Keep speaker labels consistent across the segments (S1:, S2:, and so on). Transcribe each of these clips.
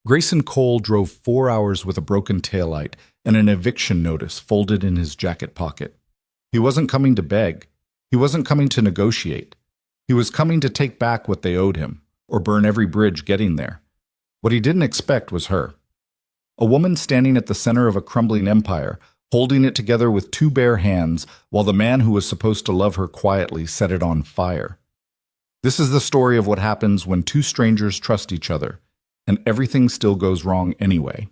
S1: Grayson Cole drove 4 hours with a broken taillight and an eviction notice folded in his jacket pocket. He wasn't coming to beg. He wasn't coming to negotiate. He was coming to take back what they owed him, or burn every bridge getting there. What he didn't expect was her. A woman standing at the center of a crumbling empire, holding it together with two bare hands, while the man who was supposed to love her quietly set it on fire. This is the story of what happens when two strangers trust each other, and everything still goes wrong anyway.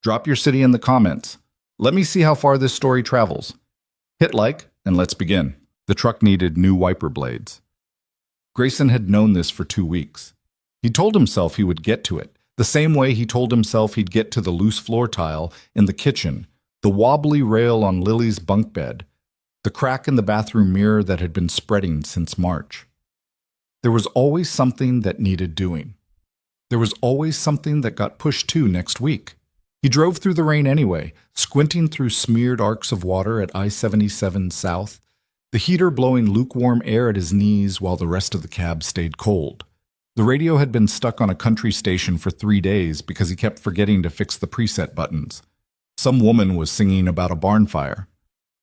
S1: Drop your city in the comments. Let me see how far this story travels. Hit like, and let's begin. The truck needed new wiper blades. Grayson had known this for 2 weeks. He told himself he would get to it, the same way he told himself he'd get to the loose floor tile in the kitchen, the wobbly rail on Lily's bunk bed, the crack in the bathroom mirror that had been spreading since March. There was always something that needed doing. There was always something that got pushed to next week. He drove through the rain anyway, squinting through smeared arcs of water at I-77 South, the heater blowing lukewarm air at his knees while the rest of the cab stayed cold. The radio had been stuck on a country station for 3 days because he kept forgetting to fix the preset buttons. Some woman was singing about a barn fire.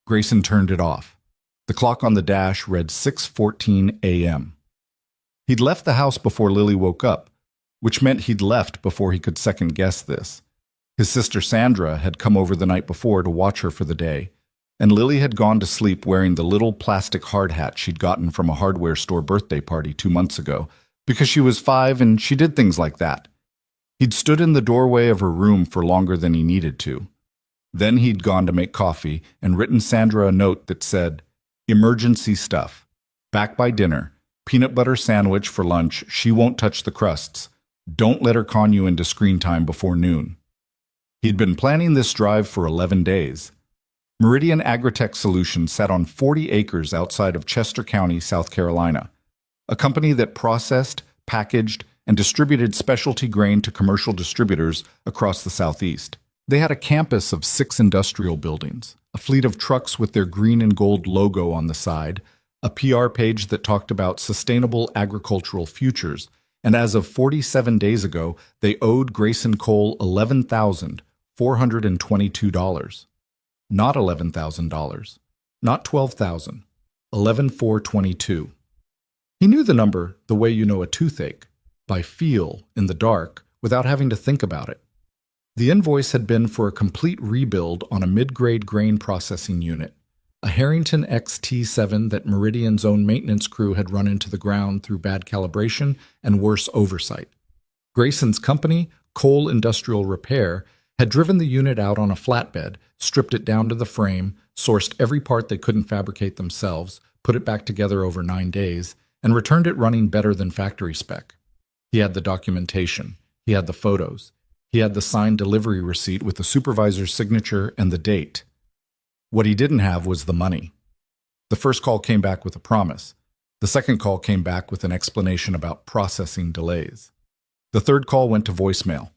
S1: Grayson turned it off. The clock on the dash read 6:14 a.m. He'd left the house before Lily woke up, which meant he'd left before he could second-guess this. His sister Sandra had come over the night before to watch her for the day, and Lily had gone to sleep wearing the little plastic hard hat she'd gotten from a hardware store birthday party 2 months ago, because she was 5 and she did things like that. He'd stood in the doorway of her room for longer than he needed to. Then he'd gone to make coffee and written Sandra a note that said, "Emergency stuff. Back by dinner. Peanut butter sandwich for lunch. She won't touch the crusts. Don't let her con you into screen time before noon." He'd been planning this drive for 11 days. Meridian Agritech Solutions sat on 40 acres outside of Chester County, South Carolina, a company that processed, packaged, and distributed specialty grain to commercial distributors across the Southeast. They had a campus of 6 industrial buildings, a fleet of trucks with their green and gold logo on the side, a PR page that talked about sustainable agricultural futures, and as of 47 days ago, they owed Grayson Cole $11,422. Not $11,000, not $12,000, $11,422. He knew the number the way you know a toothache, by feel, in the dark, without having to think about it. The invoice had been for a complete rebuild on a mid-grade grain processing unit, a Harrington XT7 that Meridian's own maintenance crew had run into the ground through bad calibration and worse oversight. Grayson's company, Cole Industrial Repair, had driven the unit out on a flatbed, stripped it down to the frame, sourced every part they couldn't fabricate themselves, put it back together over 9 days, and returned it running better than factory spec. He had the documentation. He had the photos. He had the signed delivery receipt with the supervisor's signature and the date. What he didn't have was the money. The first call came back with a promise. The second call came back with an explanation about processing delays. The third call went to voicemail.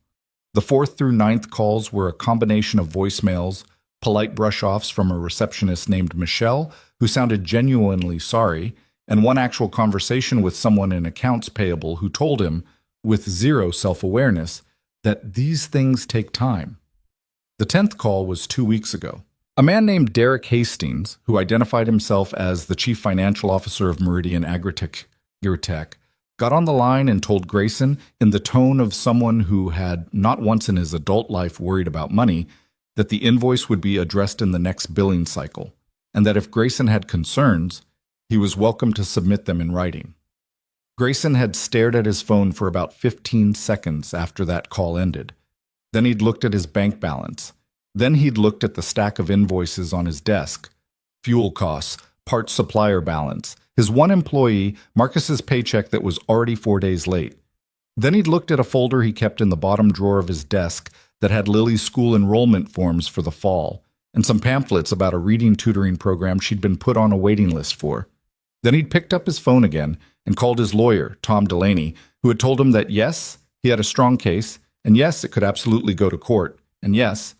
S1: The 4th through 9th calls were a combination of voicemails, polite brush-offs from a receptionist named Michelle, who sounded genuinely sorry, and one actual conversation with someone in accounts payable who told him, with zero self-awareness, that these things take time. The 10th call was 2 weeks ago. A man named Derek Hastings, who identified himself as the chief financial officer of Meridian Agritech, got on the line and told Grayson, in the tone of someone who had not once in his adult life worried about money, that the invoice would be addressed in the next billing cycle, and that if Grayson had concerns, he was welcome to submit them in writing. Grayson had stared at his phone for about 15 seconds after that call ended. Then he'd looked at his bank balance. Then he'd looked at the stack of invoices on his desk. Fuel costs, parts supplier balance, his one employee, Marcus's paycheck that was already 4 days late. Then he'd looked at a folder he kept in the bottom drawer of his desk that had Lily's school enrollment forms for the fall, and some pamphlets about a reading tutoring program she'd been put on a waiting list for. Then he'd picked up his phone again and called his lawyer, Tom Delaney, who had told him that yes, he had a strong case, and yes, it could absolutely go to court, and yes,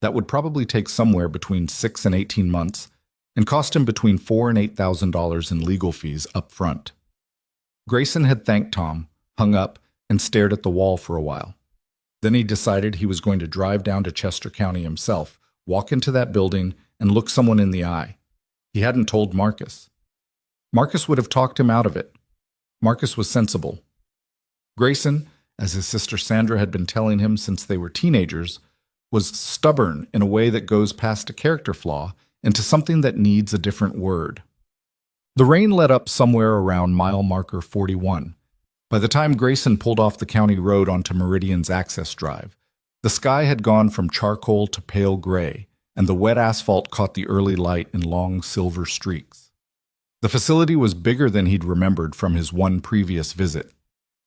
S1: that would probably take somewhere between 6 and 18 months, and cost him between $4,000 and $8,000 in legal fees up front. Grayson had thanked Tom, hung up, and stared at the wall for a while. Then he decided he was going to drive down to Chester County himself, walk into that building, and look someone in the eye. He hadn't told Marcus. Marcus would have talked him out of it. Marcus was sensible. Grayson, as his sister Sandra had been telling him since they were teenagers, was stubborn in a way that goes past a character flaw into something that needs a different word. The rain let up somewhere around mile marker 41. By the time Grayson pulled off the county road onto Meridian's access drive, the sky had gone from charcoal to pale gray, and the wet asphalt caught the early light in long silver streaks. The facility was bigger than he'd remembered from his one previous visit,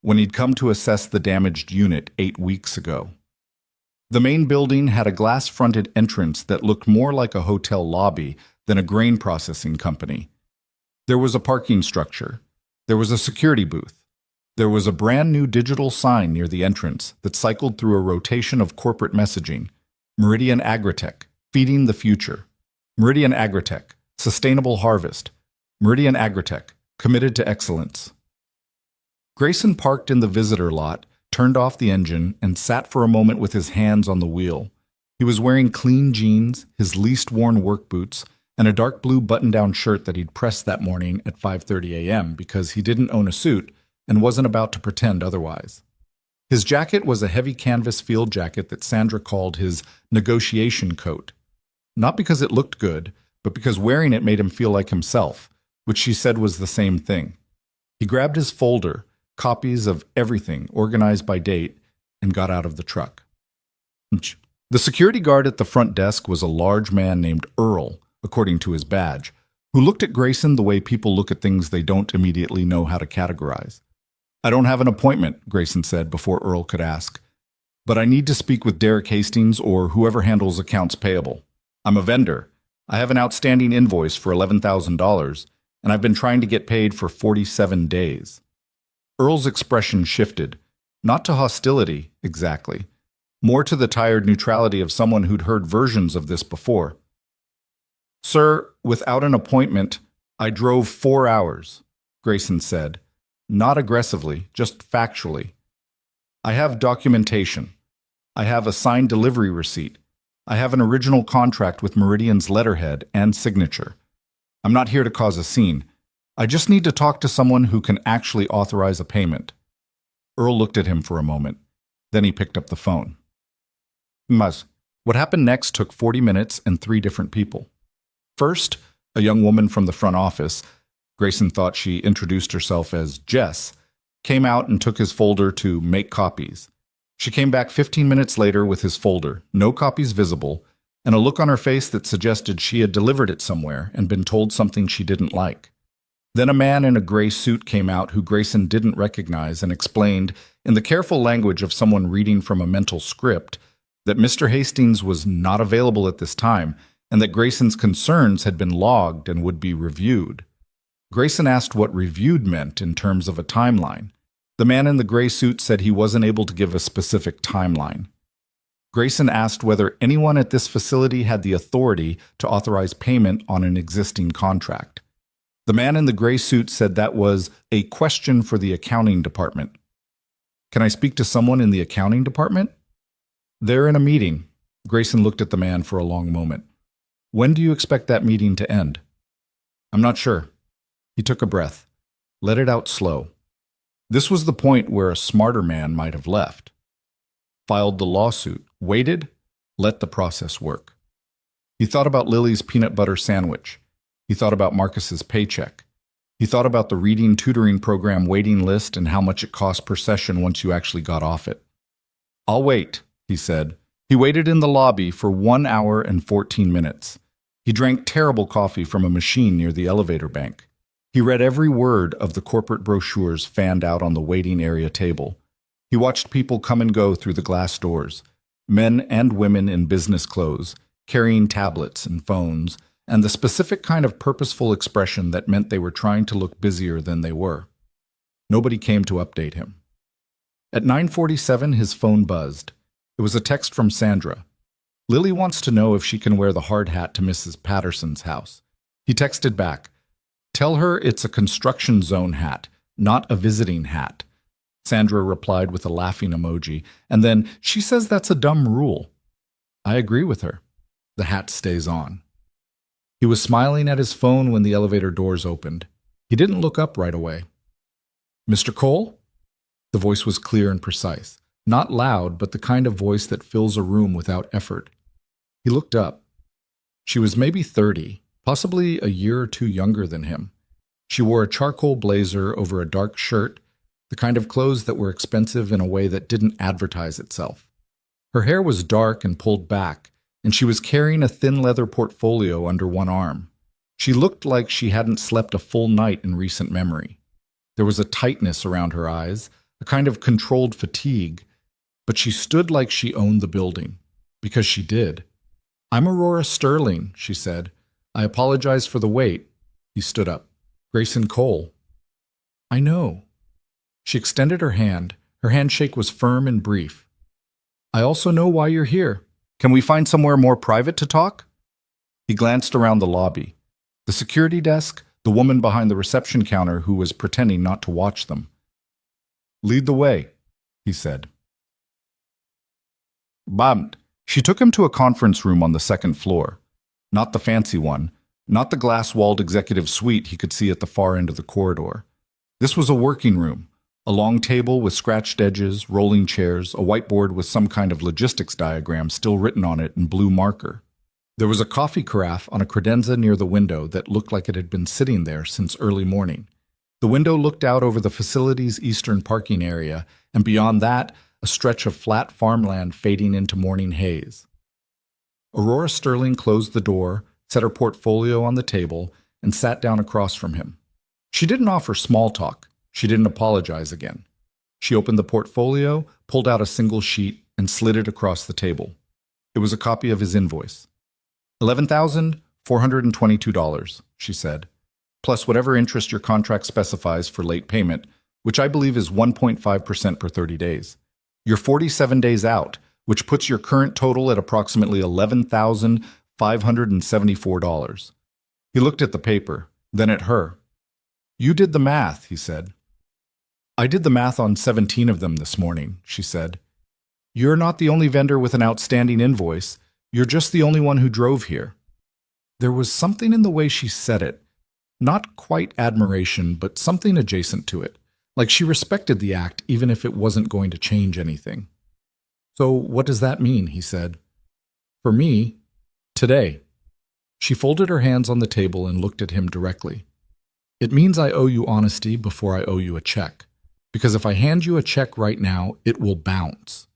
S1: when he'd come to assess the damaged unit 8 weeks ago. The main building had a glass-fronted entrance that looked more like a hotel lobby than a grain processing company. There was a parking structure. There was a security booth. There was a brand new digital sign near the entrance that cycled through a rotation of corporate messaging. Meridian Agritech, feeding the future. Meridian Agritech, sustainable harvest. Meridian Agritech, committed to excellence. Grayson parked in the visitor lot, turned off the engine, and sat for a moment with his hands on the wheel. He was wearing clean jeans, his least worn work boots, and a dark blue button-down shirt that he'd pressed that morning at 5:30 a.m. because he didn't own a suit and wasn't about to pretend otherwise. His jacket was a heavy canvas field jacket that Sandra called his negotiation coat. Not because it looked good, but because wearing it made him feel like himself, which she said was the same thing. He grabbed his folder, copies of everything organized by date, and got out of the truck. The security guard at the front desk was a large man named Earl, according to his badge, who looked at Grayson the way people look at things they don't immediately know how to categorize. "I don't have an appointment," Grayson said before Earl could ask, "but I need to speak with Derek Hastings or whoever handles accounts payable. I'm a vendor. I have an outstanding invoice for $11,000, and I've been trying to get paid for 47 days. Earl's expression shifted, not to hostility, exactly, more to the tired neutrality of someone who'd heard versions of this before. "Sir, without an appointment, I drove 4 hours," Grayson said, not aggressively, just factually. "I have documentation. I have a signed delivery receipt. I have an original contract with Meridian's letterhead and signature. I'm not here to cause a scene. I just need to talk to someone who can actually authorize a payment." Earl looked at him for a moment. Then he picked up the phone. What happened next took 40 minutes and 3 different people. First, a young woman from the front office, Grayson thought she introduced herself as Jess, came out and took his folder to make copies. She came back 15 minutes later with his folder, no copies visible, and a look on her face that suggested she had delivered it somewhere and been told something she didn't like. Then a man in a gray suit came out who Grayson didn't recognize and explained, in the careful language of someone reading from a mental script, that Mr. Hastings was not available at this time and that Grayson's concerns had been logged and would be reviewed. Grayson asked what reviewed meant in terms of a timeline. The man in the gray suit said he wasn't able to give a specific timeline. Grayson asked whether anyone at this facility had the authority to authorize payment on an existing contract. The man in the gray suit said that was a question for the accounting department. "Can I speak to someone in the accounting department?" "They're in a meeting." Grayson looked at the man for a long moment. "When do you expect that meeting to end?" "I'm not sure." He took a breath, let it out slow. This was the point where a smarter man might have left. Filed the lawsuit, waited, let the process work. He thought about Lily's peanut butter sandwich. He thought about Marcus's paycheck. He thought about the reading tutoring program waiting list and how much it cost per session once you actually got off it. "I'll wait," he said. He waited in the lobby for 1 hour and 14 minutes. He drank terrible coffee from a machine near the elevator bank. He read every word of the corporate brochures fanned out on the waiting area table. He watched people come and go through the glass doors, men and women in business clothes, carrying tablets and phones, and the specific kind of purposeful expression that meant they were trying to look busier than they were. Nobody came to update him. At 9:47, his phone buzzed. It was a text from Sandra. "Lily wants to know if she can wear the hard hat to Mrs. Patterson's house." He texted back, "Tell her it's a construction zone hat, not a visiting hat. Sandra replied with a laughing emoji, and then, she says that's a dumb rule. I agree with her. The hat stays on. He was smiling at his phone when the elevator doors opened. He didn't look up right away. Mr. Cole? The voice was clear and precise. Not loud, but the kind of voice that fills a room without effort. He looked up. She was maybe 30, possibly a year or two younger than him. She wore a charcoal blazer over a dark shirt, the kind of clothes that were expensive in a way that didn't advertise itself. Her hair was dark and pulled back, and she was carrying a thin leather portfolio under one arm. She looked like she hadn't slept a full night in recent memory. There was a tightness around her eyes, a kind of controlled fatigue, but she stood like she owned the building, because she did. I'm Aurora Sterling, she said. I apologize for the wait. He stood up. Grayson Cole. I know. She extended her hand. Her handshake was firm and brief. I also know why you're here. Can we find somewhere more private to talk? He glanced around the lobby. The security desk, the woman behind the reception counter who was pretending not to watch them. Lead the way, he said. Bummed. She took him to a conference room on the second floor. Not the fancy one, not the glass-walled executive suite he could see at the far end of the corridor. This was a working room, a long table with scratched edges, rolling chairs, a whiteboard with some kind of logistics diagram still written on it in blue marker. There was a coffee carafe on a credenza near the window that looked like it had been sitting there since early morning. The window looked out over the facility's eastern parking area, and beyond that, a stretch of flat farmland fading into morning haze. Aurora Sterling closed the door, set her portfolio on the table, and sat down across from him. She didn't offer small talk. She didn't apologize again. She opened the portfolio, pulled out a single sheet, and slid it across the table. It was a copy of his invoice. $11,422, she said, plus whatever interest your contract specifies for late payment, which I believe is 1.5% per 30 days. You're 47 days out, which puts your current total at approximately $11,574. He looked at the paper, then at her. You did the math, he said. I did the math on 17 of them this morning, she said. You're not the only vendor with an outstanding invoice. You're just the only one who drove here. There was something in the way she said it. Not quite admiration, but something adjacent to it. Like she respected the act even if it wasn't going to change anything. So what does that mean, he said. For me, today. She folded her hands on the table and looked at him directly. It means I owe you honesty before I owe you a check. Because if I hand you a check right now, it will bounce.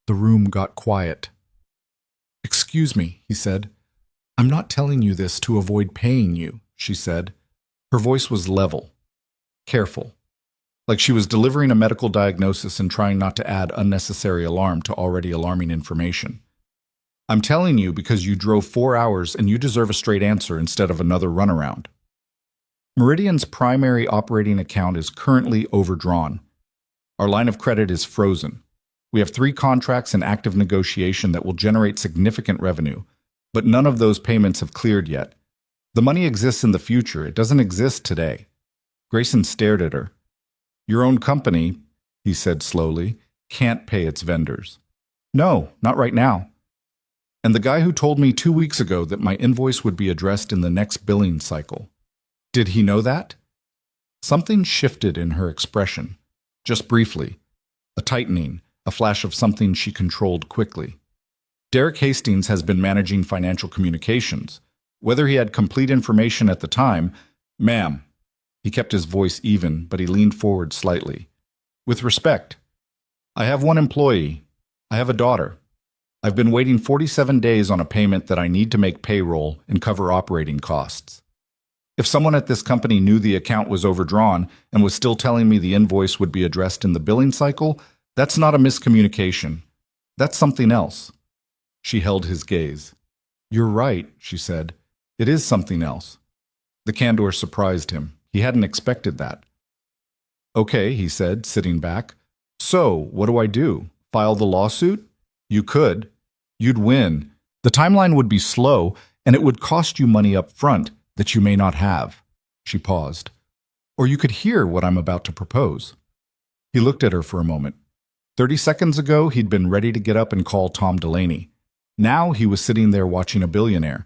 S1: The room got quiet. Excuse me, he said. I'm not telling you this to avoid paying you, she said. Her voice was level, careful, like she was delivering a medical diagnosis and trying not to add unnecessary alarm to already alarming information. I'm telling you because you drove 4 hours and you deserve a straight answer instead of another runaround. Meridian's primary operating account is currently overdrawn. Our line of credit is frozen. We have 3 contracts in active negotiation that will generate significant revenue, but none of those payments have cleared yet. The money exists in the future. It doesn't exist today. Grayson stared at her. Your own company, he said slowly, can't pay its vendors. No, not right now. And the guy who told me 2 weeks ago that my invoice would be addressed in the next billing cycle. Did he know that? Something shifted in her expression, just briefly. A tightening, a flash of something she controlled quickly. Derek Hastings has been managing financial communications. Whether he had complete information at the time, ma'am. He kept his voice even, but he leaned forward slightly. With respect, I have 1 employee. I have a daughter. I've been waiting 47 days on a payment that I need to make payroll and cover operating costs. If someone at this company knew the account was overdrawn and was still telling me the invoice would be addressed in the billing cycle, that's not a miscommunication. That's something else. She held his gaze. You're right, she said. It is something else. The candor surprised him. He hadn't expected that. Okay, he said, sitting back. So, what do I do? File the lawsuit? You could. You'd win. The timeline would be slow, and it would cost you money up front that you may not have. She paused. Or you could hear what I'm about to propose. He looked at her for a moment. 30 seconds ago, he'd been ready to get up and call Tom Delaney. Now he was sitting there watching a Billionaire,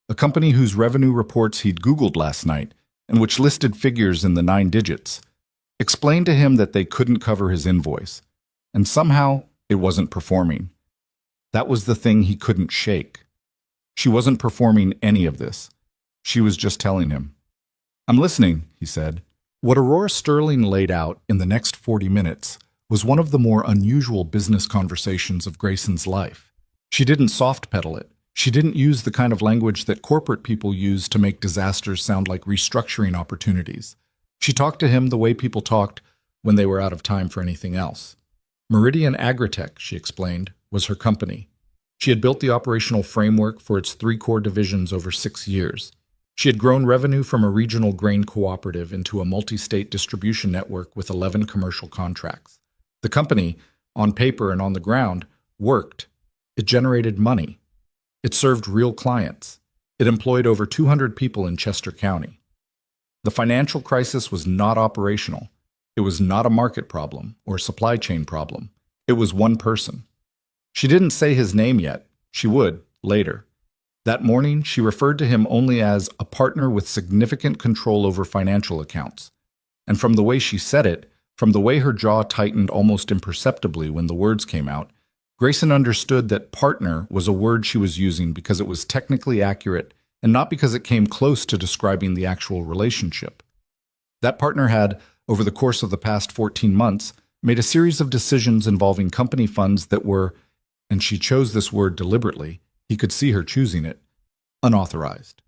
S1: a company whose revenue reports he'd Googled last night and which listed figures in the 9 digits, explained to him that they couldn't cover his invoice, and somehow it wasn't performing. That was the thing he couldn't shake. She wasn't performing any of this. She was just telling him. "I'm listening," he said. What Aurora Sterling laid out in the next 40 minutes was one of the more unusual business conversations of Grayson's life. She didn't soft-pedal it. She didn't use the kind of language that corporate people use to make disasters sound like restructuring opportunities. She talked to him the way people talked when they were out of time for anything else. Meridian Agritech, she explained, was her company. She had built the operational framework for its 3 core divisions over 6 years. She had grown revenue from a regional grain cooperative into a multi-state distribution network with 11 commercial contracts. The company, on paper and on the ground, worked. It generated money. It served real clients. It employed over 200 people in Chester County. The financial crisis was not operational. It was not a market problem or supply chain problem. It was one person. She didn't say his name yet. She would, later. That morning, she referred to him only as a partner with significant control over financial accounts. And from the way she said it, from the way her jaw tightened almost imperceptibly when the words came out, Grayson understood that partner was a word she was using because it was technically accurate and not because it came close to describing the actual relationship. That partner had, over the course of the past 14 months, made a series of decisions involving company funds that were, and she chose this word deliberately, he could see her choosing it, unauthorized.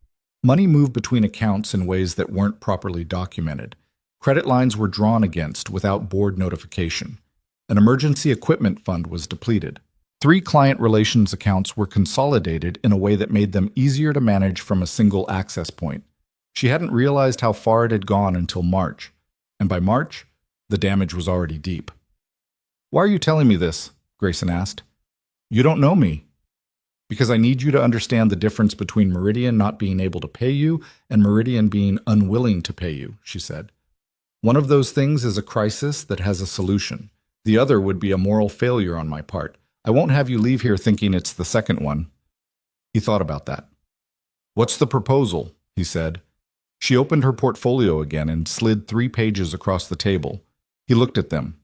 S1: Money moved between accounts in ways that weren't properly documented. Credit lines were drawn against without board notification. An emergency equipment fund was depleted. 3 client relations accounts were consolidated in a way that made them easier to manage from a single access point. She hadn't realized how far it had gone until March, and by March, the damage was already deep. "Why are you telling me this?" Grayson asked. "You don't know me." "Because I need you to understand the difference between Meridian not being able to pay you and Meridian being unwilling to pay you," she said. "One of those things is a crisis that has a solution. The other would be a moral failure on my part. I won't have you leave here thinking it's the second one." He thought about that. "What's the proposal?" he said. She opened her portfolio again and slid 3 pages across the table. He looked at them.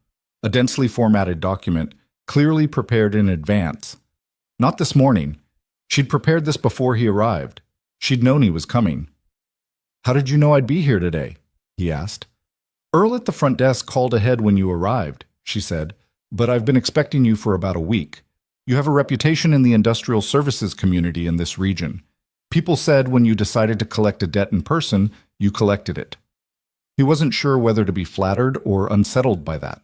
S1: A densely formatted document, clearly prepared in advance. Not this morning. She'd prepared this before he arrived. She'd known he was coming. "How did you know I'd be here today?" he asked. "Earl at the front desk called ahead when you arrived," she said, "but I've been expecting you for about a week. You have a reputation in the industrial services community in this region. People said when you decided to collect a debt in person, you collected it." He wasn't sure whether to be flattered or unsettled by that.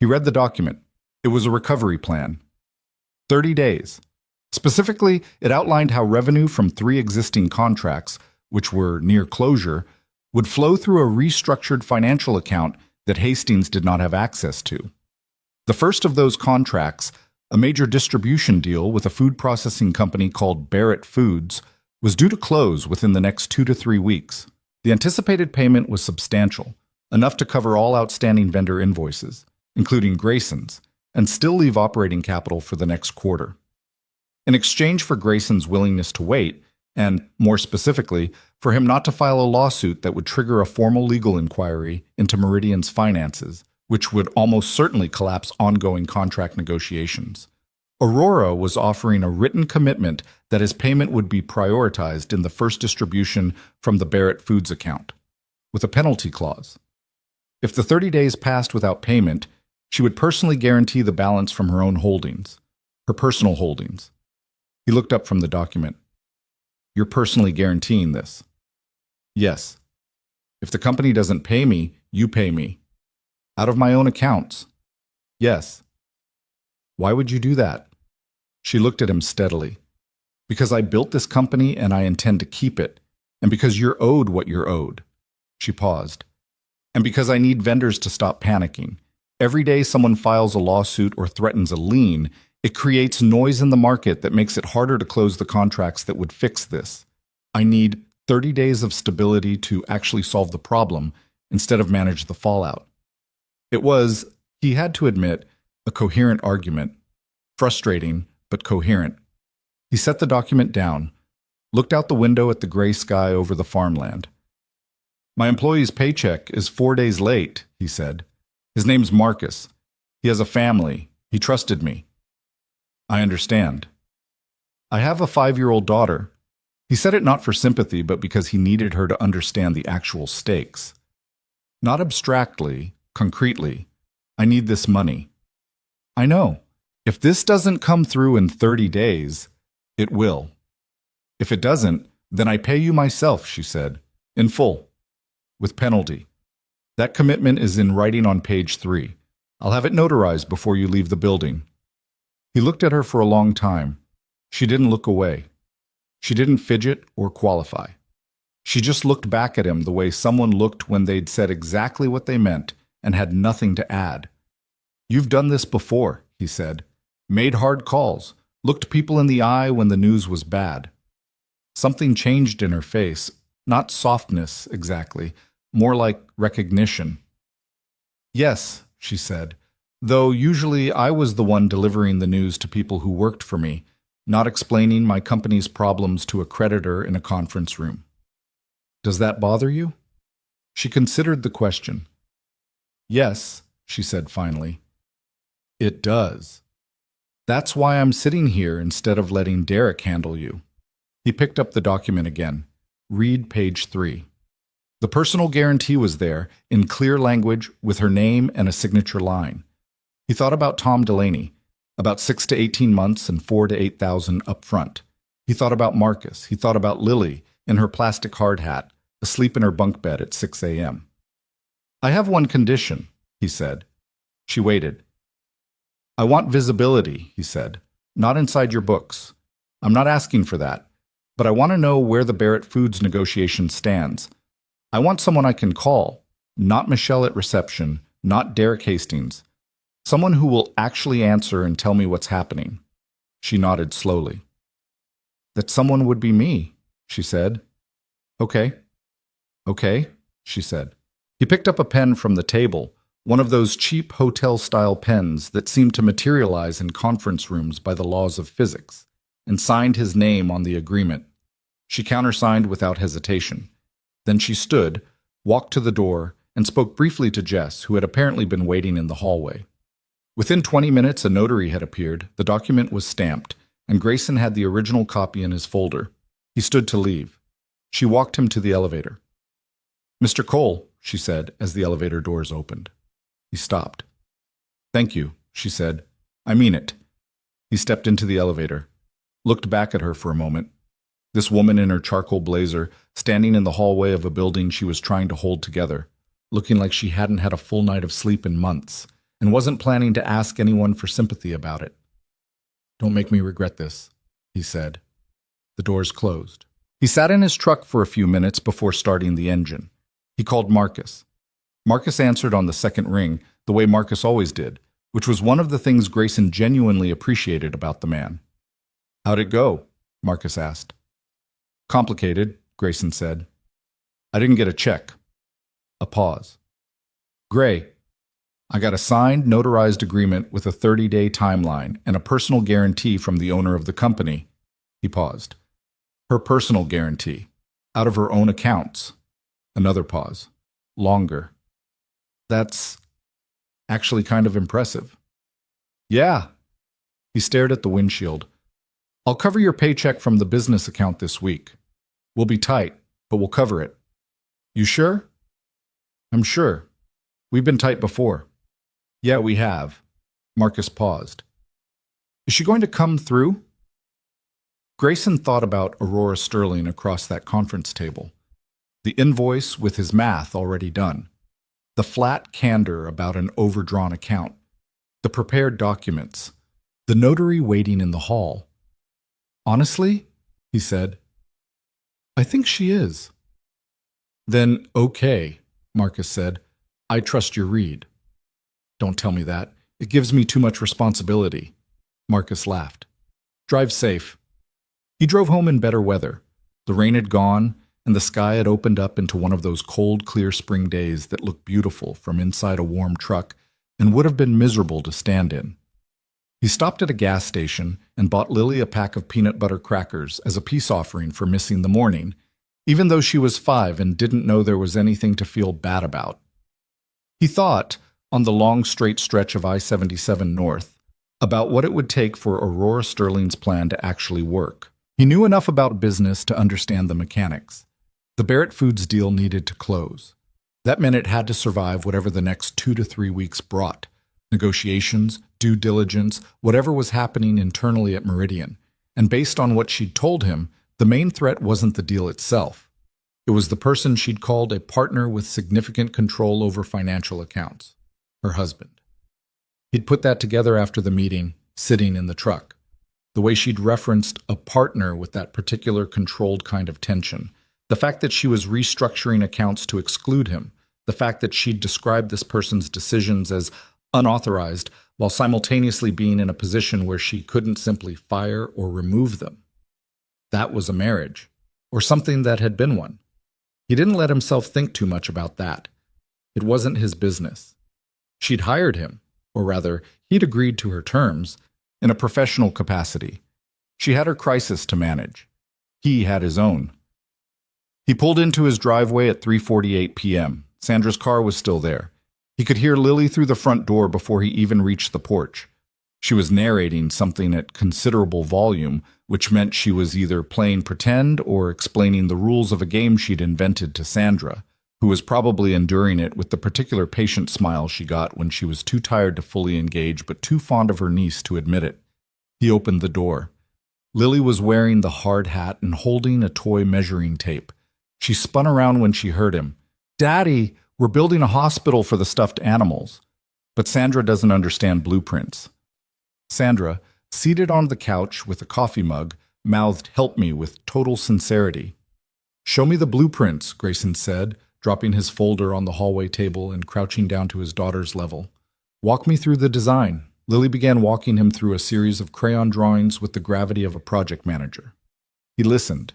S1: He read the document. It was a recovery plan. 30 days. Specifically, it outlined how revenue from 3 existing contracts, which were near closure, would flow through a restructured financial account that Hastings did not have access to. The first of those contracts, a major distribution deal with a food processing company called Barrett Foods, was due to close within the next 2 to 3 weeks. The anticipated payment was substantial, enough to cover all outstanding vendor invoices, including Grayson's, and still leave operating capital for the next quarter. In exchange for Grayson's willingness to wait, and, more specifically, for him not to file a lawsuit that would trigger a formal legal inquiry into Meridian's finances, which would almost certainly collapse ongoing contract negotiations, Aurora was offering a written commitment that his payment would be prioritized in the first distribution from the Barrett Foods account, with a penalty clause. If the 30 days passed without payment, she would personally guarantee the balance from her own holdings, her personal holdings. He looked up from the document. "You're personally guaranteeing this?" "Yes. If the company doesn't pay me, you pay me." "Out of my own accounts?" "Yes." "Why would you do that?" She looked at him steadily. "Because I built this company and I intend to keep it, and because you're owed what you're owed." She paused. "And because I need vendors to stop panicking. Every day someone files a lawsuit or threatens a lien, it creates noise in the market that makes it harder to close the contracts that would fix this. I need 30 days of stability to actually solve the problem instead of manage the fallout." It was, He had to admit, a coherent argument. Frustrating, but coherent. He set the document down, looked out the window at the gray sky over the farmland. My employee's paycheck is 4 days late, he said. His name's Marcus. He has a family. He trusted me. I understand. I have a 5-year-old daughter. He said it not for sympathy, but because he needed her to understand the actual stakes. Not abstractly, concretely. I need this money. I know. If this doesn't come through in 30 days, it will. If it doesn't, then I pay you myself, she said, in full, with penalty. That commitment is in writing on page 3. I'll have it notarized before you leave the building. He looked at her for a long time. She didn't look away. She didn't fidget or qualify. She just looked back at him the way someone looked when they'd said exactly what they meant and had nothing to add. You've done this before, he said. Made hard calls, looked people in the eye when the news was bad. Something changed in her face, not softness exactly, more like recognition. Yes, she said, though usually I was the one delivering the news to people who worked for me, not explaining my company's problems to a creditor in a conference room. Does that bother you? She considered the question. Yes, she said finally. It does. That's why I'm sitting here instead of letting Derek handle you. He picked up the document again. Read page 3. The personal guarantee was there, in clear language, with her name and a signature line. He thought about Tom Delaney, about 6 to 18 months and 4 to 8,000 up front. He thought about Marcus. He thought about Lily in her plastic hard hat, asleep in her bunk bed at 6 a.m. I have one condition, he said. She waited. I want visibility, he said, not inside your books. I'm not asking for that, but I want to know where the Barrett Foods negotiation stands. I want someone I can call, not Michelle at reception, not Derek Hastings. Someone who will actually answer and tell me what's happening. She nodded slowly. That someone would be me, she said. Okay, she said. He picked up a pen from the table, one of those cheap hotel-style pens that seem to materialize in conference rooms by the laws of physics, and signed his name on the agreement. She countersigned without hesitation. Then she stood, walked to the door, and spoke briefly to Jess, who had apparently been waiting in the hallway. Within 20 minutes, a notary had appeared, the document was stamped, and Grayson had the original copy in his folder. He stood to leave. She walked him to the elevator. Mr. Cole, she said as the elevator doors opened. He stopped. Thank you, she said. I mean it. He stepped into the elevator, looked back at her for a moment. This woman in her charcoal blazer, standing in the hallway of a building she was trying to hold together, looking like she hadn't had a full night of sleep in months, and wasn't planning to ask anyone for sympathy about it. Don't make me regret this, he said. The doors closed. He sat in his truck for a few minutes before starting the engine. He called Marcus. Marcus answered on the second ring, the way Marcus always did, which was one of the things Grayson genuinely appreciated about the man. How'd it go? Marcus asked. Complicated, Grayson said. I didn't get a check. A pause. Gray, I got a signed, notarized agreement with a 30-day timeline and a personal guarantee from the owner of the company. He paused. Her personal guarantee. Out of her own accounts. Another pause. Longer. That's actually kind of impressive. Yeah. He stared at the windshield. I'll cover your paycheck from the business account this week. We'll be tight, but we'll cover it. You sure? I'm sure. We've been tight before. Yeah, we have. Marcus paused. Is she going to come through? Grayson thought about Aurora Sterling across that conference table. The invoice with his math already done. The flat candor about an overdrawn account. The prepared documents. The notary waiting in the hall. Honestly, he said, I think she is. Then, okay, Marcus said. I trust your read. Don't tell me that. It gives me too much responsibility. Marcus laughed. Drive safe. He drove home in better weather. The rain had gone, and the sky had opened up into one of those cold, clear spring days that look beautiful from inside a warm truck and would have been miserable to stand in. He stopped at a gas station and bought Lily a pack of peanut butter crackers as a peace offering for missing the morning, even though she was 5 and didn't know there was anything to feel bad about. He thought, on the long straight stretch of I-77 North, about what it would take for Aurora Sterling's plan to actually work. He knew enough about business to understand the mechanics. The Barrett Foods deal needed to close. That meant it had to survive whatever the next 2 to 3 weeks brought. Negotiations, due diligence, whatever was happening internally at Meridian. And based on what she'd told him, the main threat wasn't the deal itself. It was the person she'd called a partner with significant control over financial accounts, her husband. He'd put that together after the meeting, sitting in the truck. The way she'd referenced a partner with that particular controlled kind of tension. The fact that she was restructuring accounts to exclude him. The fact that she'd described this person's decisions as unauthorized while simultaneously being in a position where she couldn't simply fire or remove them. That was a marriage, or something that had been one. He didn't let himself think too much about that. It wasn't his business. She'd hired him, or rather, he'd agreed to her terms, in a professional capacity. She had her crisis to manage. He had his own. He pulled into his driveway at 3:48 p.m. Sandra's car was still there. He could hear Lily through the front door before he even reached the porch. She was narrating something at considerable volume, which meant she was either playing pretend or explaining the rules of a game she'd invented to Sandra, who was probably enduring it with the particular patient smile she got when she was too tired to fully engage but too fond of her niece to admit it. He opened the door. Lily was wearing the hard hat and holding a toy measuring tape. She spun around when she heard him. "Daddy, we're building a hospital for the stuffed animals." But Sandra doesn't understand blueprints. Sandra, seated on the couch with a coffee mug, mouthed "Help me" with total sincerity. "Show me the blueprints," Grayson said, dropping his folder on the hallway table and crouching down to his daughter's level. "Walk me through the design." Lily began walking him through a series of crayon drawings with the gravity of a project manager. He listened.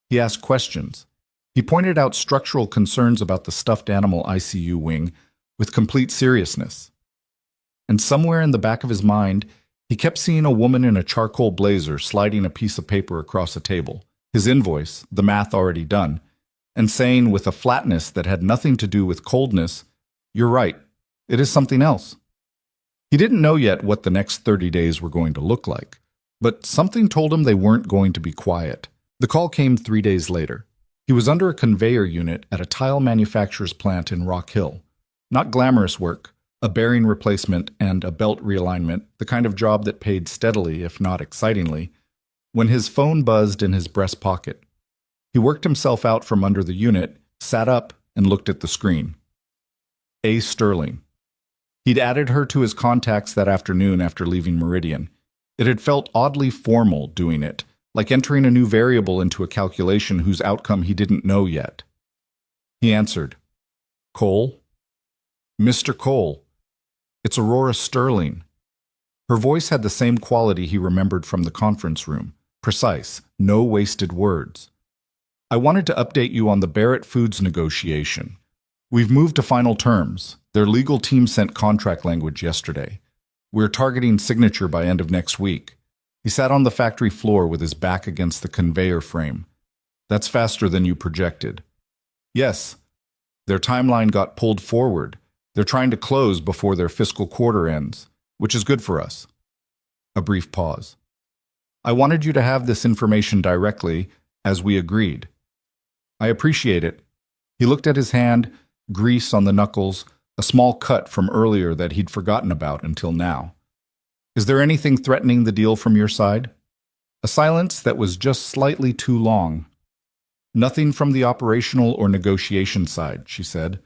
S1: He asked questions. He pointed out structural concerns about the stuffed animal ICU wing with complete seriousness. And somewhere in the back of his mind, he kept seeing a woman in a charcoal blazer sliding a piece of paper across a table, his invoice, the math already done, and saying with a flatness that had nothing to do with coldness, "You're right, it is something else." He didn't know yet what the next 30 days were going to look like, but something told him they weren't going to be quiet. The call came 3 days later. He was under a conveyor unit at a tile manufacturer's plant in Rock Hill. Not glamorous work, a bearing replacement and a belt realignment, the kind of job that paid steadily, if not excitingly, when his phone buzzed in his breast pocket. He worked himself out from under the unit, sat up, and looked at the screen. A. Sterling. He'd added her to his contacts that afternoon after leaving Meridian. It had felt oddly formal doing it, like entering a new variable into a calculation whose outcome he didn't know yet. He answered. "Cole?" "Mr. Cole. It's Aurora Sterling." Her voice had the same quality he remembered from the conference room, precise, no wasted words. "I wanted to update you on the Barrett Foods negotiation. We've moved to final terms. Their legal team sent contract language yesterday. We're targeting signature by end of next week." He sat on the factory floor with his back against the conveyor frame. "That's faster than you projected." "Yes. Their timeline got pulled forward. They're trying to close before their fiscal quarter ends, which is good for us." A brief pause. "I wanted you to have this information directly, as we agreed." "I appreciate it." He looked at his hand, grease on the knuckles, a small cut from earlier that he'd forgotten about until now. "Is there anything threatening the deal from your side?" A silence that was just slightly too long. "Nothing from the operational or negotiation side," she said.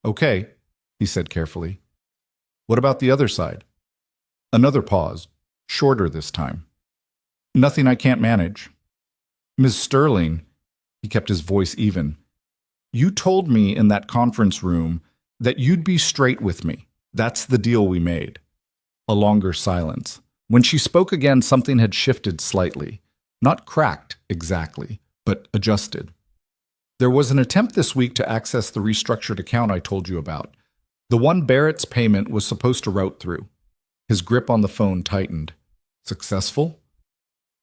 S1: "Okay," he said carefully. "What about the other side?" Another pause, shorter this time. "Nothing I can't manage." "Ms. Sterling," he kept his voice even, "you told me in that conference room that you'd be straight with me. That's the deal we made." A longer silence. When she spoke again, something had shifted slightly. Not cracked, exactly, but adjusted. "There was an attempt this week to access the restructured account I told you about. The one Barrett's payment was supposed to route through. His grip on the phone tightened. Successful?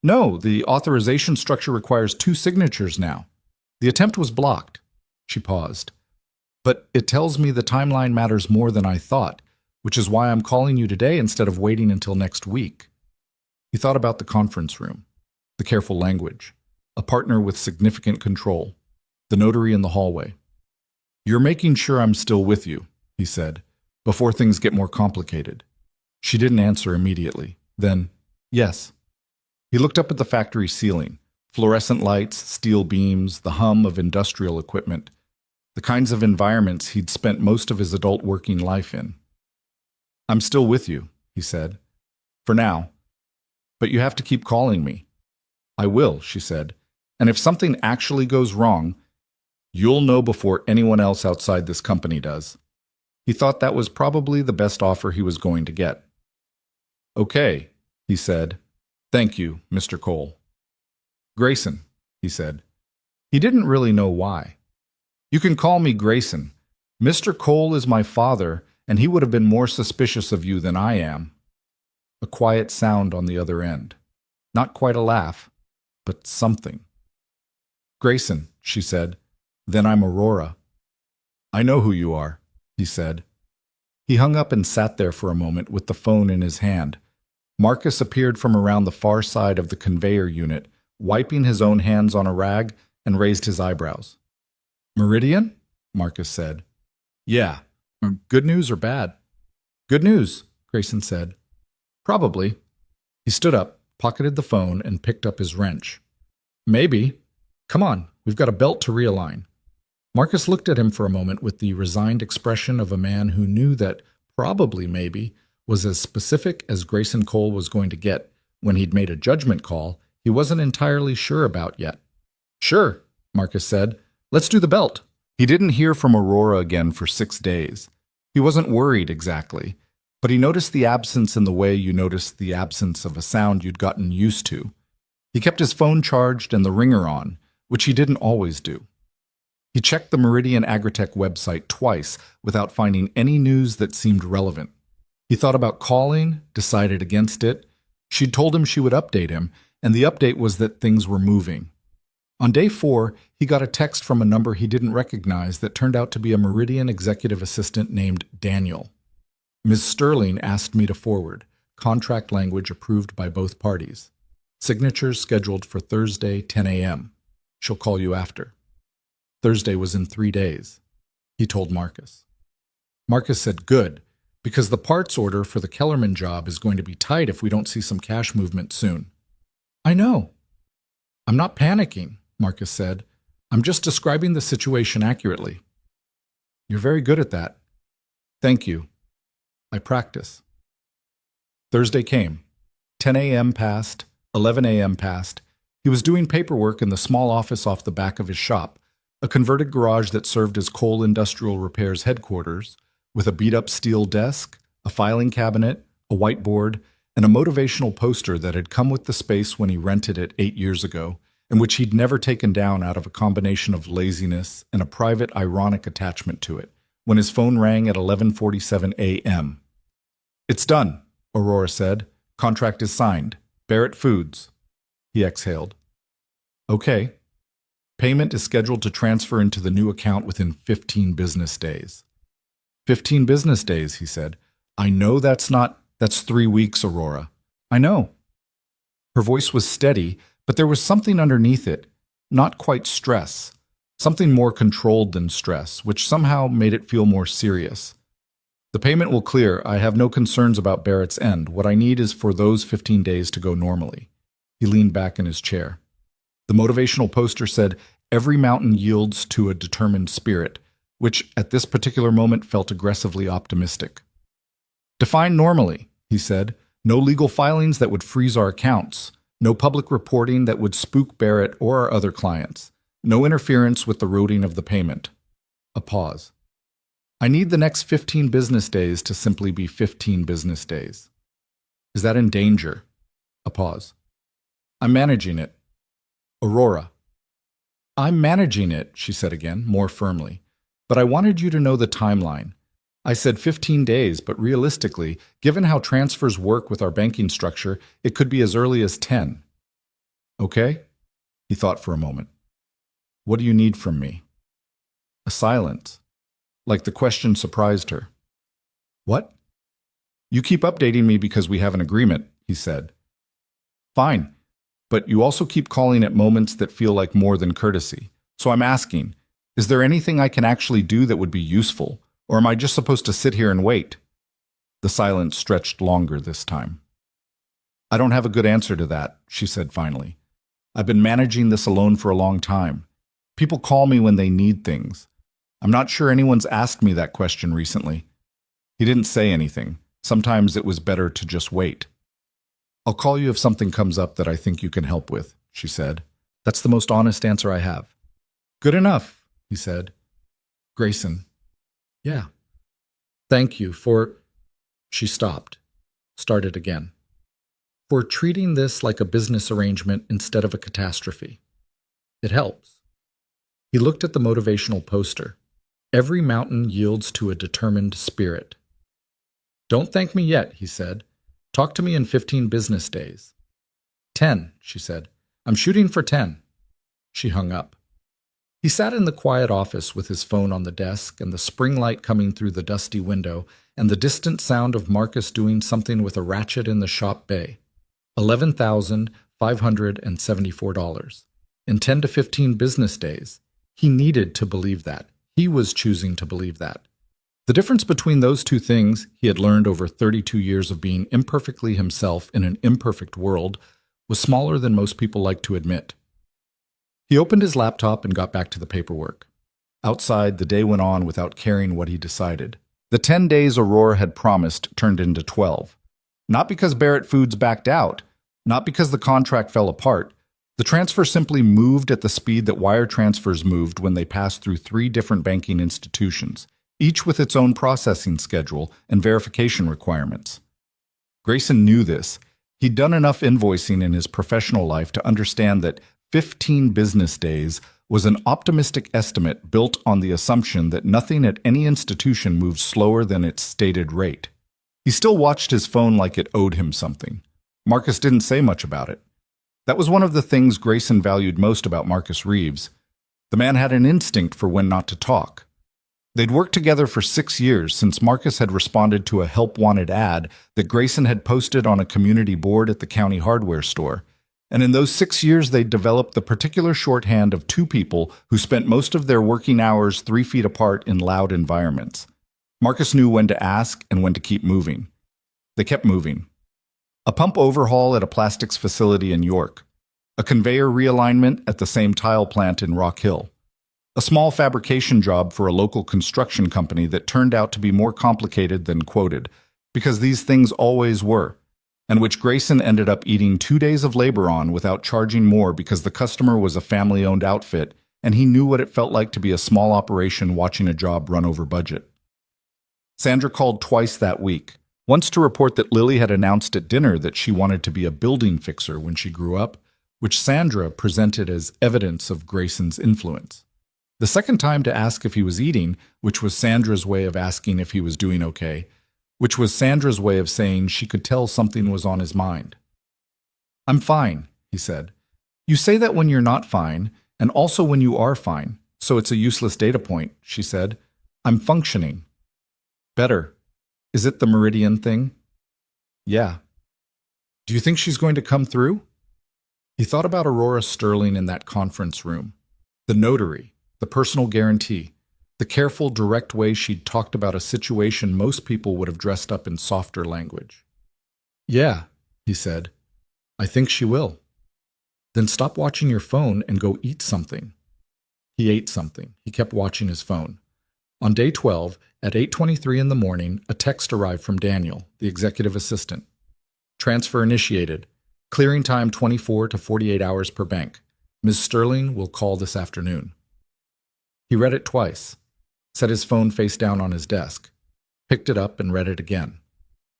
S1: No, the authorization structure requires 2 signatures now. The attempt was blocked. She paused. But it tells me the timeline matters more than I thought, which is why I'm calling you today instead of waiting until next week. He thought about the conference room, the careful language, a partner with significant control, the notary in the hallway. You're making sure I'm still with you, he said, before things get more complicated. She didn't answer immediately. Then, yes. He looked up at the factory ceiling, fluorescent lights, steel beams, the hum of industrial equipment, the kinds of environments he'd spent most of his adult working life in. I'm still with you, he said. For now. But you have to keep calling me. I will, she said. And if something actually goes wrong, you'll know before anyone else outside this company does. He thought that was probably the best offer he was going to get. Okay, he said. Thank you, Mr. Cole. Grayson, he said. He didn't really know why. You can call me Grayson. Mr. Cole is my father, and he would have been more suspicious of you than I am. A quiet sound on the other end. Not quite a laugh, but something. Grayson, she said. Then I'm Aurora. I know who you are, he said. He hung up and sat there for a moment with the phone in his hand. Marcus appeared from around the far side of the conveyor unit, wiping his own hands on a rag, and raised his eyebrows. Meridian? Marcus said. Yeah. Good news or bad? Good news, Grayson said. Probably. He stood up, pocketed the phone, and picked up his wrench. Maybe. Come on, we've got a belt to realign. Marcus looked at him for a moment with the resigned expression of a man who knew that probably maybe was as specific as Grayson Cole was going to get when he'd made a judgment call he wasn't entirely sure about yet. Sure, Marcus said. Let's do the belt. He didn't hear from Aurora again for 6 days. He wasn't worried exactly, but he noticed the absence in the way you notice the absence of a sound you'd gotten used to. He kept his phone charged and the ringer on, which he didn't always do. He checked the Meridian Agritech website twice without finding any news that seemed relevant. He thought about calling, decided against it. She'd told him she would update him, and the update was that things were moving. On day 4, he got a text from a number he didn't recognize that turned out to be a Meridian executive assistant named Daniel. Ms. Sterling asked me to forward. Contract language approved by both parties. Signatures scheduled for Thursday, 10 a.m. She'll call you after. Thursday was in 3 days, he told Marcus. Marcus said, good, because the parts order for the Kellerman job is going to be tight if we don't see some cash movement soon. I know. I'm not panicking, Marcus said. I'm just describing the situation accurately. You're very good at that. Thank you. I practice. Thursday came. 10 a.m. passed, 11 a.m. passed. He was doing paperwork in the small office off the back of his shop, a converted garage that served as Cole Industrial Repair's headquarters, with a beat-up steel desk, a filing cabinet, a whiteboard, and a motivational poster that had come with the space when he rented it 8 years ago, and which he'd never taken down out of a combination of laziness and a private, ironic attachment to it, when his phone rang at 11:47 a.m. It's done, Aurora said. Contract is signed. Barrett Foods. He exhaled. Okay. Payment is scheduled to transfer into the new account within 15 business days. 15 business days, he said. I know that's 3 weeks, Aurora. I know. Her voice was steady, but there was something underneath it, not quite stress, something more controlled than stress, which somehow made it feel more serious. The payment will clear. I have no concerns about Barrett's end. What I need is for those 15 days to go normally. He leaned back in his chair. The motivational poster said, every mountain yields to a determined spirit, which at this particular moment felt aggressively optimistic. Define normally, he said. No legal filings that would freeze our accounts. No public reporting that would spook Barrett or our other clients. No interference with the routing of the payment. A pause. I need the next 15 business days to simply be 15 business days. Is that in danger? A pause. I'm managing it. Aurora. I'm managing it, she said again, more firmly. But I wanted you to know the timeline. I said 15 days, but realistically, given how transfers work with our banking structure, it could be as early as 10. Okay? He thought for a moment. What do you need from me? A silence. Like the question surprised her. What? You keep updating me because we have an agreement, he said. Fine, but you also keep calling at moments that feel like more than courtesy. So I'm asking, is there anything I can actually do that would be useful, or am I just supposed to sit here and wait? The silence stretched longer this time. I don't have a good answer to that, she said finally. I've been managing this alone for a long time. People call me when they need things. I'm not sure anyone's asked me that question recently. He didn't say anything. Sometimes it was better to just wait. I'll call you if something comes up that I think you can help with, she said. That's the most honest answer I have. Good enough, he said. Grayson. Yeah. Thank you for... She stopped. Started again. For treating this like a business arrangement instead of a catastrophe. It helps. He looked at the motivational poster. Every mountain yields to a determined spirit. Don't thank me yet, he said. Talk to me in 15 business days. 10, she said. I'm shooting for 10. She hung up. He sat in the quiet office with his phone on the desk and the spring light coming through the dusty window and the distant sound of Marcus doing something with a ratchet in the shop bay. $11,574. In 10 to 15 business days. He needed to believe that. He was choosing to believe that. The difference between those two things he had learned over 32 years of being imperfectly himself in an imperfect world was smaller than most people like to admit. He opened his laptop and got back to the paperwork. Outside, the day went on without caring what he decided. The 10 days Aurora had promised turned into 12. Not because Barrett Foods backed out, not because the contract fell apart. The transfer simply moved at the speed that wire transfers moved when they passed through 3 different banking institutions, each with its own processing schedule and verification requirements. Grayson knew this. He'd done enough invoicing in his professional life to understand that 15 business days was an optimistic estimate built on the assumption that nothing at any institution moved slower than its stated rate. He still watched his phone like it owed him something. Marcus didn't say much about it. That was one of the things Grayson valued most about Marcus Reeves. The man had an instinct for when not to talk. They'd worked together for 6 years since Marcus had responded to a help-wanted ad that Grayson had posted on a community board at the county hardware store. And in those 6 years, they'd developed the particular shorthand of 2 people who spent most of their working hours 3 feet apart in loud environments. Marcus knew when to ask and when to keep moving. They kept moving. A pump overhaul at a plastics facility in York. A conveyor realignment at the same tile plant in Rock Hill. A small fabrication job for a local construction company that turned out to be more complicated than quoted, because these things always were, and which Grayson ended up eating 2 days of labor on without charging more because the customer was a family-owned outfit, and he knew what it felt like to be a small operation watching a job run over budget. Sandra called twice that week, once to report that Lily had announced at dinner that she wanted to be a building fixer when she grew up, which Sandra presented as evidence of Grayson's influence. The second time to ask if he was eating, which was Sandra's way of asking if he was doing okay, which was Sandra's way of saying she could tell something was on his mind. I'm fine, he said. You say that when you're not fine, and also when you are fine, so it's a useless data point, she said. I'm functioning. Better. Is it the Meridian thing? Yeah. Do you think she's going to come through? He thought about Aurora Sterling in that conference room. The notary. The personal guarantee, the careful, direct way she'd talked about a situation most people would have dressed up in softer language. Yeah, he said. I think she will. Then stop watching your phone and go eat something. He ate something. He kept watching his phone. On day 12, at 8:23 in the morning, a text arrived from Daniel, the executive assistant. Transfer initiated. Clearing time 24 to 48 hours per bank. Ms. Sterling will call this afternoon. He read it twice, set his phone face down on his desk, picked it up and read it again.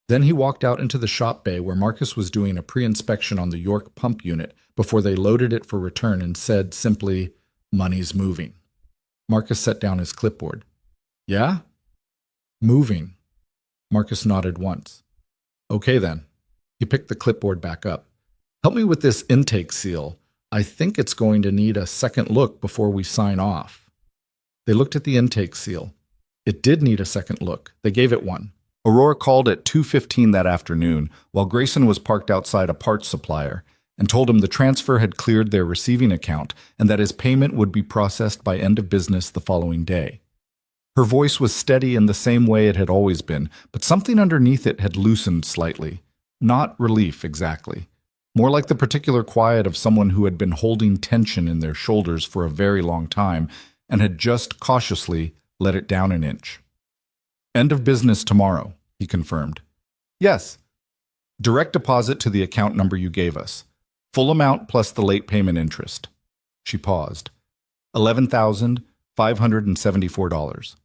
S1: Then he walked out into the shop bay where Marcus was doing a pre-inspection on the York pump unit before they loaded it for return and said simply, "Money's moving." Marcus set down his clipboard. Yeah? Moving. Marcus nodded once. Okay then. He picked the clipboard back up. Help me with this intake seal. I think it's going to need a second look before we sign off. They looked at the intake seal. It did need a second look. They gave it one. Aurora called at 2:15 that afternoon while Grayson was parked outside a parts supplier and told him the transfer had cleared their receiving account and that his payment would be processed by end of business the following day. Her voice was steady in the same way it had always been, but something underneath it had loosened slightly. Not relief, exactly. More like the particular quiet of someone who had been holding tension in their shoulders for a very long time and had just cautiously let it down an inch. End of business tomorrow, he confirmed. Yes. Direct deposit to the account number you gave us. Full amount plus the late payment interest. She paused. $11,574.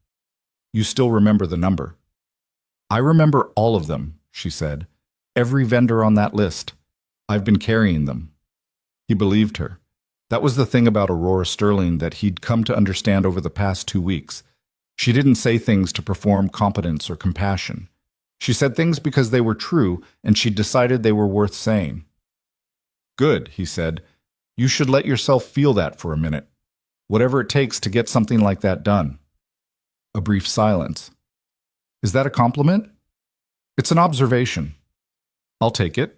S1: You still remember the number? I remember all of them, she said. Every vendor on that list. I've been carrying them. He believed her. That was the thing about Aurora Sterling that he'd come to understand over the past 2 weeks. She didn't say things to perform competence or compassion. She said things because they were true, and she'd decided they were worth saying. Good, he said. You should let yourself feel that for a minute. Whatever it takes to get something like that done. A brief silence. Is that a compliment? It's an observation. I'll take it.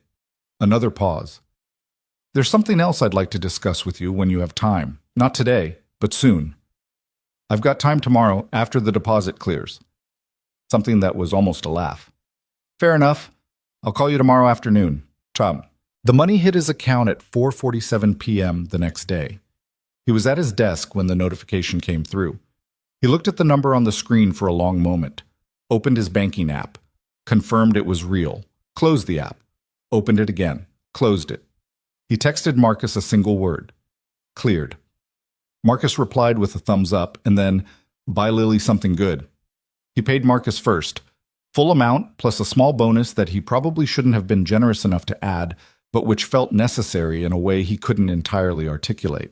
S1: Another pause. There's something else I'd like to discuss with you when you have time. Not today, but soon. I've got time tomorrow after the deposit clears. Something that was almost a laugh. Fair enough. I'll call you tomorrow afternoon. Tom. The money hit his account at 4:47 p.m. the next day. He was at his desk when the notification came through. He looked at the number on the screen for a long moment, opened his banking app, confirmed it was real, closed the app, opened it again, closed it. He texted Marcus a single word. Cleared. Marcus replied with a thumbs up and then, buy Lily something good. He paid Marcus first, full amount plus a small bonus that he probably shouldn't have been generous enough to add, but which felt necessary in a way he couldn't entirely articulate.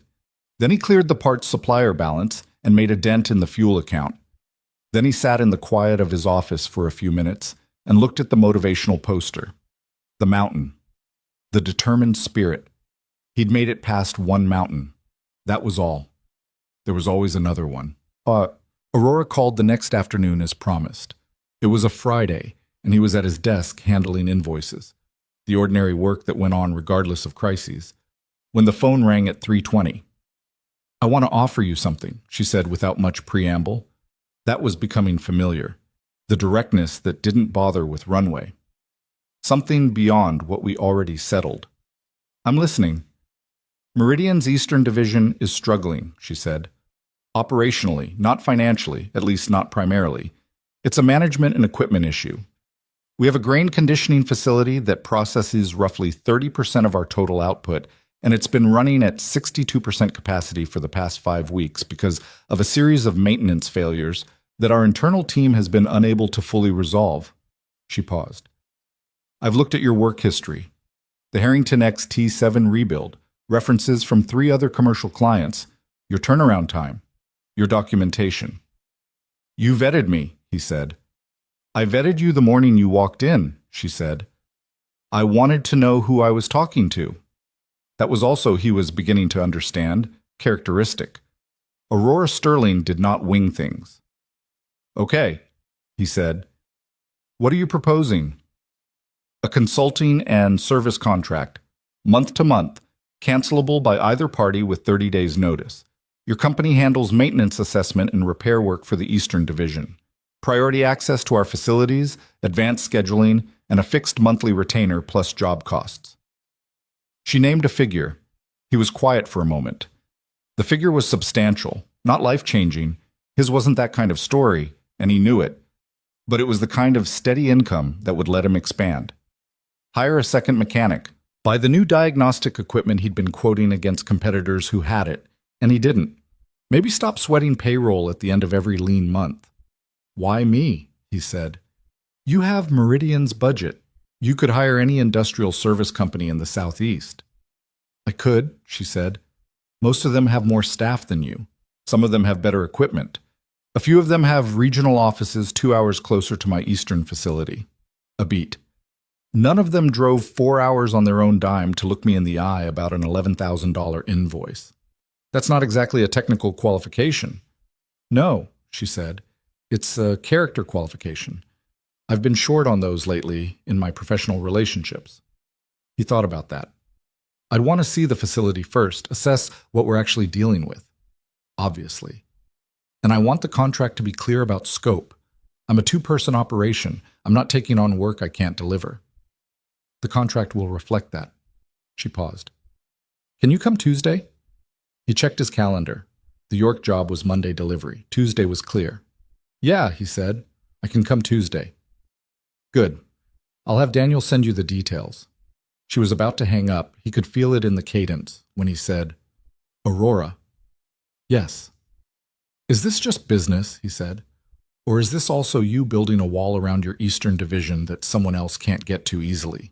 S1: Then he cleared the parts supplier balance and made a dent in the fuel account. Then he sat in the quiet of his office for a few minutes and looked at the motivational poster. The mountain. The determined spirit. He'd made it past one mountain. That was all. There was always another one. Aurora called the next afternoon as promised. It was a Friday, and he was at his desk handling invoices, the ordinary work that went on regardless of crises, when the phone rang at 3:20. I want to offer you something, she said without much preamble. That was becoming familiar, the directness that didn't bother with runway. Something beyond what we already settled. I'm listening. Meridian's Eastern Division is struggling, she said. Operationally, not financially, at least not primarily. It's a management and equipment issue. We have a grain conditioning facility that processes roughly 30% of our total output, and it's been running at 62% capacity for the past 5 weeks because of a series of maintenance failures that our internal team has been unable to fully resolve. She paused. I've looked at your work history. The Harrington X T7 rebuild, references from 3 other commercial clients, your turnaround time, your documentation. You vetted me, he said. I vetted you the morning you walked in, she said. I wanted to know who I was talking to. That was also, he was beginning to understand, characteristic. Aurora Sterling did not wing things. Okay, he said. What are you proposing? A consulting and service contract, month to month, cancelable by either party with 30 days' notice. Your company handles maintenance assessment and repair work for the Eastern Division. Priority access to our facilities, advanced scheduling, and a fixed monthly retainer plus job costs. She named a figure. He was quiet for a moment. The figure was substantial, not life-changing. His wasn't that kind of story, and he knew it. But it was the kind of steady income that would let him expand. Hire a second mechanic. Buy the new diagnostic equipment he'd been quoting against competitors who had it, and he didn't. Maybe stop sweating payroll at the end of every lean month. Why me? He said. You have Meridian's budget. You could hire any industrial service company in the Southeast. I could, she said. Most of them have more staff than you. Some of them have better equipment. A few of them have regional offices 2 hours closer to my eastern facility. A beat. None of them drove 4 hours on their own dime to look me in the eye about an $11,000 invoice. That's not exactly a technical qualification. No, she said. It's a character qualification. I've been short on those lately in my professional relationships. He thought about that. I'd want to see the facility first, assess what we're actually dealing with. Obviously. And I want the contract to be clear about scope. I'm a two-person operation. I'm not taking on work I can't deliver. The contract will reflect that. She paused. Can you come Tuesday? He checked his calendar. The York job was Monday delivery. Tuesday was clear. Yeah, he said. I can come Tuesday. Good. I'll have Daniel send you the details. She was about to hang up. He could feel it in the cadence when he said, Aurora. Yes. Is this just business, he said, or is this also you building a wall around your Eastern Division that someone else can't get to easily?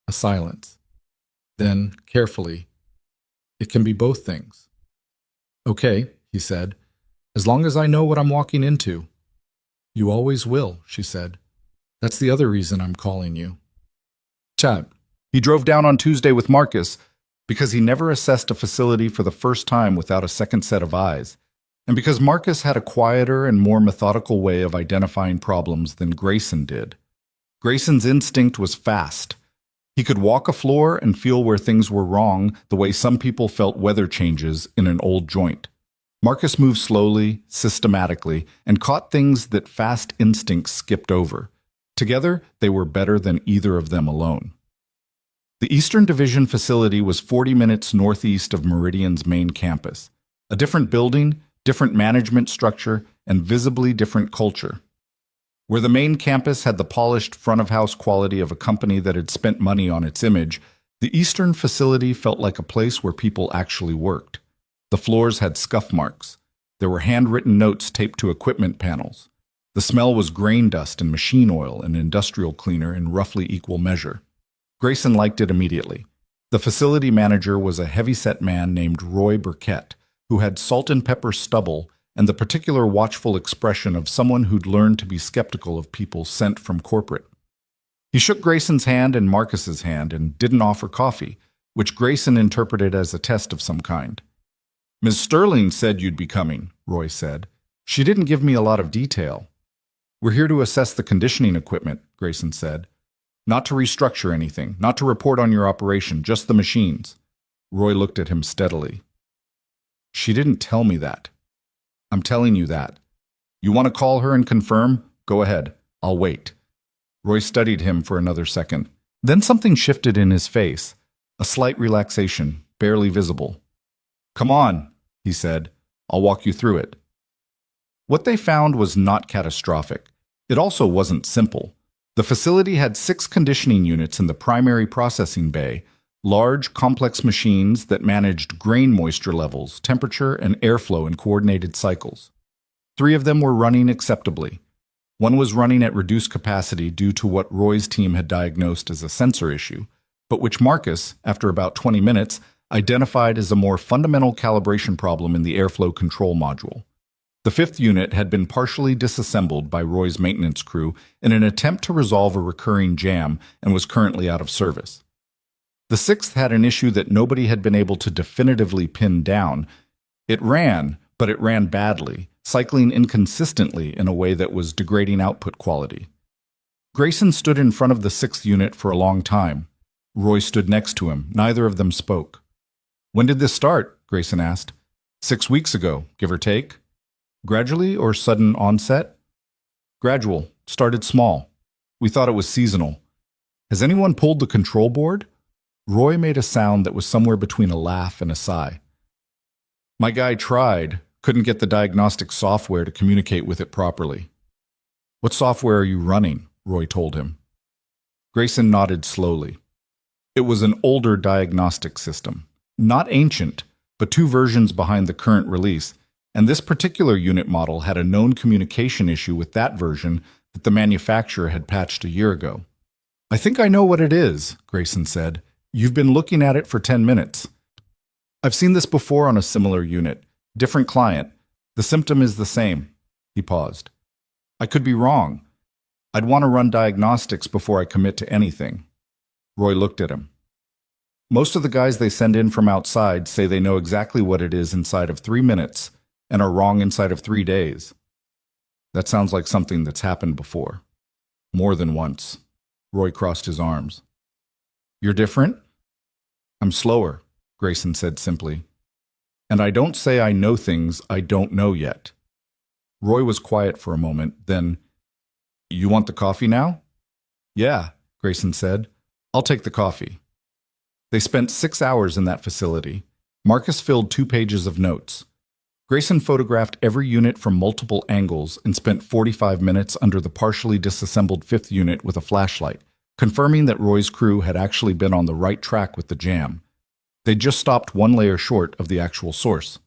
S1: A silence. Then, carefully, it can be both things. Okay, he said, as long as I know what I'm walking into. You always will, she said. That's the other reason I'm calling you. Chad. He drove down on Tuesday with Marcus because he never assessed a facility for the first time without a second set of eyes, and because Marcus had a quieter and more methodical way of identifying problems than Grayson did. Grayson's instinct was fast. He could walk a floor and feel where things were wrong the way some people felt weather changes in an old joint. Marcus moved slowly, systematically, and caught things that fast instincts skipped over. Together, they were better than either of them alone. The Eastern Division facility was 40 minutes northeast of Meridian's main campus. A different building, different management structure, and visibly different culture. Where the main campus had the polished front-of-house quality of a company that had spent money on its image, the Eastern facility felt like a place where people actually worked. The floors had scuff marks. There were handwritten notes taped to equipment panels. The smell was grain dust and machine oil and industrial cleaner in roughly equal measure. Grayson liked it immediately. The facility manager was a heavy-set man named Roy Burkett, who had salt and pepper stubble and the particular watchful expression of someone who'd learned to be skeptical of people sent from corporate. He shook Grayson's hand and Marcus's hand and didn't offer coffee, which Grayson interpreted as a test of some kind. Ms. Sterling said you'd be coming, Roy said. She didn't give me a lot of detail. We're here to assess the conditioning equipment, Grayson said. Not to restructure anything, not to report on your operation, just the machines. Roy looked at him steadily. She didn't tell me that. I'm telling you that. You want to call her and confirm? Go ahead. I'll wait. Roy studied him for another second. Then something shifted in his face, a slight relaxation, barely visible. Come on, he said. I'll walk you through it. What they found was not catastrophic. It also wasn't simple. The facility had 6 conditioning units in the primary processing bay, large, complex machines that managed grain moisture levels, temperature, and airflow in coordinated cycles. 3 of them were running acceptably. One was running at reduced capacity due to what Roy's team had diagnosed as a sensor issue, but which Marcus, after about 20 minutes, identified as a more fundamental calibration problem in the airflow control module. The 5th unit had been partially disassembled by Roy's maintenance crew in an attempt to resolve a recurring jam and was currently out of service. The 6th had an issue that nobody had been able to definitively pin down. It ran, but it ran badly, cycling inconsistently in a way that was degrading output quality. Grayson stood in front of the 6th unit for a long time. Roy stood next to him. Neither of them spoke. When did this start? Grayson asked. 6 weeks ago, give or take. Gradually or sudden onset? Gradual. Started small. We thought it was seasonal. Has anyone pulled the control board? Roy made a sound that was somewhere between a laugh and a sigh. My guy tried, couldn't get the diagnostic software to communicate with it properly. What software are you running? Roy told him. Grayson nodded slowly. It was an older diagnostic system. Not ancient, but 2 versions behind the current release, and this particular unit model had a known communication issue with that version that the manufacturer had patched a year ago. I think I know what it is, Grayson said. You've been looking at it for 10 minutes. I've seen this before on a similar unit. Different client. The symptom is the same. He paused. I could be wrong. I'd want to run diagnostics before I commit to anything. Roy looked at him. Most of the guys they send in from outside say they know exactly what it is inside of 3 minutes and are wrong inside of 3 days. That sounds like something that's happened before. More than once. Roy crossed his arms. You're different? I'm slower, Grayson said simply. And I don't say I know things I don't know yet. Roy was quiet for a moment, then, You want the coffee now? Yeah, Grayson said. I'll take the coffee. They spent 6 hours in that facility. Marcus filled 2 pages of notes. Grayson photographed every unit from multiple angles and spent 45 minutes under the partially disassembled 5th unit with a flashlight, confirming that Roy's crew had actually been on the right track with the jam. They'd just stopped 1 layer short of the actual source.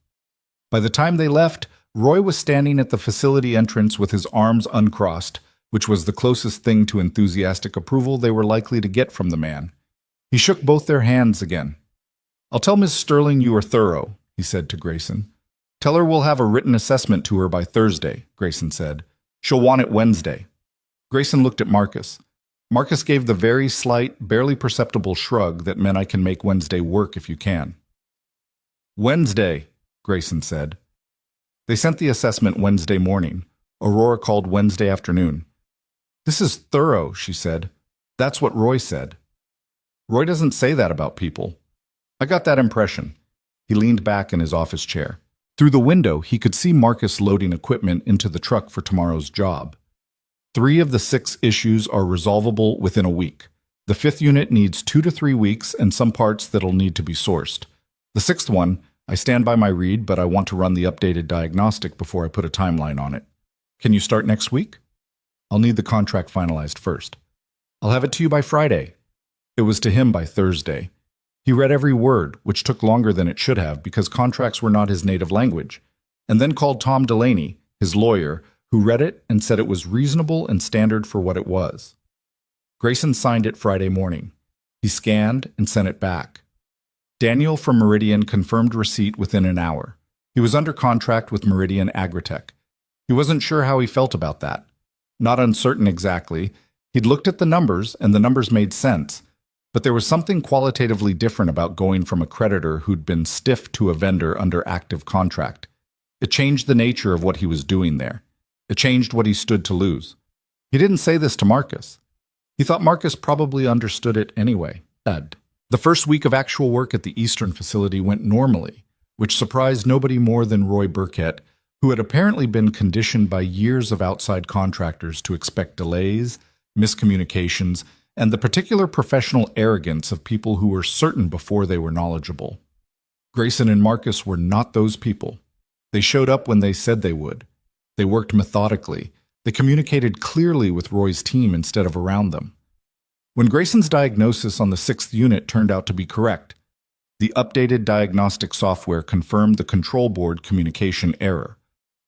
S1: By the time they left, Roy was standing at the facility entrance with his arms uncrossed, which was the closest thing to enthusiastic approval they were likely to get from the man. He shook both their hands again. I'll tell Miss Sterling you were thorough, he said to Grayson. Tell her we'll have a written assessment to her by Thursday, Grayson said. She'll want it Wednesday. Grayson looked at Marcus. Marcus gave the very slight, barely perceptible shrug that meant I can make Wednesday work if you can. Wednesday, Grayson said. They sent the assessment Wednesday morning. Aurora called Wednesday afternoon. This is thorough, she said. That's what Roy said. Roy doesn't say that about people. I got that impression. He leaned back in his office chair. Through the window, he could see Marcus loading equipment into the truck for tomorrow's job. 3 of the 6 issues are resolvable within a week. The 5th unit needs 2 to 3 weeks and some parts that'll need to be sourced. The 6th one, I stand by my read, but I want to run the updated diagnostic before I put a timeline on it. Can you start next week? I'll need the contract finalized first. I'll have it to you by Friday. It was to him by Thursday. He read every word, which took longer than it should have because contracts were not his native language, and then called Tom Delaney, his lawyer, who read it and said it was reasonable and standard for what it was. Grayson signed it Friday morning. He scanned and sent it back. Daniel from Meridian confirmed receipt within an hour. He was under contract with Meridian Agritech. He wasn't sure how he felt about that. Not uncertain exactly. He'd looked at the numbers, and the numbers made sense. But there was something qualitatively different about going from a creditor who'd been stiff to a vendor under active contract. It changed the nature of what he was doing there. It changed what he stood to lose. He didn't say this to Marcus. He thought Marcus probably understood it anyway. The first week of actual work at the Eastern facility went normally, which surprised nobody more than Roy Burkett, who had apparently been conditioned by years of outside contractors to expect delays, miscommunications, and the particular professional arrogance of people who were certain before they were knowledgeable. Grayson and Marcus were not those people. They showed up when they said they would. They worked methodically. They communicated clearly with Roy's team instead of around them. When Grayson's diagnosis on the 6th unit turned out to be correct, the updated diagnostic software confirmed the control board communication error.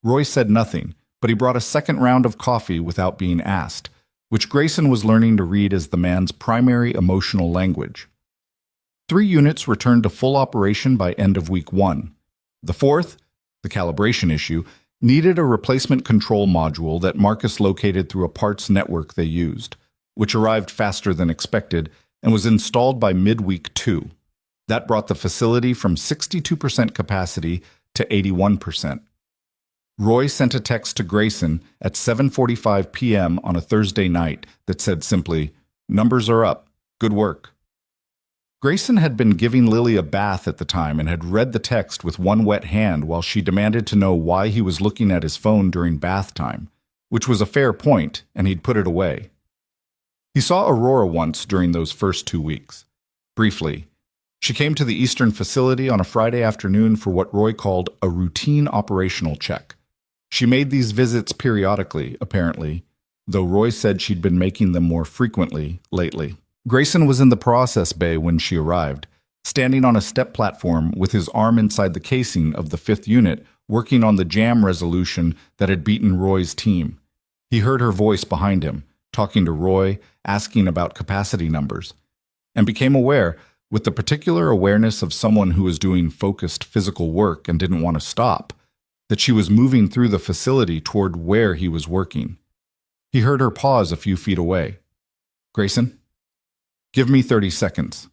S1: Roy said nothing, but he brought a second round of coffee without being asked, which Grayson was learning to read as the man's primary emotional language. 3 units returned to full operation by end of week 1. The 4th, the calibration issue, needed a replacement control module that Marcus located through a parts network they used, which arrived faster than expected and was installed by midweek 2. That brought the facility from 62% capacity to 81%. Roy sent a text to Grayson at 7:45 p.m. on a Thursday night that said simply, "Numbers are up. Good work." Grayson had been giving Lily a bath at the time and had read the text with one wet hand while she demanded to know why he was looking at his phone during bath time, which was a fair point, and he'd put it away. He saw Aurora once during those first 2 weeks. Briefly, she came to the Eastern facility on a Friday afternoon for what Roy called a routine operational check. She made these visits periodically, apparently, though Roy said she'd been making them more frequently lately. Grayson was in the process bay when she arrived, standing on a step platform with his arm inside the casing of the 5th unit, working on the jam resolution that had beaten Roy's team. He heard her voice behind him, talking to Roy, asking about capacity numbers, and became aware, with the particular awareness of someone who was doing focused physical work and didn't want to stop, that she was moving through the facility toward where he was working. He heard her pause a few feet away. "Grayson, give me 30 seconds."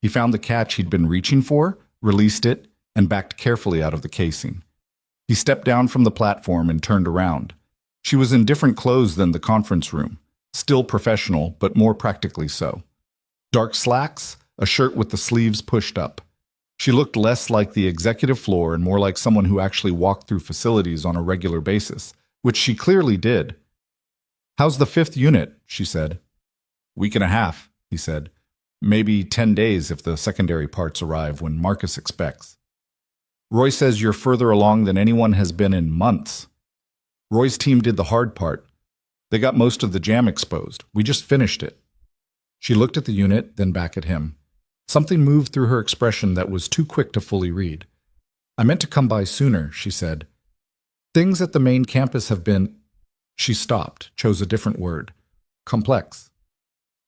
S1: He found the catch he'd been reaching for, released it, and backed carefully out of the casing. He stepped down from the platform and turned around. She was in different clothes than the conference room, still professional, but more practically so. Dark slacks, a shirt with the sleeves pushed up. She looked less like the executive floor and more like someone who actually walked through facilities on a regular basis, which she clearly did. "How's the 5th unit?" she said. "Week and a half," he said. "Maybe 10 days if the secondary parts arrive when Marcus expects." "Roy says you're further along than anyone has been in months." "Roy's team did the hard part. They got most of the jam exposed. We just finished it." She looked at the unit, then back at him. Something moved through her expression that was too quick to fully read. "I meant to come by sooner," she said. "Things at the main campus have been—" She stopped, chose a different word. "Complex."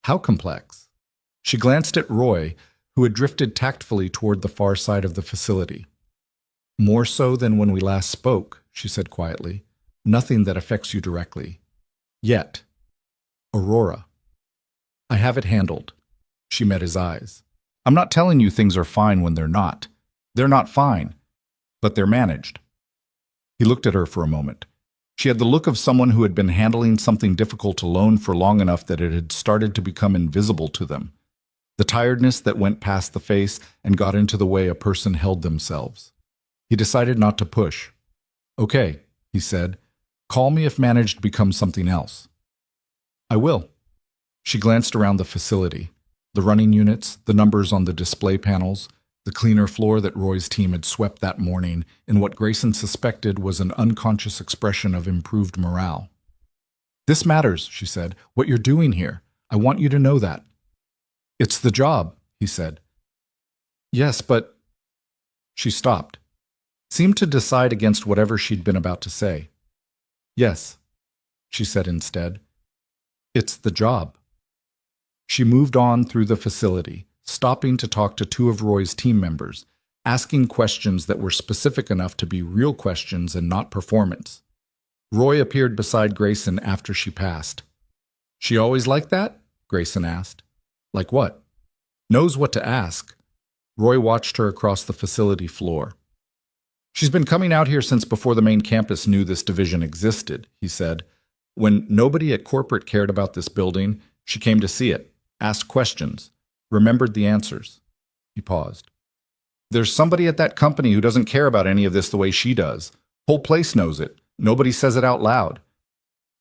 S1: "How complex?" She glanced at Roy, who had drifted tactfully toward the far side of the facility. "More so than when we last spoke," she said quietly. "Nothing that affects you directly. Yet. Aurora." "I have it handled." She met his eyes. "I'm not telling you things are fine when they're not. They're not fine, but they're managed." He looked at her for a moment. She had the look of someone who had been handling something difficult alone for long enough that it had started to become invisible to them. The tiredness that went past the face and got into the way a person held themselves. He decided not to push. "Okay," he said. "Call me if managed becomes something else." "I will." She glanced around the facility. The running units, the numbers on the display panels, the cleaner floor that Roy's team had swept that morning in what Grayson suspected was an unconscious expression of improved morale. "This matters," she said. "What you're doing here. I want you to know that." "It's the job," he said. "Yes, but—" She stopped, seemed to decide against whatever she'd been about to say. "Yes," she said instead. "It's the job." She moved on through the facility, stopping to talk to 2 of Roy's team members, asking questions that were specific enough to be real questions and not performance. Roy appeared beside Grayson after she passed. "She always like that?" Grayson asked. "Like what?" "Knows what to ask." Roy watched her across the facility floor. "She's been coming out here since before the main campus knew this division existed," he said. "When nobody at corporate cared about this building, she came to see it, asked questions, remembered the answers." He paused. "There's somebody at that company who doesn't care about any of this the way she does. Whole place knows it. Nobody says it out loud."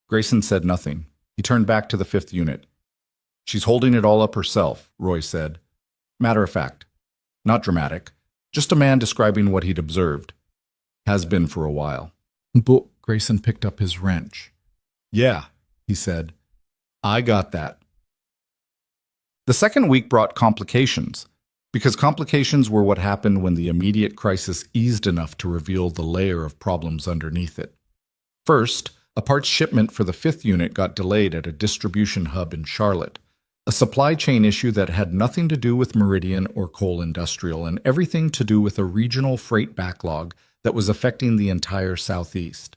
S1: Grayson said nothing. He turned back to the 5th unit. "She's holding it all up herself," Roy said. "Matter of fact. Not dramatic. Just a man describing what he'd observed. Has been for a while." But Grayson picked up his wrench. "Yeah," he said. "I got that." The second week brought complications, because complications were what happened when the immediate crisis eased enough to reveal the layer of problems underneath it. First, a parts shipment for the 5th unit got delayed at a distribution hub in Charlotte, a supply chain issue that had nothing to do with Meridian or Coal Industrial and everything to do with a regional freight backlog that was affecting the entire Southeast.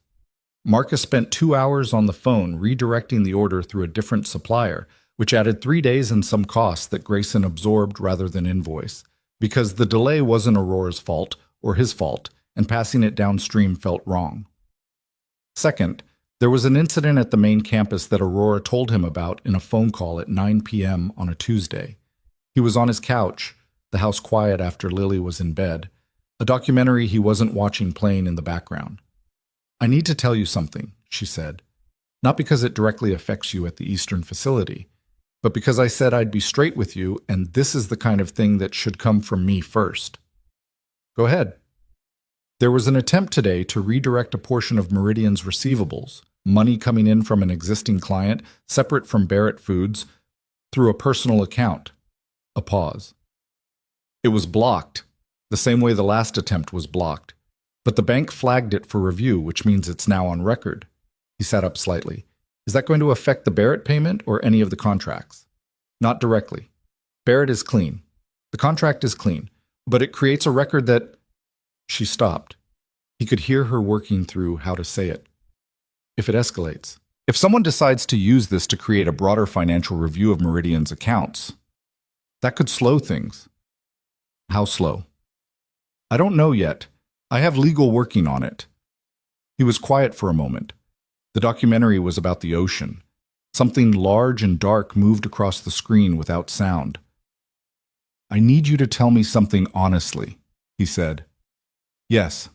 S1: Marcus spent 2 hours on the phone redirecting the order through a different supplier, which added 3 days and some costs that Grayson absorbed rather than invoice, because the delay wasn't Aurora's fault or his fault, and passing it downstream felt wrong. Second, there was an incident at the main campus that Aurora told him about in a phone call at 9 p.m. on a Tuesday. He was on his couch, the house quiet after Lily was in bed, a documentary he wasn't watching playing in the background. "I need to tell you something," she said. "Not because it directly affects you at the Eastern facility, but because I said I'd be straight with you, and this is the kind of thing that should come from me first." "Go ahead." "There was an attempt today to redirect a portion of Meridian's receivables, money coming in from an existing client, separate from Barrett Foods, through a personal account." A pause. "It was blocked, the same way the last attempt was blocked. But the bank flagged it for review, which means it's now on record." He sat up slightly. "Is that going to affect the Barrett payment or any of the contracts?" "Not directly. Barrett is clean. The contract is clean, but it creates a record that—" She stopped. He could hear her working through how to say it. If it escalates. If someone decides to use this to create a broader financial review of Meridian's accounts, that could slow things. How slow? I don't know yet. I have legal working on it. He was quiet for a moment. The documentary was about the ocean. Something large and dark moved across the screen without sound. I need you to tell me something honestly, he said. Yes.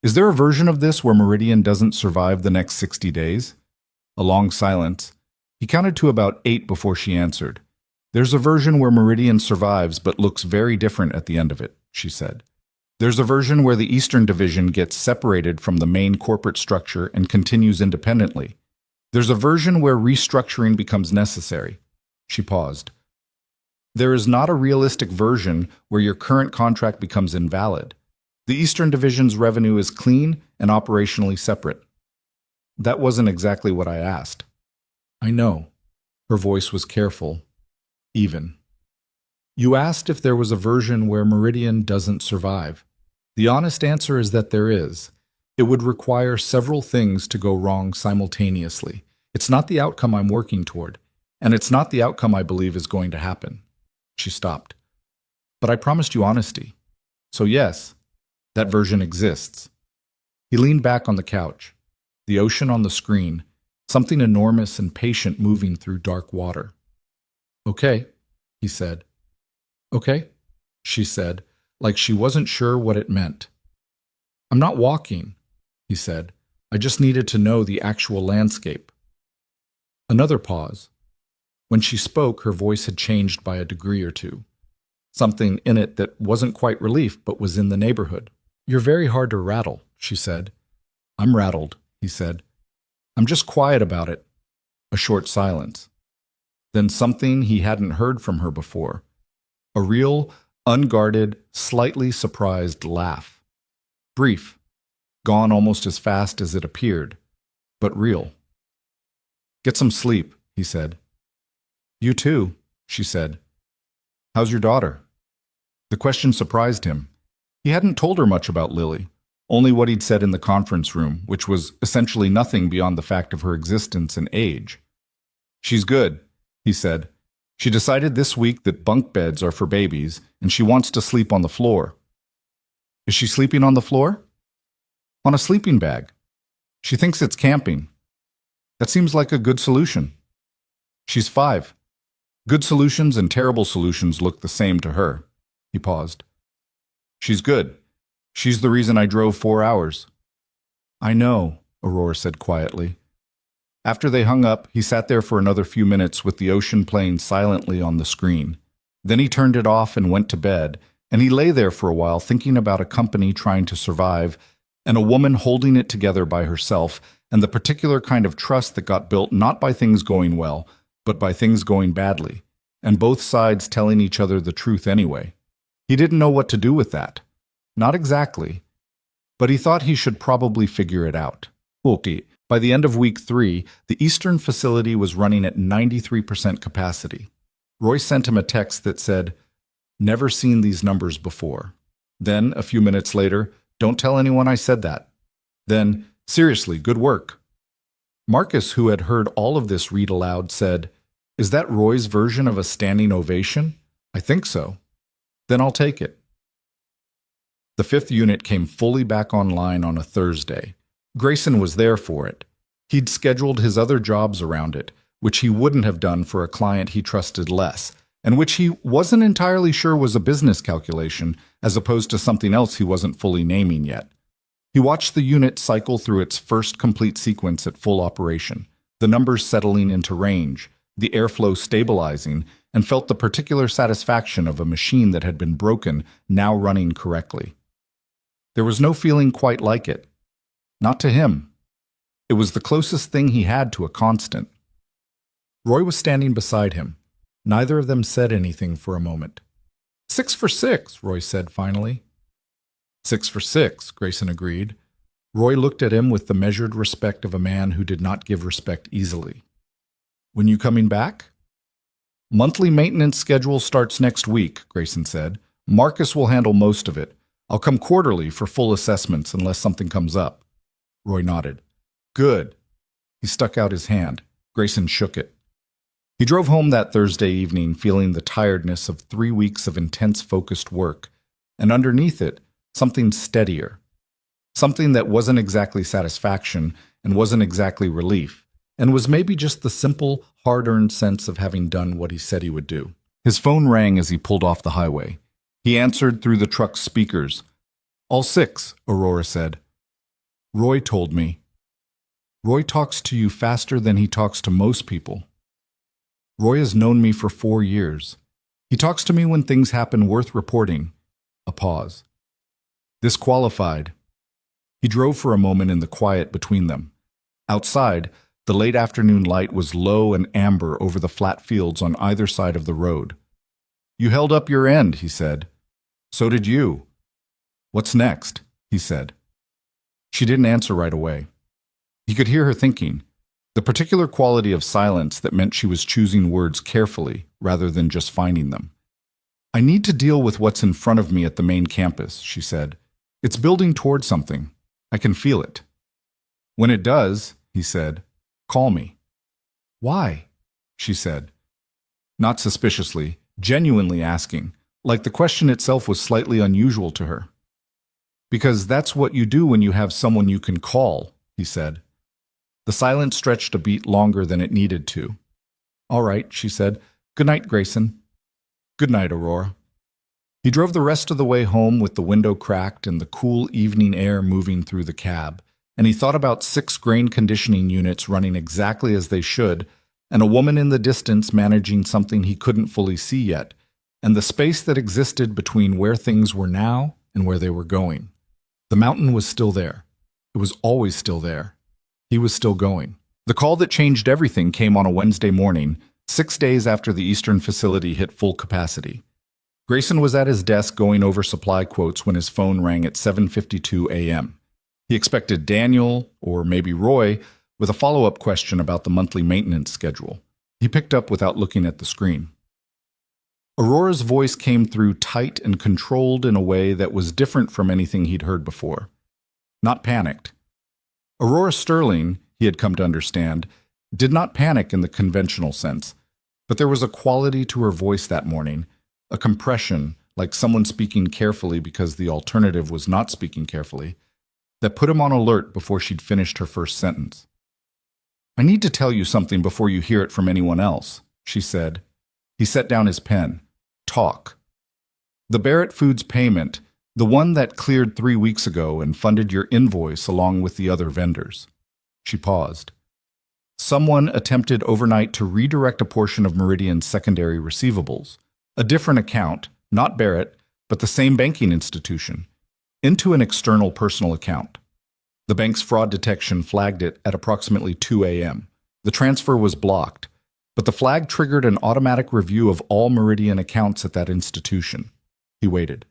S1: Is there a version of this where Meridian doesn't survive the next 60 days? A long silence. He counted to about 8 before she answered. There's a version where Meridian survives but looks very different at the end of it, she said. There's a version where the Eastern Division gets separated from the main corporate structure and continues independently. There's a version where restructuring becomes necessary. She paused. There is not a realistic version where your current contract becomes invalid. The Eastern Division's revenue is clean and operationally separate. That wasn't exactly what I asked. I know. Her voice was careful, even. You asked if there was a version where Meridian doesn't survive. The honest answer is that there is. It would require several things to go wrong simultaneously. It's not the outcome I'm working toward, and it's not the outcome I believe is going to happen. She stopped. But I promised you honesty. So yes, that version exists. He leaned back on the couch. The ocean on the screen, something enormous and patient moving through dark water. Okay, he said. Okay, she said, like she wasn't sure what it meant. I'm not walking, he said. I just needed to know the actual landscape. Another pause. When she spoke, her voice had changed by a degree or two. Something in it that wasn't quite relief, but was in the neighborhood. You're very hard to rattle, she said. I'm rattled, he said. I'm just quiet about it. A short silence. Then something he hadn't heard from her before. A real, unguarded, slightly surprised laugh. Brief, gone almost as fast as it appeared, but real. Get some sleep, he said. You too, she said. How's your daughter? The question surprised him. He hadn't told her much about Lily, only what he'd said in the conference room, which was essentially nothing beyond the fact of her existence and age. She's good, he said. She decided this week that bunk beds are for babies, and she wants to sleep on the floor. Is she sleeping on the floor? On a sleeping bag. She thinks it's camping. That seems like a good solution. She's 5. Good solutions and terrible solutions look the same to her. He paused. She's good. She's the reason I drove 4 hours. I know, Aurora said quietly. After they hung up, he sat there for another few minutes with the ocean playing silently on the screen. Then he turned it off and went to bed, and he lay there for a while thinking about a company trying to survive and a woman holding it together by herself and the particular kind of trust that got built not by things going well, but by things going badly, and both sides telling each other the truth anyway. He didn't know what to do with that. Not exactly. But he thought he should probably figure it out. Okay, by the end of week 3, the Eastern facility was running at 93% capacity. Roy sent him a text that said, "Never seen these numbers before." Then, a few minutes later, "Don't tell anyone I said that." Then, "Seriously, good work." Marcus, who had heard all of this read aloud, said, "Is that Roy's version of a standing ovation?" "I think so." "Then I'll take it." The 5th unit came fully back online on a Thursday. Grayson was there for it. He'd scheduled his other jobs around it, which he wouldn't have done for a client he trusted less, and which he wasn't entirely sure was a business calculation, as opposed to something else he wasn't fully naming yet. He watched the unit cycle through its first complete sequence at full operation, the numbers settling into range, the airflow stabilizing, and felt the particular satisfaction of a machine that had been broken now running correctly. There was no feeling quite like it. Not to him. It was the closest thing he had to a constant. Roy was standing beside him. Neither of them said anything for a moment. 6 for 6, Roy said finally. 6 for 6, Grayson agreed. Roy looked at him with the measured respect of a man who did not give respect easily. When you coming back? Monthly maintenance schedule starts next week, Grayson said. Marcus will handle most of it. I'll come quarterly for full assessments unless something comes up. Roy nodded. Good. He stuck out his hand. Grayson shook it. He drove home that Thursday evening feeling the tiredness of 3 weeks of intense focused work, and underneath it, something steadier. Something that wasn't exactly satisfaction and wasn't exactly relief, and was maybe just the simple, hard-earned sense of having done what he said he would do. His phone rang as he pulled off the highway. He answered through the truck's speakers. All 6, Aurora said. Roy told me. Roy talks to you faster than he talks to most people. Roy has known me for 4 years. He talks to me when things happen worth reporting. A pause. This qualified. He drove for a moment in the quiet between them. Outside, the late afternoon light was low and amber over the flat fields on either side of the road. You held up your end, he said. So did you. What's next? He said. She didn't answer right away. He could hear her thinking, the particular quality of silence that meant she was choosing words carefully rather than just finding them. I need to deal with what's in front of me at the main campus, she said. It's building toward something. I can feel it. When it does, he said, call me. Why? She said. Not suspiciously, genuinely asking, like the question itself was slightly unusual to her. Because that's what you do when you have someone you can call, he said. The silence stretched a beat longer than it needed to. All right, she said. Good night, Grayson. Good night, Aurora. He drove the rest of the way home with the window cracked and the cool evening air moving through the cab, and he thought about 6 grain conditioning units running exactly as they should, and a woman in the distance managing something he couldn't fully see yet, and the space that existed between where things were now and where they were going. The mountain was still there. It was always still there. He was still going. The call that changed everything came on a Wednesday morning, 6 days after the Eastern facility hit full capacity. Grayson was at his desk going over supply quotes when his phone rang at 7:52 a.m. He expected Daniel, or maybe Roy, with a follow-up question about the monthly maintenance schedule. He picked up without looking at the screen. Aurora's voice came through tight and controlled in a way that was different from anything he'd heard before. Not panicked. Aurora Sterling, he had come to understand, did not panic in the conventional sense, but there was a quality to her voice that morning, a compression, like someone speaking carefully because the alternative was not speaking carefully, that put him on alert before she'd finished her first sentence. I need to tell you something before you hear it from anyone else, she said. He set down his pen. Talk. The Barrett Foods payment, the one that cleared 3 weeks ago and funded your invoice along with the other vendors. She paused. Someone attempted overnight to redirect a portion of Meridian's secondary receivables, a different account, not Barrett, but the same banking institution, into an external personal account. The bank's fraud detection flagged it at approximately 2 a.m. The transfer was blocked, but the flag triggered an automatic review of all Meridian accounts at that institution. He waited.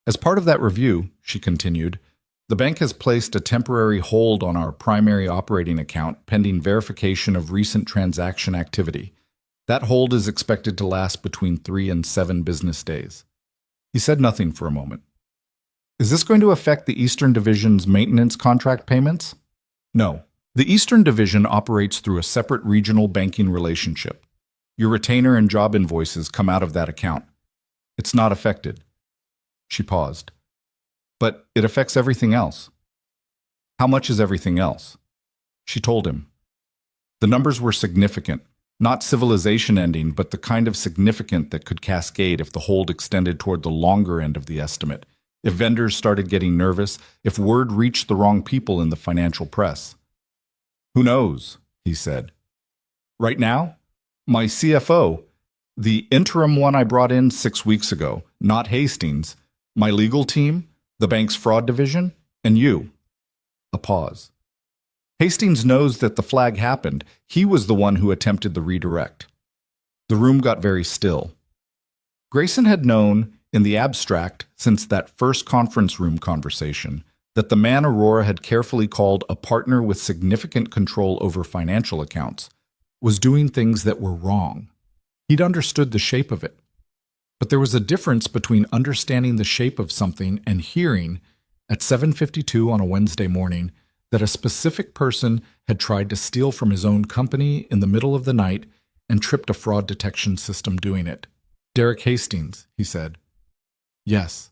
S1: As part of that review, she continued, the bank has placed a temporary hold on our primary operating account pending verification of recent transaction activity. That hold is expected to last between 3 and 7 business days. He said nothing for a moment. Is this going to affect the Eastern Division's maintenance contract payments? No. The Eastern Division operates through a separate regional banking relationship. Your retainer and job invoices come out of that account. It's not affected. She paused. But it affects everything else. How much is everything else? She told him. The numbers were significant, not civilization ending, but the kind of significant that could cascade if the hold extended toward the longer end of the estimate, if vendors started getting nervous, if word reached the wrong people in the financial press. Who knows, he said. Right now, my CFO, the interim one I brought in 6 weeks ago, not Hastings, my legal team, the bank's fraud division, and you. A pause. Hastings knows that the flag happened. He was the one who attempted the redirect. The room got very still. Grayson had known, in the abstract, since that first conference room conversation, that the man Aurora had carefully called a partner with significant control over financial accounts was doing things that were wrong. He'd understood the shape of it. But there was a difference between understanding the shape of something and hearing, at 7:52 on a Wednesday morning, that a specific person had tried to steal from his own company in the middle of the night and tripped a fraud detection system doing it. "Derek Hastings," he said. "Yes."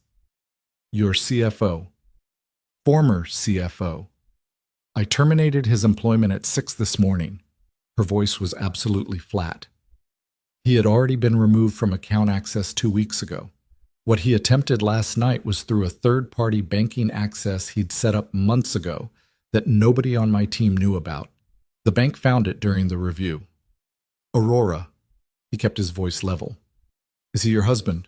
S1: "Your CFO." "Former CFO. I terminated his employment at 6 this morning." Her voice was absolutely flat. He had already been removed from account access 2 weeks ago. What he attempted last night was through a third-party banking access he'd set up months ago that nobody on my team knew about. The bank found it during the review. "Aurora." He kept his voice level. "Is he your husband?"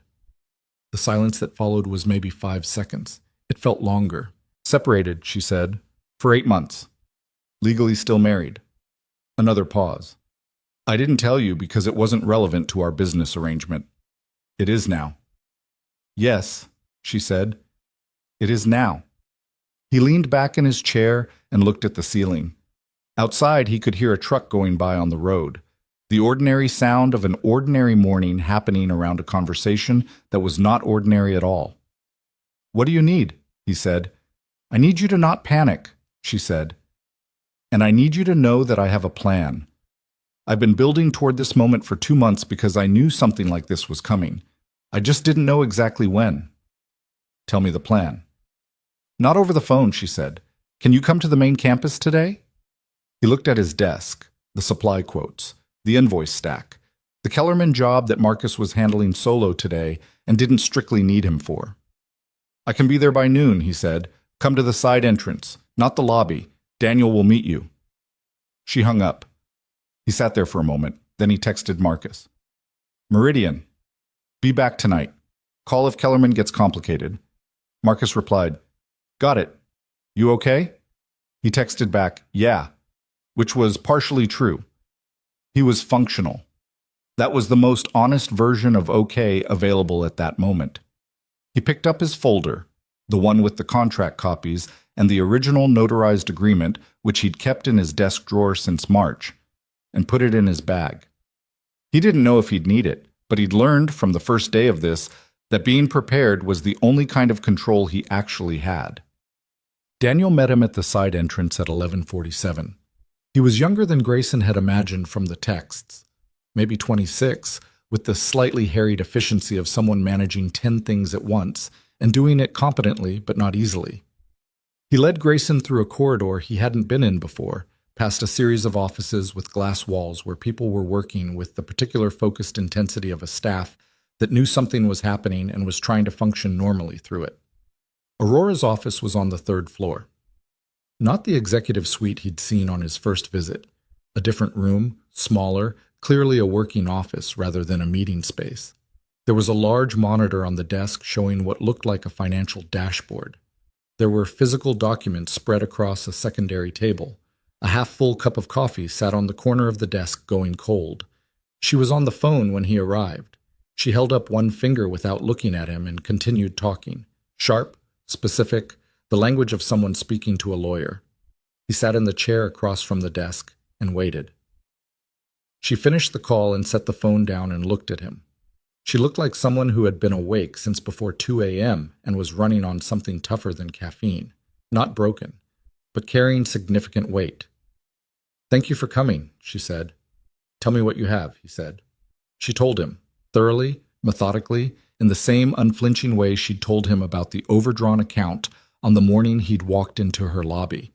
S1: The silence that followed was maybe 5 seconds. It felt longer. "Separated," she said, "for 8 months. Legally still married." Another pause. "I didn't tell you because it wasn't relevant to our business arrangement. It is now." "Yes," she said. "It is now." He leaned back in his chair and looked at the ceiling. Outside, he could hear a truck going by on the road. The ordinary sound of an ordinary morning happening around a conversation that was not ordinary at all. "What do you need?" he said. "I need you to not panic," she said. "And I need you to know that I have a plan. I've been building toward this moment for 2 months because I knew something like this was coming. I just didn't know exactly when." "Tell me the plan." "Not over the phone," she said. "Can you come to the main campus today?" He looked at his desk, the supply quotes, the invoice stack, the Kellerman job that Marcus was handling solo today and didn't strictly need him for. "I can be there by noon," he said. "Come to the side entrance, not the lobby. Daniel will meet you." She hung up. He sat there for a moment, then he texted Marcus. "Meridian. Be back tonight. Call if Kellerman gets complicated." Marcus replied, "Got it. You okay?" He texted back, "Yeah," which was partially true. He was functional. That was the most honest version of okay available at that moment. He picked up his folder, the one with the contract copies and the original notarized agreement, which he'd kept in his desk drawer since March, and put it in his bag. He didn't know if he'd need it, but he'd learned from the first day of this that being prepared was the only kind of control he actually had. Daniel met him at the side entrance at 11:47. He was younger than Grayson had imagined from the texts, maybe 26, with the slightly harried efficiency of someone managing 10 things at once and doing it competently but not easily. He led Grayson through a corridor he hadn't been in before, past a series of offices with glass walls where people were working with the particular focused intensity of a staff that knew something was happening and was trying to function normally through it. Aurora's office was on the 3rd floor. Not the executive suite he'd seen on his first visit. A different room, smaller, clearly a working office rather than a meeting space. There was a large monitor on the desk showing what looked like a financial dashboard. There were physical documents spread across a secondary table. A half-full cup of coffee sat on the corner of the desk going cold. She was on the phone when he arrived. She held up one finger without looking at him and continued talking. Sharp, specific, the language of someone speaking to a lawyer. He sat in the chair across from the desk and waited. She finished the call and set the phone down and looked at him. She looked like someone who had been awake since before 2 a.m. and was running on something tougher than caffeine. Not broken, but carrying significant weight. "Thank you for coming," she said. "Tell me what you have," he said. She told him, thoroughly, methodically, in the same unflinching way she'd told him about the overdrawn account on the morning he'd walked into her lobby.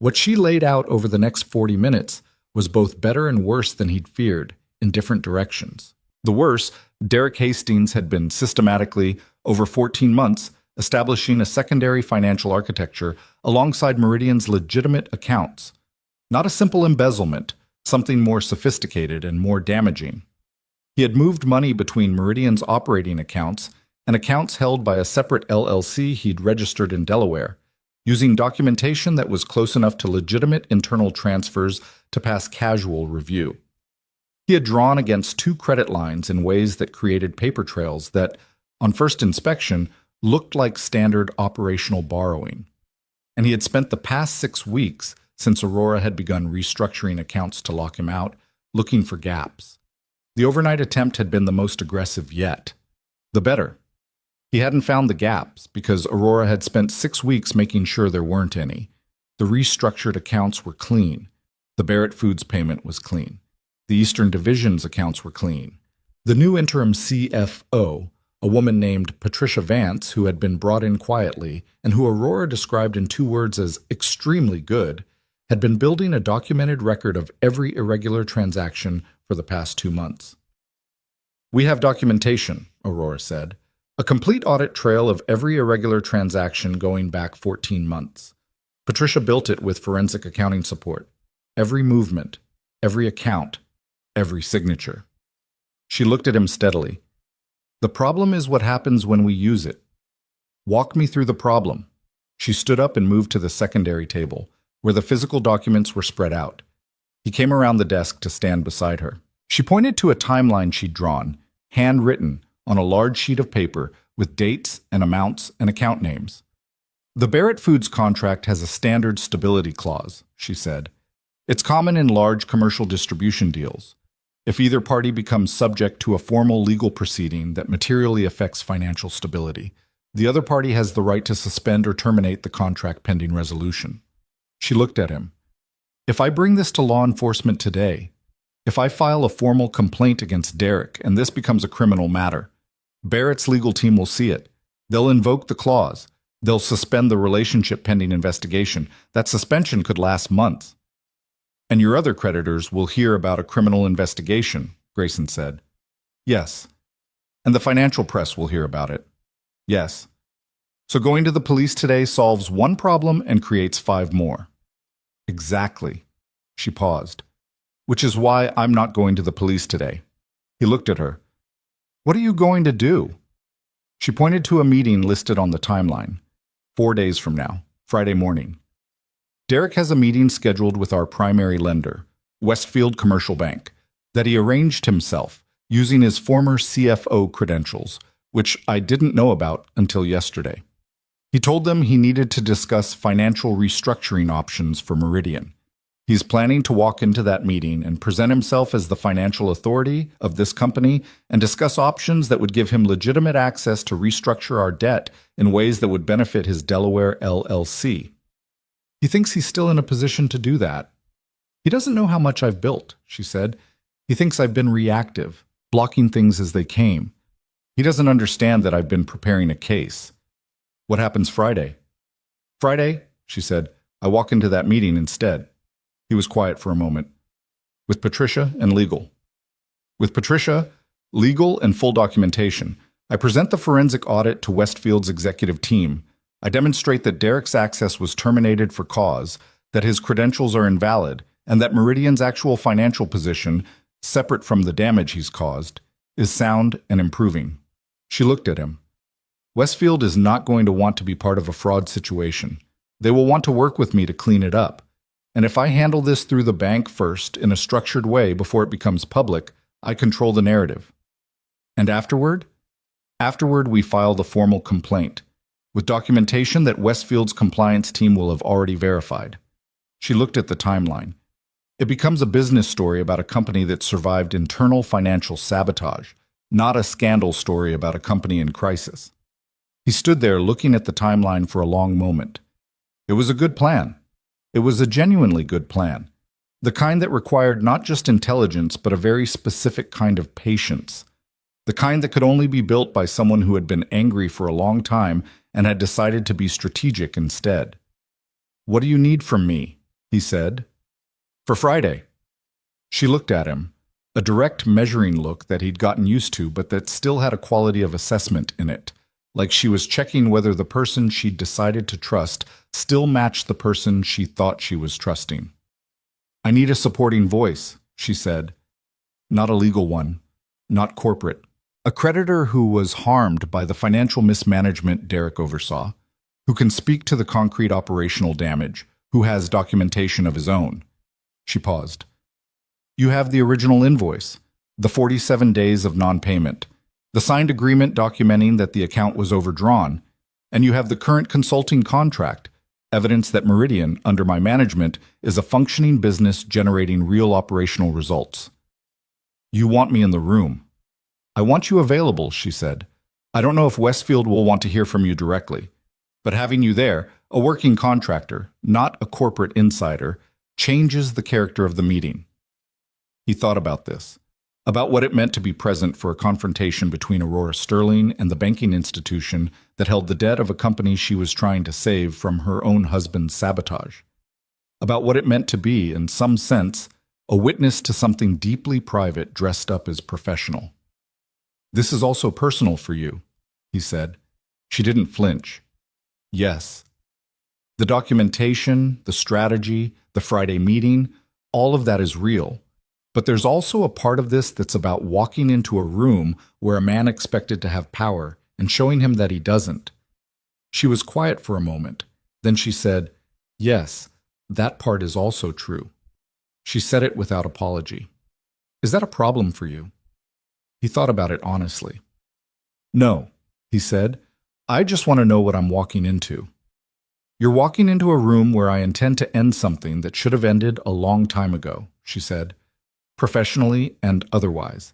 S1: What she laid out over the next 40 minutes was both better and worse than he'd feared, in different directions. The worse, Derek Hastings had been systematically, over 14 months, establishing a secondary financial architecture alongside Meridian's legitimate accounts. Not a simple embezzlement, something more sophisticated and more damaging. He had moved money between Meridian's operating accounts and accounts held by a separate LLC he'd registered in Delaware, using documentation that was close enough to legitimate internal transfers to pass casual review. He had drawn against 2 credit lines in ways that created paper trails that, on first inspection, looked like standard operational borrowing. And he had spent the past 6 weeks, since Aurora had begun restructuring accounts to lock him out, looking for gaps. The overnight attempt had been the most aggressive yet. the better. He hadn't found the gaps because Aurora had spent 6 weeks making sure there weren't any. The restructured accounts were clean. The Barrett Foods payment was clean. The Eastern Division's accounts were clean. The new interim CFO, a woman named Patricia Vance, who had been brought in quietly and who Aurora described in 2 words as extremely good, had been building a documented record of every irregular transaction for the past 2 months. "We have documentation," Aurora said, "a complete audit trail of every irregular transaction going back 14 months. Patricia built it with forensic accounting support. Every movement, every account, every signature." She looked at him steadily. "The problem is what happens when we use it. Walk me through the problem." She stood up and moved to the secondary table, where the physical documents were spread out. He came around the desk to stand beside her. She pointed to a timeline she'd drawn, handwritten, on a large sheet of paper with dates and amounts and account names. "The Barrett Foods contract has a standard stability clause," she said. "It's common in large commercial distribution deals. If either party becomes subject to a formal legal proceeding that materially affects financial stability, the other party has the right to suspend or terminate the contract pending resolution." She looked at him. "If I bring this to law enforcement today, if I file a formal complaint against Derek and this becomes a criminal matter, Barrett's legal team will see it. They'll invoke the clause. They'll suspend the relationship pending investigation. That suspension could last months." "And your other creditors will hear about a criminal investigation," Grayson said. "Yes. And the financial press will hear about it." "Yes. So going to the police today solves one problem and creates 5 more. "Exactly." She paused. "Which is why I'm not going to the police today." He looked at her. "What are you going to do?" She pointed to a meeting listed on the timeline. 4 days from now, Friday morning. "Derek has a meeting scheduled with our primary lender, Westfield Commercial Bank, that he arranged himself using his former CFO credentials, which I didn't know about until yesterday. He told them he needed to discuss financial restructuring options for Meridian. He's planning to walk into that meeting and present himself as the financial authority of this company and discuss options that would give him legitimate access to restructure our debt in ways that would benefit his Delaware LLC. He thinks he's still in a position to do that. He doesn't know how much I've built," she said. "He thinks I've been reactive, blocking things as they came. He doesn't understand that I've been preparing a case." "What happens Friday?" "Friday," she said, "I walk into that meeting instead." He was quiet for a moment. "With Patricia and legal." "With Patricia, legal and full documentation. I present the forensic audit to Westfield's executive team. I demonstrate that Derek's access was terminated for cause, that his credentials are invalid, and that Meridian's actual financial position, separate from the damage he's caused, is sound and improving." She looked at him. "Westfield is not going to want to be part of a fraud situation. They will want to work with me to clean it up. And if I handle this through the bank first in a structured way before it becomes public, I control the narrative. And afterward? Afterward, we file the formal complaint, with documentation that Westfield's compliance team will have already verified." She looked at the timeline. "It becomes a business story about a company that survived internal financial sabotage, not a scandal story about a company in crisis." He stood there looking at the timeline for a long moment. It was a good plan. It was a genuinely good plan. The kind that required not just intelligence, but a very specific kind of patience. The kind that could only be built by someone who had been angry for a long time and had decided to be strategic instead. "What do you need from me?" he said. "For Friday." She looked at him, a direct measuring look that he'd gotten used to, but that still had a quality of assessment in it, like she was checking whether the person she'd decided to trust still matched the person she thought she was trusting. "I need a supporting voice," she said. "Not a legal one, not corporate. A creditor who was harmed by the financial mismanagement Derek oversaw, who can speak to the concrete operational damage, who has documentation of his own." She paused. "You have the original invoice, the 47 days of non-payment, the signed agreement documenting that the account was overdrawn, and you have the current consulting contract, evidence that Meridian, under my management, is a functioning business generating real operational results. You want me in the room. I want you available," she said. I don't know if Westfield will want to hear from you directly, but having you there, a working contractor, not a corporate insider, changes the character of the meeting. He thought about this, about what it meant to be present for a confrontation between Aurora Sterling and the banking institution that held the debt of a company she was trying to save from her own husband's sabotage, about what it meant to be, in some sense, a witness to something deeply private dressed up as professional. This is also personal for you, he said. She didn't flinch. Yes. The documentation, the strategy, the Friday meeting, all of that is real. But there's also a part of this that's about walking into a room where a man expected to have power and showing him that he doesn't. She was quiet for a moment. Then she said, "Yes, that part is also true." She said it without apology. "Is that a problem for you?" He thought about it honestly. "No," he said. "I just want to know what I'm walking into." "You're walking into a room where I intend to end something that should have ended a long time ago," she said, "professionally and otherwise.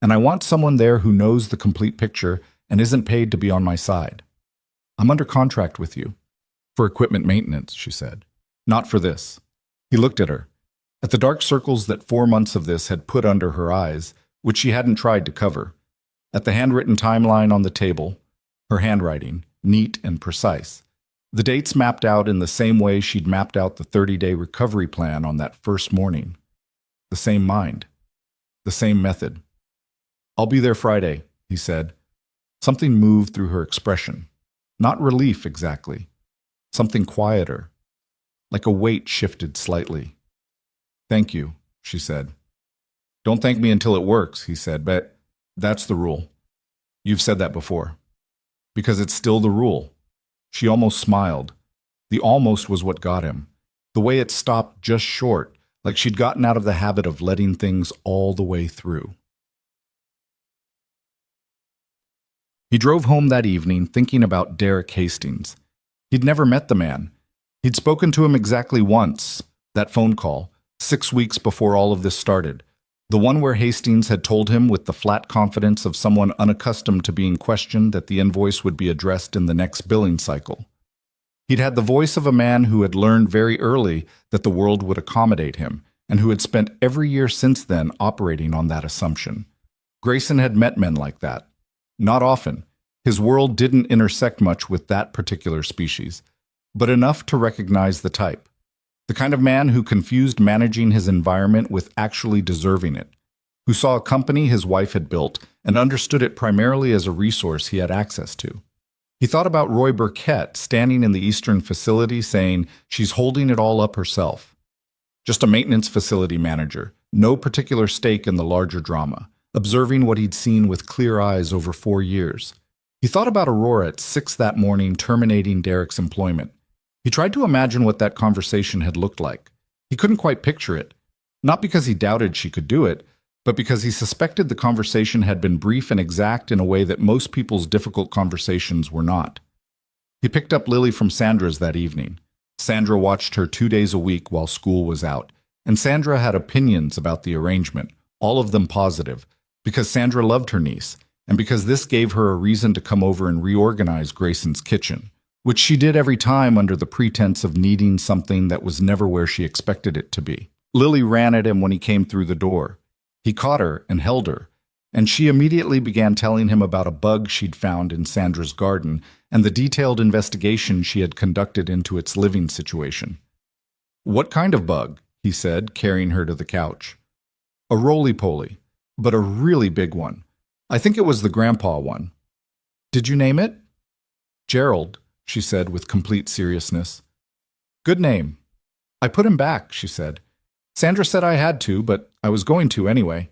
S1: And I want someone there who knows the complete picture and isn't paid to be on my side. I'm under contract with you." "For equipment maintenance," she said. "Not for this." He looked at her, at the dark circles that 4 months of this had put under her eyes, which she hadn't tried to cover, at the handwritten timeline on the table, her handwriting, neat and precise. The dates mapped out in the same way she'd mapped out the 30-day recovery plan on that first morning. The same mind. The same method. "I'll be there Friday," he said. Something moved through her expression. Not relief exactly. Something quieter. Like a weight shifted slightly. "Thank you," she said. "Don't thank me until it works," he said, "but that's the rule. You've said that before." "Because it's still the rule." She almost smiled. The almost was what got him. The way it stopped just short, like she'd gotten out of the habit of letting things all the way through. He drove home that evening thinking about Derek Hastings. He'd never met the man. He'd spoken to him exactly once, that phone call, 6 weeks before all of this started. The one where Hastings had told him with the flat confidence of someone unaccustomed to being questioned that the invoice would be addressed in the next billing cycle. He'd had the voice of a man who had learned very early that the world would accommodate him, and who had spent every year since then operating on that assumption. Grayson had met men like that. Not often. His world didn't intersect much with that particular species, but enough to recognize the type. The kind of man who confused managing his environment with actually deserving it, who saw a company his wife had built and understood it primarily as a resource he had access to. He thought about Roy Burkett standing in the Eastern facility saying she's holding it all up herself. Just a maintenance facility manager, no particular stake in the larger drama, observing what he'd seen with clear eyes over 4 years. He thought about Aurora at 6 that morning terminating Derek's employment. He tried to imagine what that conversation had looked like. He couldn't quite picture it, not because he doubted she could do it, but because he suspected the conversation had been brief and exact in a way that most people's difficult conversations were not. He picked up Lily from Sandra's that evening. Sandra watched her 2 days a week while school was out, and Sandra had opinions about the arrangement, all of them positive, because Sandra loved her niece, and because this gave her a reason to come over and reorganize Grayson's kitchen, which she did every time under the pretense of needing something that was never where she expected it to be. Lily ran at him when he came through the door. He caught her and held her, and she immediately began telling him about a bug she'd found in Sandra's garden and the detailed investigation she had conducted into its living situation. "What kind of bug?" he said, carrying her to the couch. "A roly-poly, but a really big one. I think it was the grandpa one." "Did you name it?" "Gerald," she said with complete seriousness. "Good name." "I put him back," she said. "Sandra said I had to, but I was going to anyway."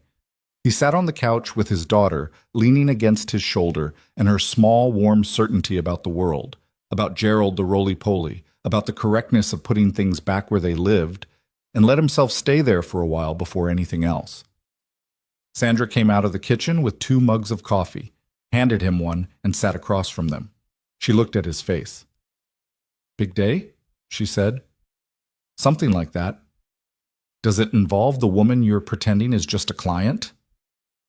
S1: He sat on the couch with his daughter, leaning against his shoulder, and her small, warm certainty about the world, about Gerald the roly-poly, about the correctness of putting things back where they lived, and let himself stay there for a while before anything else. Sandra came out of the kitchen with 2 mugs of coffee, handed him one, and sat across from them. She looked at his face. "Big day?" she said. "Something like that." "Does it involve the woman you're pretending is just a client?"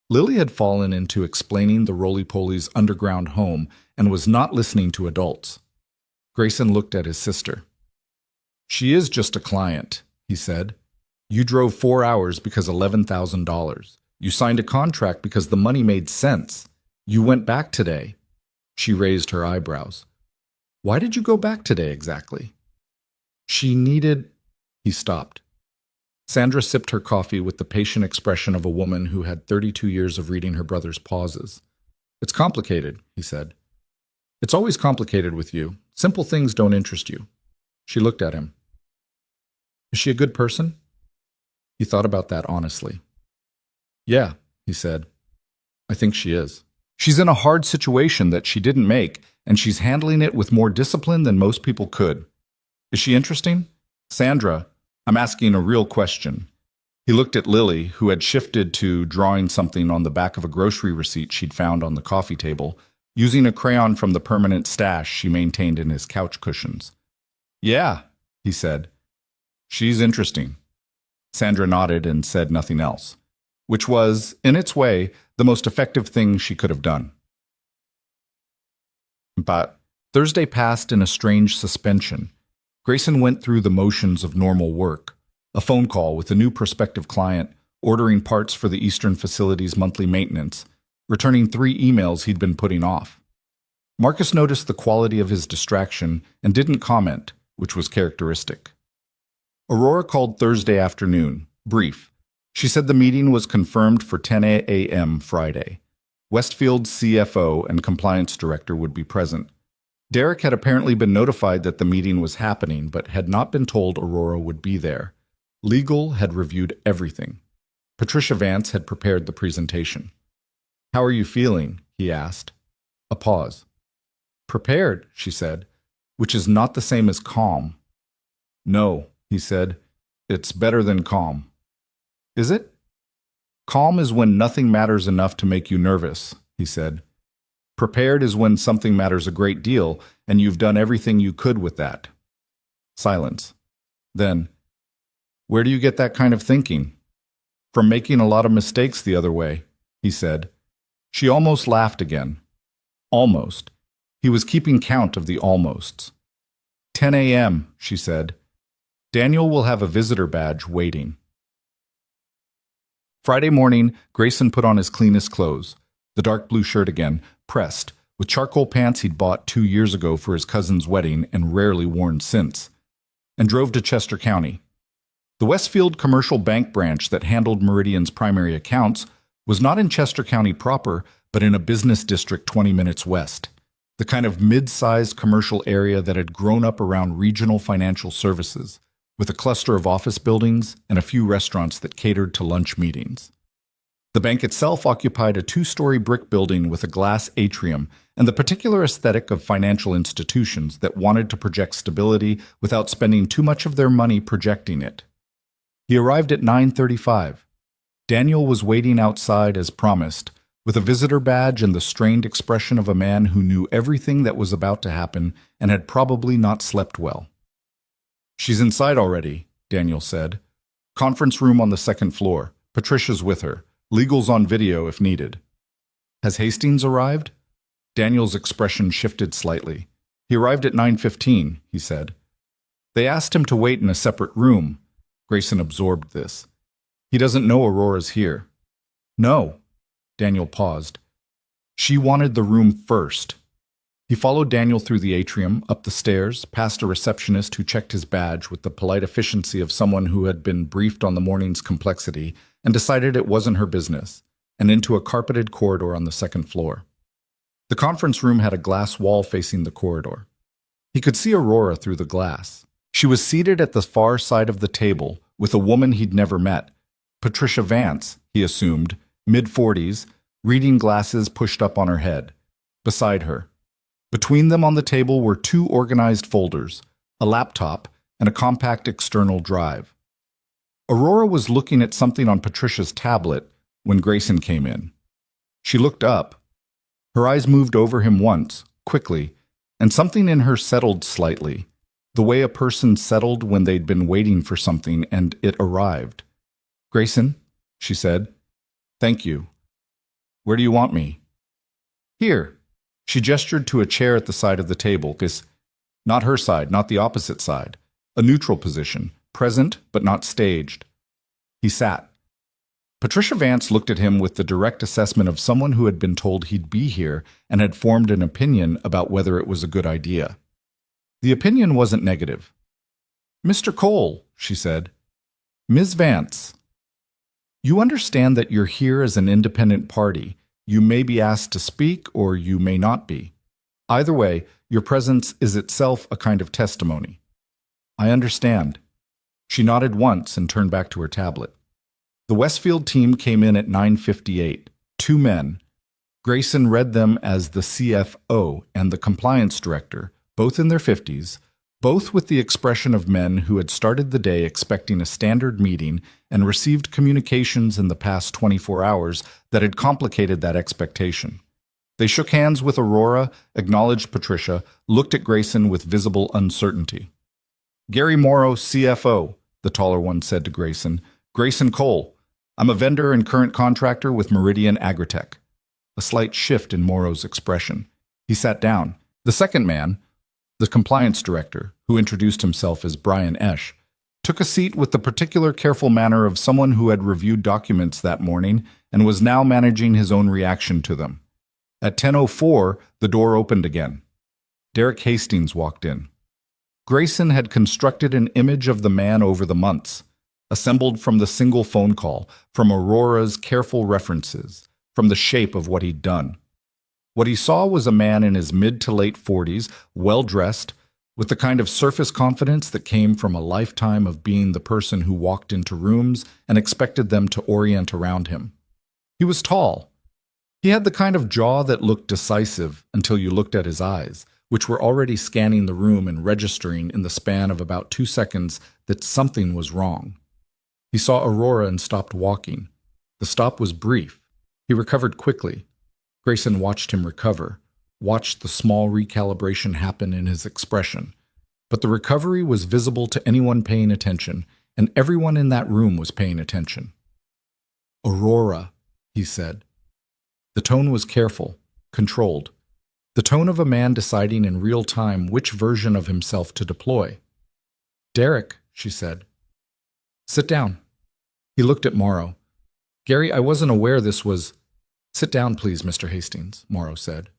S1: Lily had fallen into explaining the roly-poly's underground home and was not listening to adults. Grayson looked at his sister. "She is just a client," he said. "You drove 4 hours because $11,000. You signed a contract because the money made sense. You went back today." She raised her eyebrows. "Why did you go back today exactly?" "She needed—" He stopped. Sandra sipped her coffee with the patient expression of a woman who had 32 years of reading her brother's pauses. "It's complicated," he said. "It's always complicated with you. Simple things don't interest you." She looked at him. "Is she a good person?" He thought about that honestly. "Yeah," he said. "I think she is. She's in a hard situation that she didn't make, and she's handling it with more discipline than most people could. Is she interesting? Sandra, I'm asking a real question." He looked at Lily, who had shifted to drawing something on the back of a grocery receipt she'd found on the coffee table, using a crayon from the permanent stash she maintained in his couch cushions. "Yeah," he said. "She's interesting." Sandra nodded and said nothing else, which was, in its way, the most effective thing she could have done. But Thursday passed in a strange suspension. Grayson went through the motions of normal work, a phone call with a new prospective client, ordering parts for the Eastern facility's monthly maintenance, returning 3 emails he'd been putting off. Marcus noticed the quality of his distraction and didn't comment, which was characteristic. Aurora called Thursday afternoon, brief. She said the meeting was confirmed for 10 a.m. Friday. Westfield's CFO and compliance director would be present. Derek had apparently been notified that the meeting was happening, but had not been told Aurora would be there. Legal had reviewed everything. Patricia Vance had prepared the presentation. "How are you feeling?" he asked. A pause. "Prepared," she said, which is not the same as calm. "No," he said. "It's better than calm." "Is it?" "Calm is when nothing matters enough to make you nervous," he said. "Prepared is when something matters a great deal, and you've done everything you could with that." Silence. Then, "Where do you get that kind of thinking?" "From making a lot of mistakes the other way," he said. She almost laughed again. Almost. He was keeping count of the almosts. 10 a.m., she said. "Daniel will have a visitor badge waiting." Friday morning, Grayson put on his cleanest clothes, the dark blue shirt again, pressed, with charcoal pants he'd bought 2 years ago for his cousin's wedding and rarely worn since, and drove to Chester County. The Westfield commercial bank branch that handled Meridian's primary accounts was not in Chester County proper, but in a business district 20 minutes west, the kind of mid-sized commercial area that had grown up around regional financial services, with a cluster of office buildings and a few restaurants that catered to lunch meetings. The bank itself occupied a 2-story brick building with a glass atrium and the particular aesthetic of financial institutions that wanted to project stability without spending too much of their money projecting it. He arrived at 9:35. Daniel was waiting outside as promised, with a visitor badge and the strained expression of a man who knew everything that was about to happen and had probably not slept well. "She's inside already," Daniel said. "Conference room on the 2nd floor. Patricia's with her. Legal's on video if needed." "Has Hastings arrived?" Daniel's expression shifted slightly. "He arrived at 9:15, he said. "They asked him to wait in a separate room." Grayson absorbed this. "He doesn't know Aurora's here." "No." Daniel paused. "She wanted the room first." He followed Daniel through the atrium, up the stairs, past a receptionist who checked his badge with the polite efficiency of someone who had been briefed on the morning's complexity and decided it wasn't her business, and into a carpeted corridor on the 2nd floor. The conference room had a glass wall facing the corridor. He could see Aurora through the glass. She was seated at the far side of the table with a woman he'd never met, Patricia Vance, he assumed, mid-40s, reading glasses pushed up on her head. Beside her, between them on the table were 2 organized folders, a laptop, and a compact external drive. Aurora was looking at something on Patricia's tablet when Grayson came in. She looked up. Her eyes moved over him once, quickly, and something in her settled slightly, the way a person settled when they'd been waiting for something and it arrived. "Grayson," she said. "Thank you." Where do you want me? Here. She gestured to a chair at the side of the table, not her side, not the opposite side. A neutral position, present but not staged. He sat. Patricia Vance looked at him with the direct assessment of someone who had been told he'd be here and had formed an opinion about whether it was a good idea. The opinion wasn't negative. "Mr. Cole," she said. "Ms. Vance, you understand that you're here as an independent party. You may be asked to speak or you may not be. Either way, your presence is itself a kind of testimony." "I understand." She nodded once and turned back to her tablet. The Westfield team came in at 9:58, 2 men. Grayson read them as the CFO and the compliance director, both in their 50s, both with the expression of men who had started the day expecting a standard meeting and received communications in the past 24 hours that had complicated that expectation. They shook hands with Aurora, acknowledged Patricia, looked at Grayson with visible uncertainty. "Gary Morrow, CFO," the taller one said to Grayson. "Grayson Cole. I'm a vendor and current contractor with Meridian Agritech." A slight shift in Morrow's expression. He sat down. The second man, the compliance director, who introduced himself as Brian Esch, took a seat with the particular careful manner of someone who had reviewed documents that morning and was now managing his own reaction to them. At 10:04, the door opened again. Derek Hastings walked in. Grayson had constructed an image of the man over the months, assembled from the single phone call, from Aurora's careful references, from the shape of what he'd done. What he saw was a man in his mid to late 40s, well-dressed, with the kind of surface confidence that came from a lifetime of being the person who walked into rooms and expected them to orient around him. He was tall. He had the kind of jaw that looked decisive until you looked at his eyes, which were already scanning the room and registering in the span of about 2 seconds that something was wrong. He saw Aurora and stopped walking. The stop was brief. He recovered quickly. Grayson watched him recover, watched the small recalibration happen in his expression. But the recovery was visible to anyone paying attention, and everyone in that room was paying attention. "Aurora," he said. The tone was careful, controlled. The tone of a man deciding in real time which version of himself to deploy. "Derek," she said. "Sit down." He looked at Morrow. "Gary, I wasn't aware this was—" "Sit down, please, Mr. Hastings," Morrow said.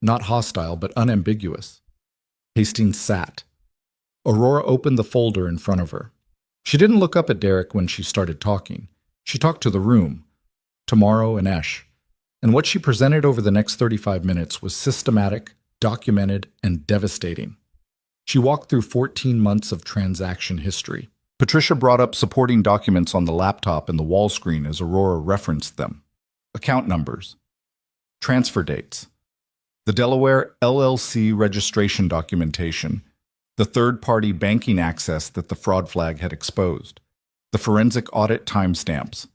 S1: Not hostile, but unambiguous. Hastings sat. Aurora opened the folder in front of her. She didn't look up at Derek when she started talking. She talked to the room, to Morrow and Esch. And what she presented over the next 35 minutes was systematic, documented, and devastating. She walked through 14 months of transaction history. Patricia brought up supporting documents on the laptop and the wall screen as Aurora referenced them. Account numbers. Transfer dates. The Delaware LLC registration documentation. The third-party banking access that the fraud flag had exposed. The forensic audit timestamps.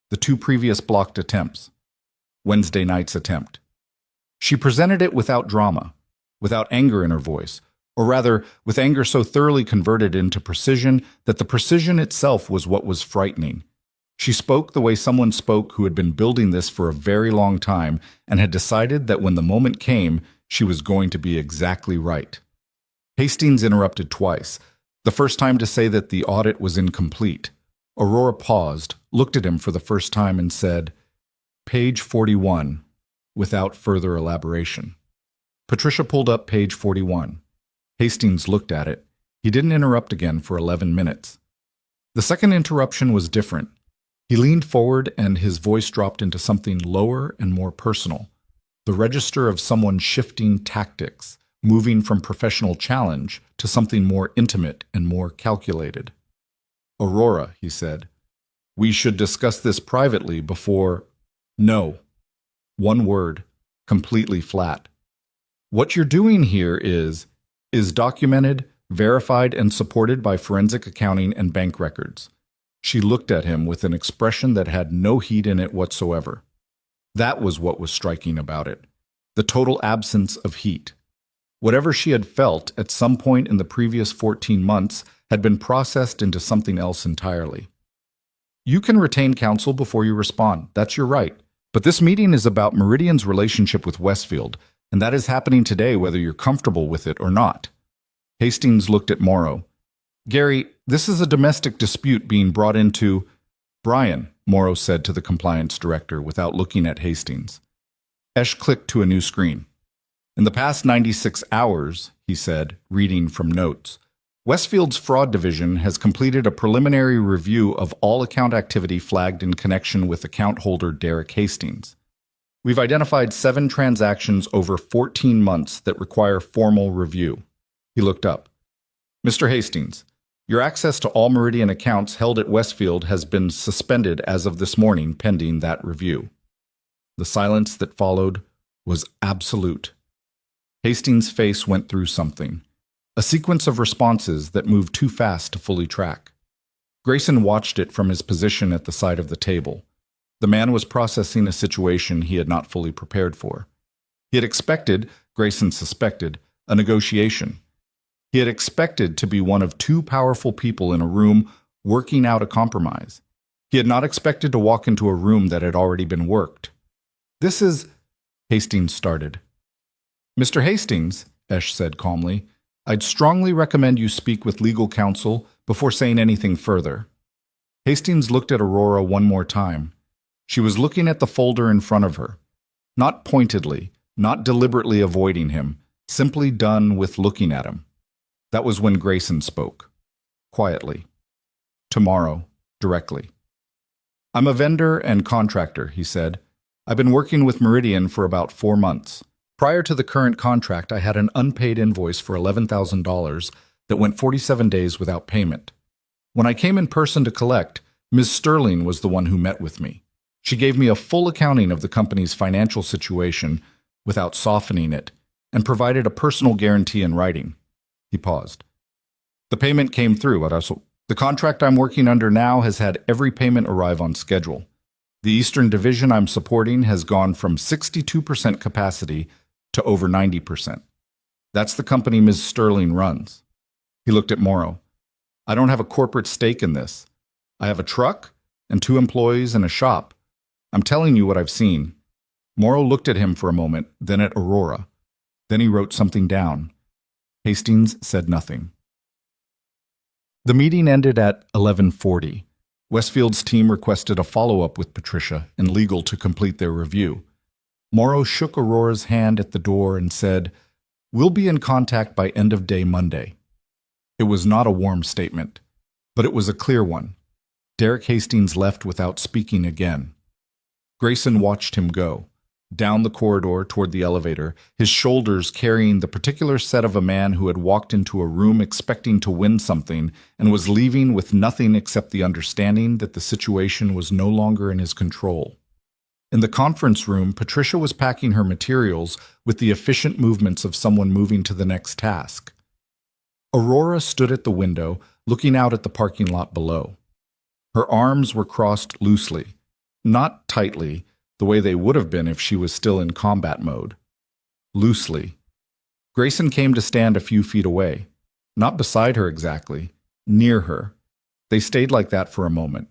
S1: The 2 previous blocked attempts. Wednesday night's attempt. She presented it without drama, without anger in her voice, or rather, with anger so thoroughly converted into precision that the precision itself was what was frightening. She spoke the way someone spoke who had been building this for a very long time and had decided that when the moment came, she was going to be exactly right. Hastings interrupted twice, the first time to say that the audit was incomplete. Aurora paused, looked at him for the first time and said, "Page 41, without further elaboration." Patricia pulled up page 41. Hastings looked at it. He didn't interrupt again for 11 minutes. The second interruption was different. He leaned forward and his voice dropped into something lower and more personal, the register of someone shifting tactics, moving from professional challenge to something more intimate and more calculated. "Aurora," he said, "we should discuss this privately before—" "No." One word, completely flat. "What you're doing here is documented, verified, and supported by forensic accounting and bank records." She looked at him with an expression that had no heat in it whatsoever. That was what was striking about it, the total absence of heat. Whatever she had felt at some point in the previous 14 months had been processed into something else entirely. "You can retain counsel before you respond. That's your right. But this meeting is about Meridian's relationship with Westfield, and that is happening today whether you're comfortable with it or not. Hastings looked at Morrow. Gary, this is a domestic dispute being brought into... Brian, Morrow said to the compliance director without looking at Hastings. Esch clicked to a new screen. In the past 96 hours, he said, reading from notes, Westfield's fraud division has completed a preliminary review of all account activity flagged in connection with account holder Derek Hastings. We've identified 7 transactions over 14 months that require formal review. He looked up. Mr. Hastings, your access to all Meridian accounts held at Westfield has been suspended as of this morning pending that review. The silence that followed was absolute. Hastings' face went through something. A sequence of responses that moved too fast to fully track. Grayson watched it from his position at the side of the table. The man was processing a situation he had not fully prepared for. He had expected, Grayson suspected, a negotiation. He had expected to be one of 2 powerful people in a room working out a compromise. He had not expected to walk into a room that had already been worked. This is... Hastings started. Mr. Hastings, Esch said calmly, I'd strongly recommend you speak with legal counsel before saying anything further. Hastings looked at Aurora one more time. She was looking at the folder in front of her. Not pointedly, not deliberately avoiding him, simply done with looking at him. That was when Grayson spoke. Quietly. Tomorrow, directly. I'm a vendor and contractor, he said. I've been working with Meridian for about 4 months. Prior to the current contract, I had an unpaid invoice for $11,000 that went 47 days without payment. When I came in person to collect, Ms. Sterling was the one who met with me. She gave me a full accounting of the company's financial situation without softening it, and provided a personal guarantee in writing. He paused. The payment came through. The contract I'm working under now has had every payment arrive on schedule. The Eastern Division I'm supporting has gone from 62% capacity to over 90%. That's the company Ms. Sterling runs. He looked at Morrow. I don't have a corporate stake in this. I have a truck and 2 employees and a shop. I'm telling you what I've seen. Morrow looked at him for a moment, then at Aurora. Then he wrote something down. Hastings said nothing. The meeting ended at 11:40. Westfield's team requested a follow-up with Patricia and legal to complete their review. Morrow shook Aurora's hand at the door and said, We'll be in contact by end of day Monday. It was not a warm statement, but it was a clear one. Derek Hastings left without speaking again. Grayson watched him go, down the corridor toward the elevator, his shoulders carrying the particular set of a man who had walked into a room expecting to win something and was leaving with nothing except the understanding that the situation was no longer in his control. In the conference room, Patricia was packing her materials with the efficient movements of someone moving to the next task. Aurora stood at the window, looking out at the parking lot below. Her arms were crossed loosely, not tightly, the way they would have been if she was still in combat mode. Loosely. Grayson came to stand a few feet away, not beside her exactly, near her. They stayed like that for a moment.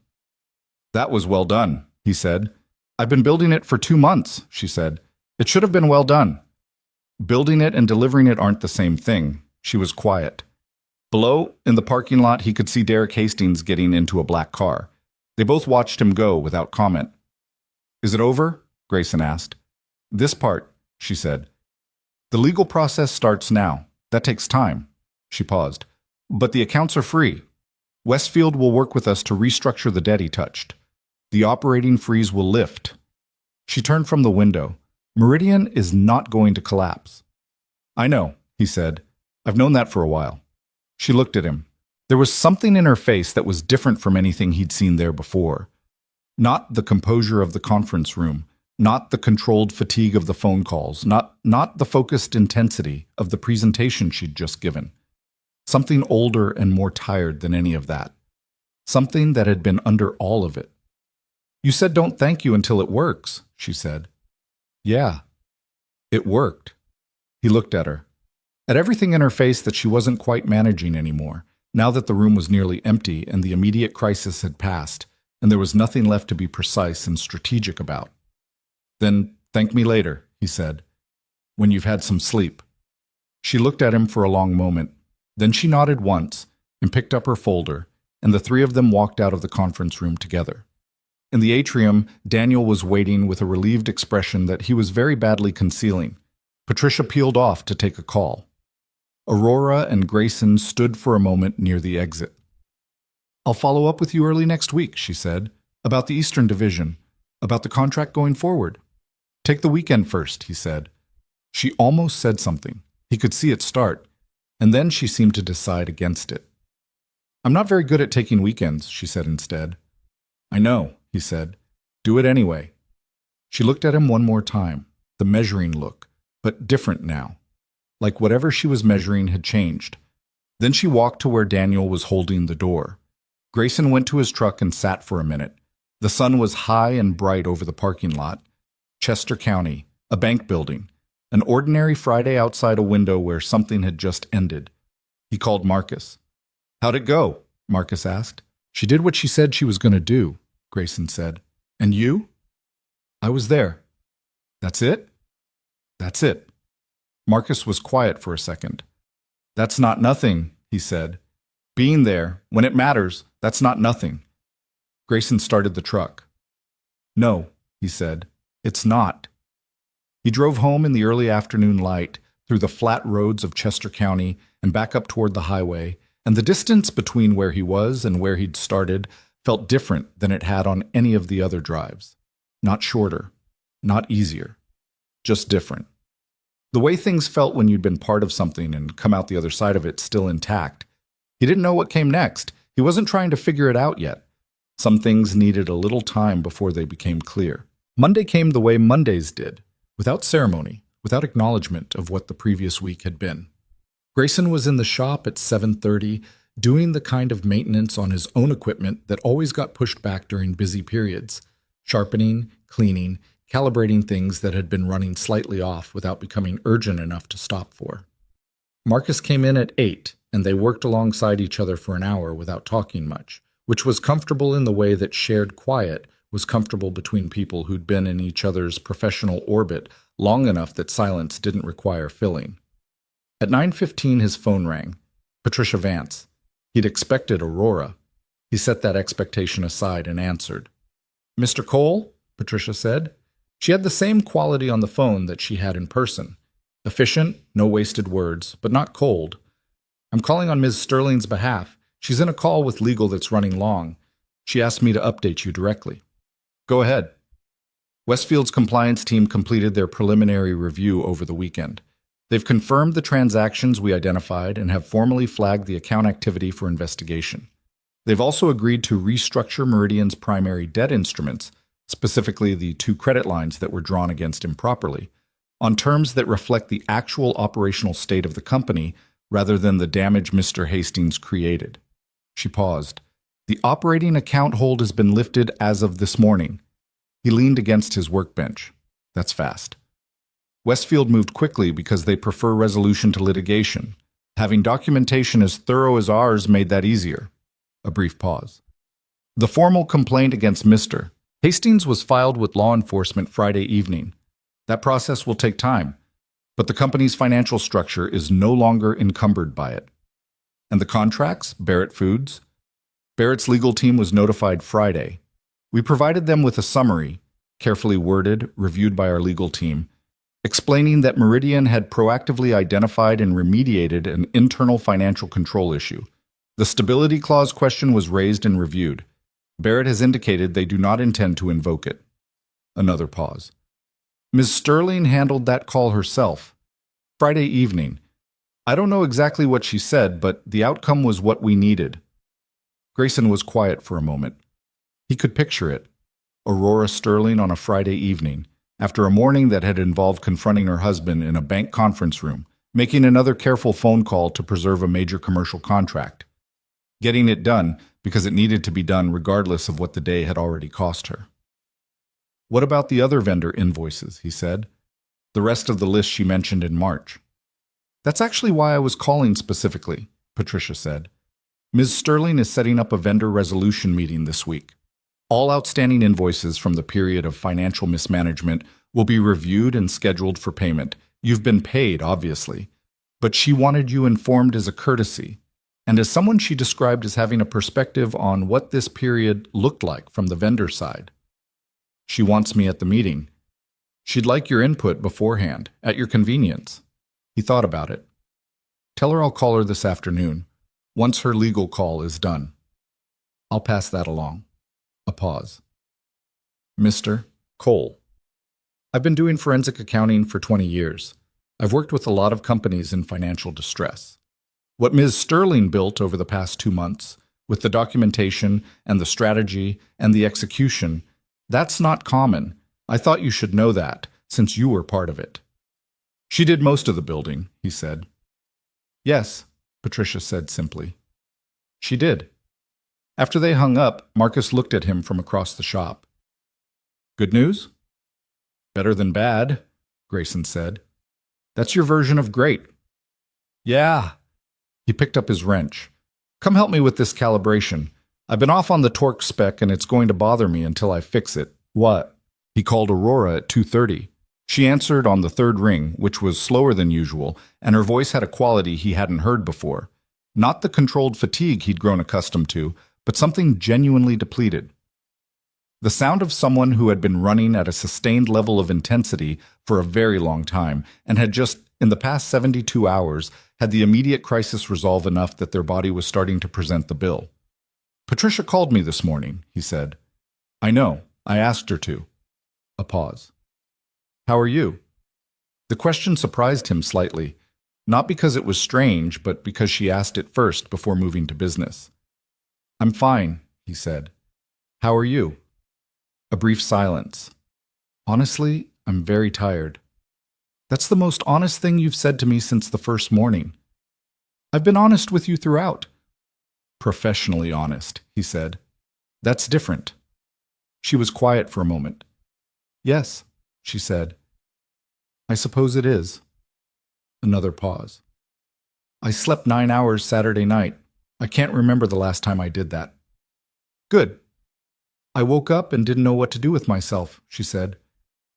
S1: That was well done, he said. I've been building it for 2 months, she said. It should have been well done. Building it and delivering it aren't the same thing. She was quiet. Below, in the parking lot, he could see Derek Hastings getting into a black car. They both watched him go without comment. Is it over? Grayson asked. This part, she said. The legal process starts now. That takes time. She paused. But the accounts are free. Westfield will work with us to restructure the debt he touched. The operating freeze will lift. She turned from the window. Meridian is not going to collapse. I know, he said. I've known that for a while. She looked at him. There was something in her face that was different from anything he'd seen there before. Not the composure of the conference room, not the controlled fatigue of the phone calls, not the focused intensity of the presentation she'd just given. Something older and more tired than any of that. Something that had been under all of it. You said don't thank you until it works, she said. Yeah, it worked. He looked at her. At everything in her face that she wasn't quite managing anymore, now that the room was nearly empty and the immediate crisis had passed, and there was nothing left to be precise and strategic about. Then thank me later, he said, when you've had some sleep. She looked at him for a long moment. Then she nodded once and picked up her folder, and the three of them walked out of the conference room together. In the atrium, Daniel was waiting with a relieved expression that he was very badly concealing. Patricia peeled off to take a call. Aurora and Grayson stood for a moment near the exit. "I'll follow up with you early next week," she said, "about the Eastern Division, about the contract going forward." "Take the weekend first," he said. She almost said something. He could see it start, and then she seemed to decide against it. "I'm not very good at taking weekends," she said instead. "I know," he said. "Do it anyway." She looked at him one more time, the measuring look, but different now, like whatever she was measuring had changed. Then she walked to where Daniel was holding the door. Grayson went to his truck and sat for a minute. The sun was high and bright over the parking lot. Chester County, a bank building, an ordinary Friday outside a window where something had just ended. He called Marcus. "How'd it go?" Marcus asked. "She did what she said she was going to do," Grayson said. "And you?" "I was there." "That's it?" "That's it." Marcus was quiet for a second. "That's not nothing," he said. "Being there, when it matters, that's not nothing." Grayson started the truck. "No," he said, "it's not." He drove home in the early afternoon light, through the flat roads of Chester County and back up toward the highway, and the distance between where he was and where he'd started felt different than it had on any of the other drives. Not shorter, not easier, just different. The way things felt when you'd been part of something and come out the other side of it still intact. He didn't know what came next. He wasn't trying to figure it out yet. Some things needed a little time before they became clear. Monday came the way Mondays did, without ceremony, without acknowledgement of what the previous week had been. Grayson was in the shop at 7:30, doing the kind of maintenance on his own equipment that always got pushed back during busy periods, sharpening, cleaning, calibrating things that had been running slightly off without becoming urgent enough to stop for. Marcus came in at 8, and they worked alongside each other for an hour without talking much, which was comfortable in the way that shared quiet was comfortable between people who'd been in each other's professional orbit long enough that silence didn't require filling. At 9:15 his phone rang. Patricia Vance. He'd expected Aurora. He set that expectation aside and answered. "Mr. Cole?" Patricia said. She had the same quality on the phone that she had in person. Efficient, no wasted words, but not cold. "I'm calling on Ms. Sterling's behalf. She's in a call with legal that's running long. She asked me to update you directly." "Go ahead." Westfield's compliance team completed their preliminary review over the weekend. They've confirmed the transactions we identified and have formally flagged the account activity for investigation. They've also agreed to restructure Meridian's primary debt instruments, specifically the 2 credit lines that were drawn against him properly, on terms that reflect the actual operational state of the company rather than the damage Mr. Hastings created. She paused. "The operating account hold has been lifted as of this morning." He leaned against his workbench. "That's fast." Westfield moved quickly because they prefer resolution to litigation. Having documentation as thorough as ours made that easier. A brief pause. "The formal complaint against Mr. Hastings was filed with law enforcement Friday evening. That process will take time, but the company's financial structure is no longer encumbered by it." "And the contracts, Barrett Foods?" "Barrett's legal team was notified Friday. We provided them with a summary, carefully worded, reviewed by our legal team, explaining that Meridian had proactively identified and remediated an internal financial control issue. The stability clause question was raised and reviewed. Barrett has indicated they do not intend to invoke it." Another pause. "Ms. Sterling handled that call herself. Friday evening. I don't know exactly what she said, but the outcome was what we needed." Grayson was quiet for a moment. He could picture it. Aurora Sterling on a Friday evening, after a morning that had involved confronting her husband in a bank conference room, making another careful phone call to preserve a major commercial contract. Getting it done because it needed to be done regardless of what the day had already cost her. "What about the other vendor invoices?" he said. "The rest of the list she mentioned in March." "That's actually why I was calling specifically," Patricia said. "Ms. Sterling is setting up a vendor resolution meeting this week. All outstanding invoices from the period of financial mismanagement will be reviewed and scheduled for payment. You've been paid, obviously. But she wanted you informed as a courtesy, and as someone she described as having a perspective on what this period looked like from the vendor side. She wants me at the meeting. She'd like your input beforehand, at your convenience. He thought about it. Tell her I'll call her this afternoon, once her legal call is done. I'll pass that along. A pause. Mr. Cole. I've been doing forensic accounting for 20 years. I've worked with a lot of companies in financial distress. What Ms. Sterling built over the past 2 months, with the documentation and the strategy and the execution, that's not common. I thought you should know that, since you were part of it. She did most of the building, he said. Yes, Patricia said simply. She did. After they hung up, Marcus looked at him from across the shop. Good news? Better than bad, Grayson said. That's your version of great. Yeah. He picked up his wrench. Come help me with this calibration. I've been off on the torque spec and it's going to bother me until I fix it. What? He called Aurora at 2:30. She answered on the third ring, which was slower than usual, and her voice had a quality he hadn't heard before. Not the controlled fatigue he'd grown accustomed to, but something genuinely depleted. The sound of someone who had been running at a sustained level of intensity for a very long time and had just, in the past 72 hours, had the immediate crisis resolve enough that their body was starting to present the bill. Patricia called me this morning, he said. I know. I asked her to. A pause. How are you? The question surprised him slightly, not because it was strange, but because she asked it first before moving to business. I'm fine, he said. How are you? A brief silence. Honestly, I'm very tired. That's the most honest thing you've said to me since the first morning. I've been honest with you throughout. Professionally honest, he said. That's different. She was quiet for a moment. Yes, she said. I suppose it is. Another pause. I slept 9 hours Saturday night. I can't remember the last time I did that. Good. I woke up and didn't know what to do with myself, she said,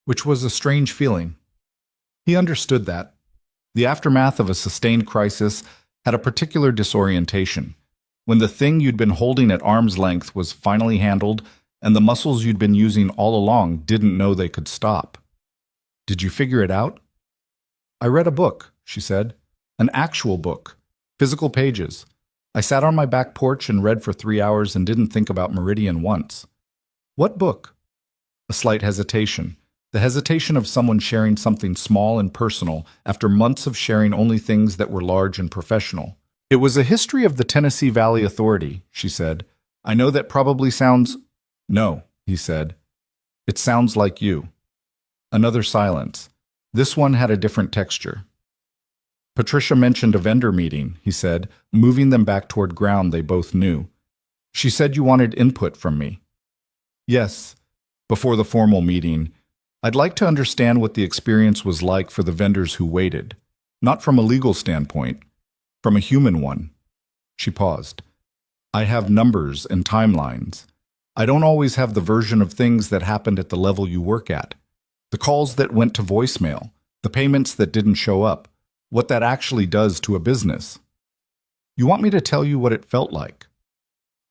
S1: which was a strange feeling. He understood that. The aftermath of a sustained crisis had a particular disorientation, when the thing you'd been holding at arm's length was finally handled and the muscles you'd been using all along didn't know they could stop. Did you figure it out? I read a book, she said. An actual book. Physical pages. I sat on my back porch and read for 3 hours and didn't think about Meridian once. What book? A slight hesitation. The hesitation of someone sharing something small and personal after months of sharing only things that were large and professional. It was a history of the Tennessee Valley Authority, she said. I know that probably sounds... No, he said. It sounds like you. Another silence. This one had a different texture. Patricia mentioned a vendor meeting, he said, moving them back toward ground they both knew. She said you wanted input from me. Yes, before the formal meeting. I'd like to understand what the experience was like for the vendors who waited. Not from a legal standpoint, from a human one. She paused. I have numbers and timelines. I don't always have the version of things that happened at the level you work at. The calls that went to voicemail, the payments that didn't show up, what that actually does to a business. You want me to tell you what it felt like?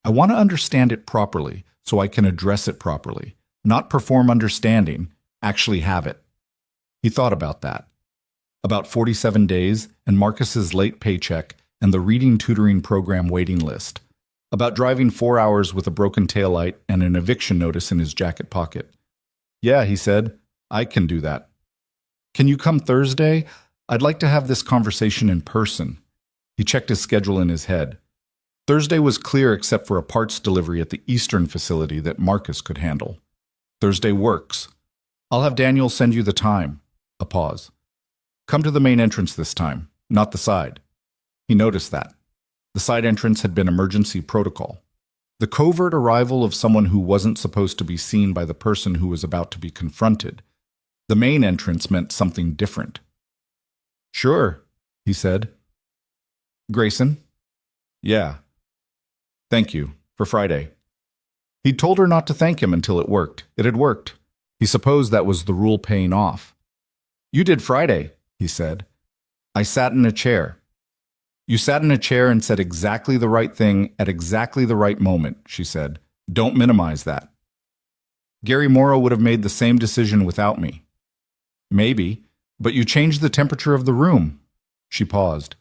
S1: I want to understand it properly so I can address it properly, not perform understanding, actually have it. He thought about that. About 47 days and Marcus's late paycheck and the reading tutoring program waiting list. About driving 4 hours with a broken taillight and an eviction notice in his jacket pocket. Yeah, he said, I can do that. Can you come Thursday? I'd like to have this conversation in person. He checked his schedule in his head. Thursday was clear except for a parts delivery at the Eastern facility that Marcus could handle. Thursday works. I'll have Daniel send you the time. A pause. Come to the main entrance this time, not the side. He noticed that. The side entrance had been emergency protocol. The covert arrival of someone who wasn't supposed to be seen by the person who was about to be confronted. The main entrance meant something different. Sure, he said. Grayson? Yeah. Thank you, for Friday. He'd told her not to thank him until it worked. It had worked. He supposed that was the rule paying off. You did Friday, he said. I sat in a chair. You sat in a chair and said exactly the right thing at exactly the right moment, she said. Don't minimize that. Gary Morrow would have made the same decision without me. Maybe, but you changed the temperature of the room. She paused.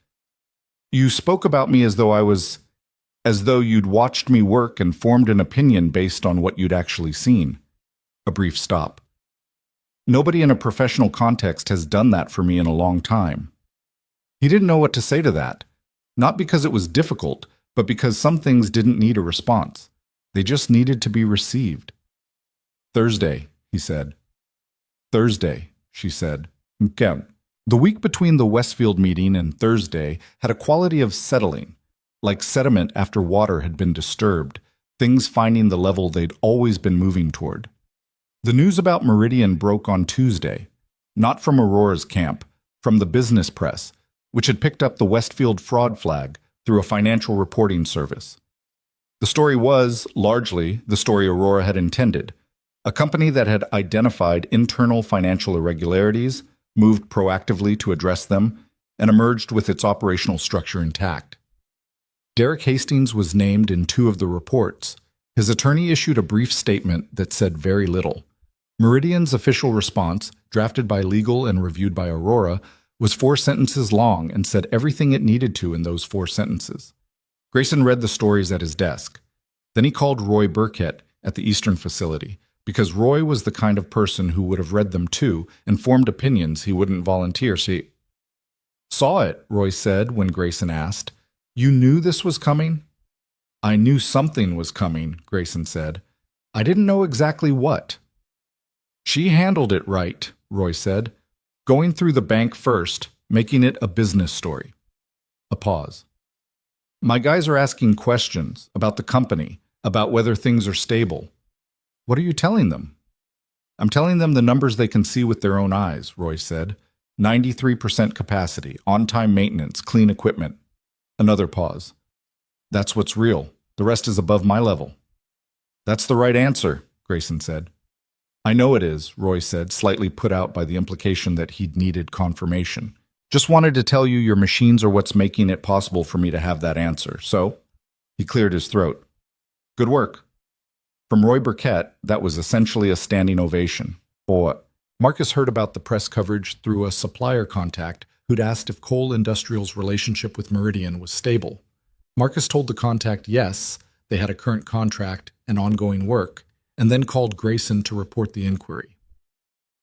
S1: You spoke about me as though you'd watched me work and formed an opinion based on what you'd actually seen. A brief stop. Nobody in a professional context has done that for me in a long time. He didn't know what to say to that, not because it was difficult, but because some things didn't need a response. They just needed to be received. Thursday, he said. Thursday, she said. Okay. The week between the Westfield meeting and Thursday had a quality of settling, like sediment after water had been disturbed, things finding the level they'd always been moving toward. The news about Meridian broke on Tuesday, not from Aurora's camp, from the business press, which had picked up the Westfield fraud flag through a financial reporting service. The story was, largely, the story Aurora had intended, a company that had identified internal financial irregularities, moved proactively to address them, and emerged with its operational structure intact. Derek Hastings was named in 2 of the reports. His attorney issued a brief statement that said very little. Meridian's official response, drafted by legal and reviewed by Aurora, was 4 sentences long and said everything it needed to in those 4 sentences. Grayson read the stories at his desk. Then he called Roy Burkett at the Eastern facility, because Roy was the kind of person who would have read them too and formed opinions he wouldn't volunteer. Saw it, Roy said when Grayson asked. You knew this was coming? I knew something was coming, Grayson said. I didn't know exactly what. She handled it right, Roy said, going through the bank first, making it a business story. A pause. My guys are asking questions about the company, about whether things are stable. What are you telling them? I'm telling them the numbers they can see with their own eyes, Roy said. 93% capacity, on-time maintenance, clean equipment. Another pause. That's what's real. The rest is above my level. That's the right answer, Grayson said. I know it is, Roy said, slightly put out by the implication that he'd needed confirmation. Just wanted to tell you your machines are what's making it possible for me to have that answer. So, he cleared his throat. Good work. From Roy Burkett, that was essentially a standing ovation. Or Marcus heard about the press coverage through a supplier contact who'd asked if Cole Industrial's relationship with Meridian was stable. Marcus told the contact yes, they had a current contract and ongoing work, and then called Grayson to report the inquiry.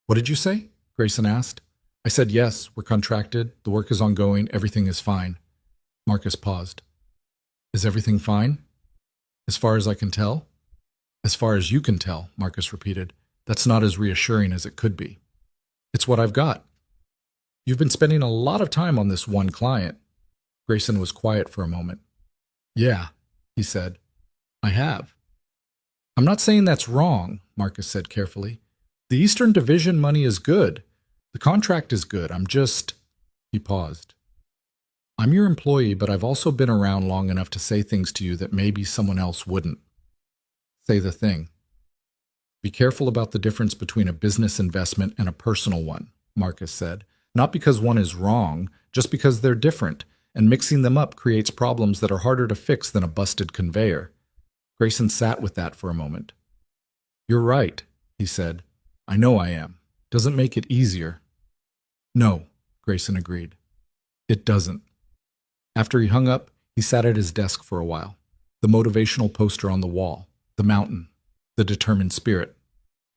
S1: What did you say? Grayson asked. I said yes, we're contracted, the work is ongoing, everything is fine. Marcus paused. Is everything fine? As far as I can tell? As far as you can tell, Marcus repeated. That's not as reassuring as it could be. It's what I've got. You've been spending a lot of time on this one client. Grayson was quiet for a moment. Yeah, he said. I have. I'm not saying that's wrong, Marcus said carefully. The Eastern Division money is good. The contract is good. He paused. I'm your employee, but I've also been around long enough to say things to you that maybe someone else wouldn't. Say the thing. Be careful about the difference between a business investment and a personal one, Marcus said. Not because one is wrong, just because they're different, and mixing them up creates problems that are harder to fix than a busted conveyor. Grayson sat with that for a moment. You're right, he said. I know I am. Doesn't make it easier. No, Grayson agreed. It doesn't. After he hung up, he sat at his desk for a while. The motivational poster on the wall, the mountain, the determined spirit.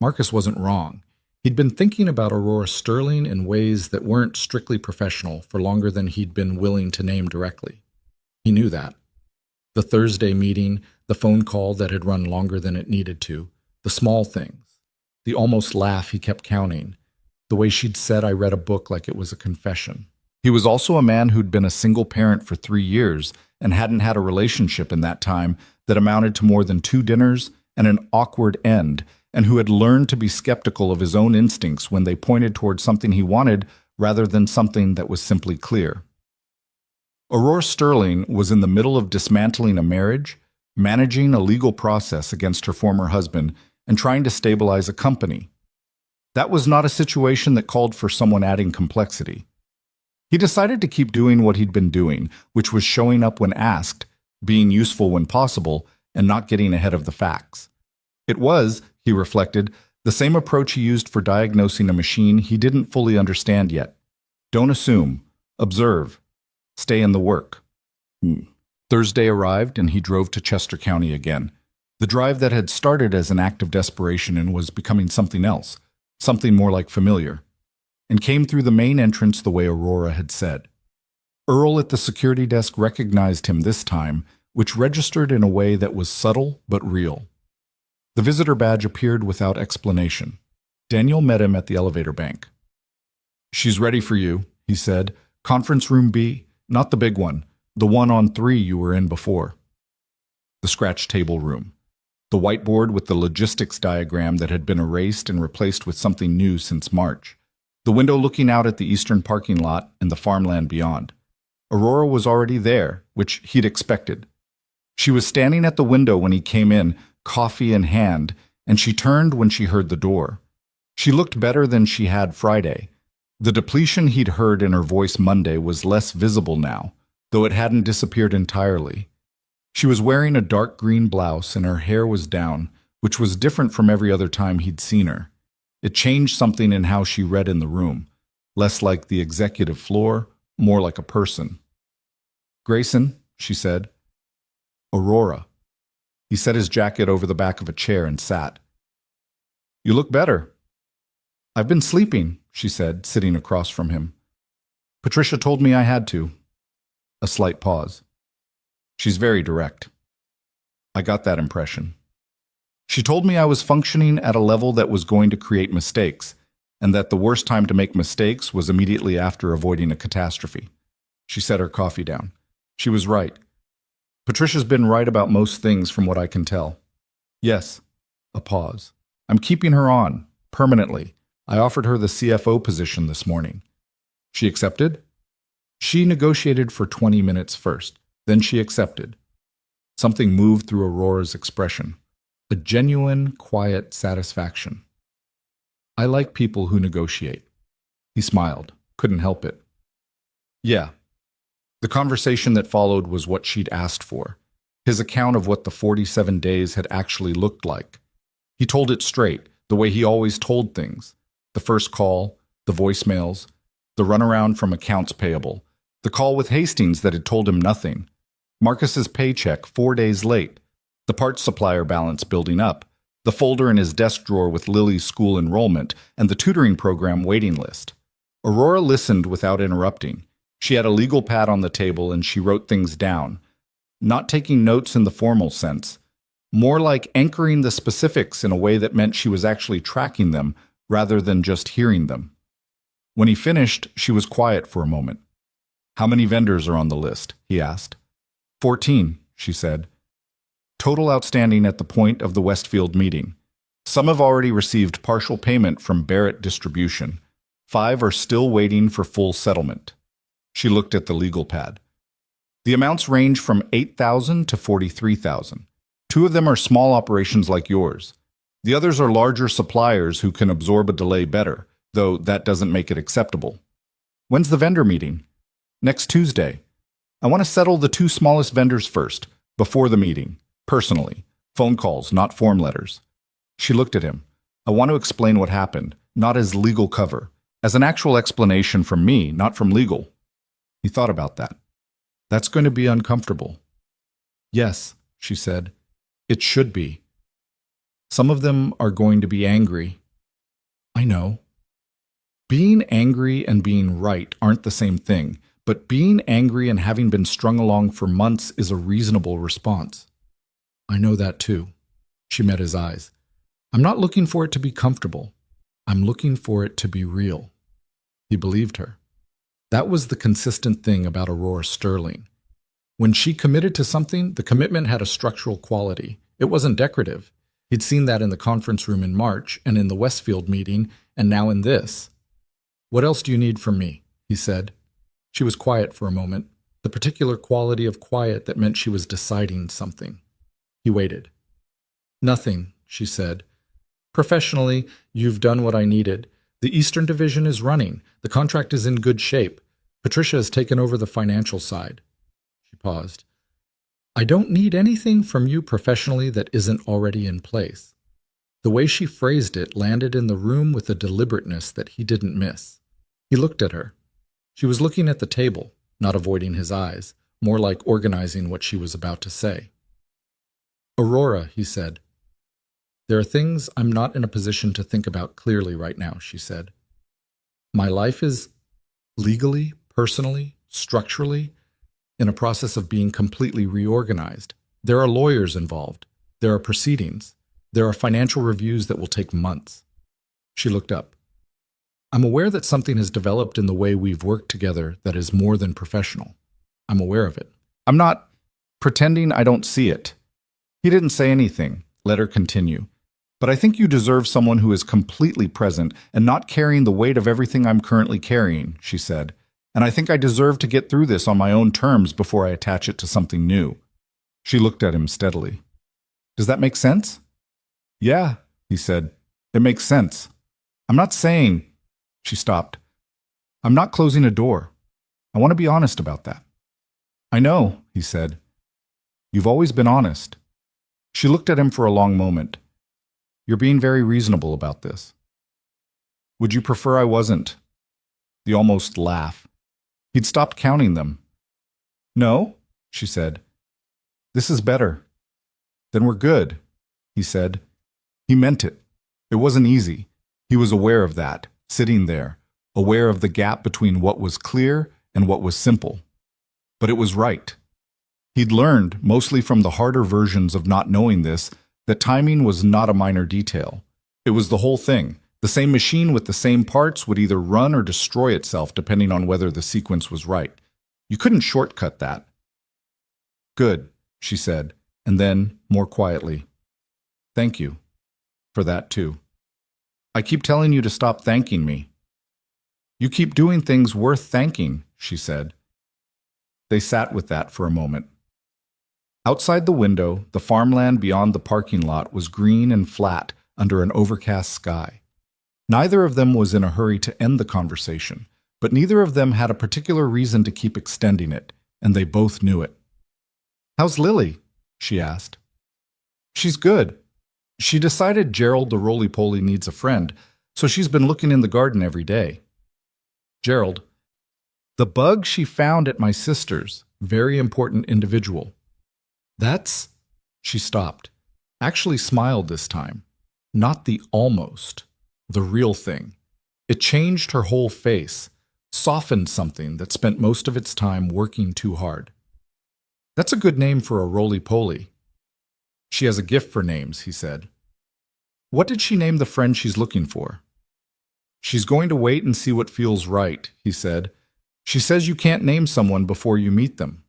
S1: Marcus wasn't wrong. He'd been thinking about Aurora Sterling in ways that weren't strictly professional for longer than he'd been willing to name directly. He knew that. The Thursday meeting, the phone call that had run longer than it needed to, the small things, the almost laugh he kept counting, the way she'd said I read a book like it was a confession. He was also a man who'd been a single parent for 3 years and hadn't had a relationship in that time that amounted to more than 2 dinners and an awkward end, and who had learned to be skeptical of his own instincts when they pointed toward something he wanted rather than something that was simply clear. Aurora Sterling was in the middle of dismantling a marriage, managing a legal process against her former husband, and trying to stabilize a company. That was not a situation that called for someone adding complexity. He decided to keep doing what he'd been doing, which was showing up when asked, being useful when possible, and not getting ahead of the facts. It was, he reflected, the same approach he used for diagnosing a machine he didn't fully understand yet. Don't assume. Observe. Stay in the work. Thursday arrived, and he drove to Chester County again. The drive that had started as an act of desperation and was becoming something else, something more like familiar, and came through the main entrance the way Aurora had said. Earl at the security desk recognized him this time, which registered in a way that was subtle but real. The visitor badge appeared without explanation. Daniel met him at the elevator bank. "She's ready for you," he said. "Conference room B, not the big one, the one on 3 you were in before." The scratch table room. The whiteboard with the logistics diagram that had been erased and replaced with something new since March. The window looking out at the eastern parking lot and the farmland beyond. Aurora was already there, which he'd expected. She was standing at the window when he came in, coffee in hand, and she turned when she heard the door. She looked better than she had Friday. The depletion he'd heard in her voice Monday was less visible now, though it hadn't disappeared entirely. She was wearing a dark green blouse and her hair was down, which was different from every other time he'd seen her. It changed something in how she read in the room, less like the executive floor, more like a person. "Grayson," she said. "Aurora." He set his jacket over the back of a chair and sat. "You look better." "I've been sleeping," she said, sitting across from him. "Patricia told me I had to." A slight pause. "She's very direct." "I got that impression." "She told me I was functioning at a level that was going to create mistakes, and that the worst time to make mistakes was immediately after avoiding a catastrophe." She set her coffee down. She was right. Patricia's been right about most things from what I can tell. "Yes." A pause. "I'm keeping her on, permanently. I offered her the CFO position this morning." "She accepted?" "She negotiated for 20 minutes first. Then she accepted." Something moved through Aurora's expression. A genuine, quiet satisfaction. "I like people who negotiate." He smiled. Couldn't help it. "Yeah." The conversation that followed was what she'd asked for. His account of what the 47 days had actually looked like. He told it straight, the way he always told things. The first call, the voicemails, the runaround from accounts payable, the call with Hastings that had told him nothing, Marcus's paycheck 4 days late, the parts supplier balance building up, the folder in his desk drawer with Lily's school enrollment, and the tutoring program waiting list. Aurora listened without interrupting. She had a legal pad on the table and she wrote things down, not taking notes in the formal sense, more like anchoring the specifics in a way that meant she was actually tracking them rather than just hearing them. When he finished, she was quiet for a moment. "How many vendors are on the list?" he asked. 14, she said. "Total outstanding at the point of the Westfield meeting. Some have already received partial payment from Barrett Distribution. 5 are still waiting for full settlement." She looked at the legal pad. "The amounts range from $8,000 to $43,000. 2 of them are small operations like yours. The others are larger suppliers who can absorb a delay better, though that doesn't make it acceptable." "When's the vendor meeting?" "Next Tuesday. I want to settle the 2 smallest vendors first, before the meeting, personally. Phone calls, not form letters." She looked at him. "I want to explain what happened, not as legal cover, as an actual explanation from me, not from legal." He thought about that. "That's going to be uncomfortable." "Yes," she said. "It should be. Some of them are going to be angry." "I know." Being angry and being right aren't the same thing, but being angry and having been strung along for months is a reasonable response. "I know that too." She met his eyes. "I'm not looking for it to be comfortable. I'm looking for it to be real." He believed her. That was the consistent thing about Aurora Sterling. When she committed to something, the commitment had a structural quality. It wasn't decorative. He'd seen that in the conference room in March, and in the Westfield meeting, and now in this. "What else do you need from me?" he said. She was quiet for a moment, the particular quality of quiet that meant she was deciding something. He waited. "Nothing," she said. Professionally, you've done what I needed. The Eastern Division is running. The contract is in good shape. Patricia has taken over the financial side. She paused. I don't need anything from you professionally that isn't already in place. The way she phrased it landed in the room with a deliberateness that he didn't miss. He looked at her. She was looking at the table, not avoiding his eyes, more like organizing what she was about to say. Aurora, he said. There are things I'm not in a position to think about clearly right now, she said. My life is legally, personally, structurally, in a process of being completely reorganized. There are lawyers involved. There are proceedings. There are financial reviews that will take months. She looked up. I'm aware that something has developed in the way we've worked together that is more than professional. I'm aware of it. I'm not pretending I don't see it. He didn't say anything, let her continue. But I think you deserve someone who is completely present and not carrying the weight of everything I'm currently carrying, she said. And I think I deserve to get through this on my own terms before I attach it to something new. She looked at him steadily. Does that make sense? Yeah, he said. It makes sense. I'm not saying... She stopped. I'm not closing a door. I want to be honest about that. I know, he said. You've always been honest. She looked at him for a long moment. You're being very reasonable about this. Would you prefer I wasn't? The almost laugh. He'd stopped counting them. No, she said. This is better. Then we're good, he said. He meant it. It wasn't easy. He was aware of that, sitting there, aware of the gap between what was clear and what was simple. But it was right. He'd learned, mostly from the harder versions of not knowing this, that timing was not a minor detail. It was the whole thing. The same machine with the same parts would either run or destroy itself depending on whether the sequence was right. You couldn't shortcut that. Good, she said, and then, more quietly, thank you. For that too. I keep telling you to stop thanking me. You keep doing things worth thanking, she said. They sat with that for a moment. Outside the window, the farmland beyond the parking lot was green and flat under an overcast sky. Neither of them was in a hurry to end the conversation, but neither of them had a particular reason to keep extending it, and they both knew it. How's Lily? She asked. She's good. She decided Gerald the roly-poly needs a friend, so she's been looking in the garden every day. Gerald. The bug she found at my sister's, very important individual. That's... She stopped. Actually smiled this time. Not the almost. The real thing. It changed her whole face, softened something that spent most of its time working too hard. That's a good name for a roly-poly. She has a gift for names, he said. What did she name the friend she's looking for? She's going to wait and see what feels right, he said. She says you can't name someone before you meet them.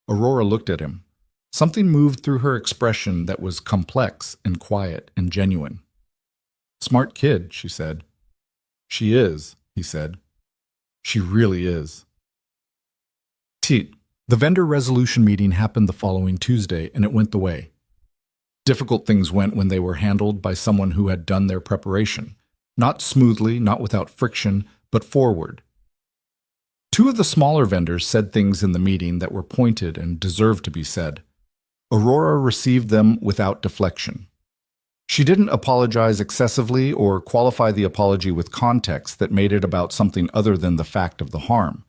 S1: Aurora looked at him. Something moved through her expression that was complex and quiet and genuine. Smart kid, she said. She is, he said. She really is. The vendor resolution meeting happened the following Tuesday, and it went the way. Difficult things went when they were handled by someone who had done their preparation. Not smoothly, not without friction, but forward. Two of the smaller vendors said things in the meeting that were pointed and deserved to be said. Aurora received them without deflection. She didn't apologize excessively or qualify the apology with context that made it about something other than the fact of the harm.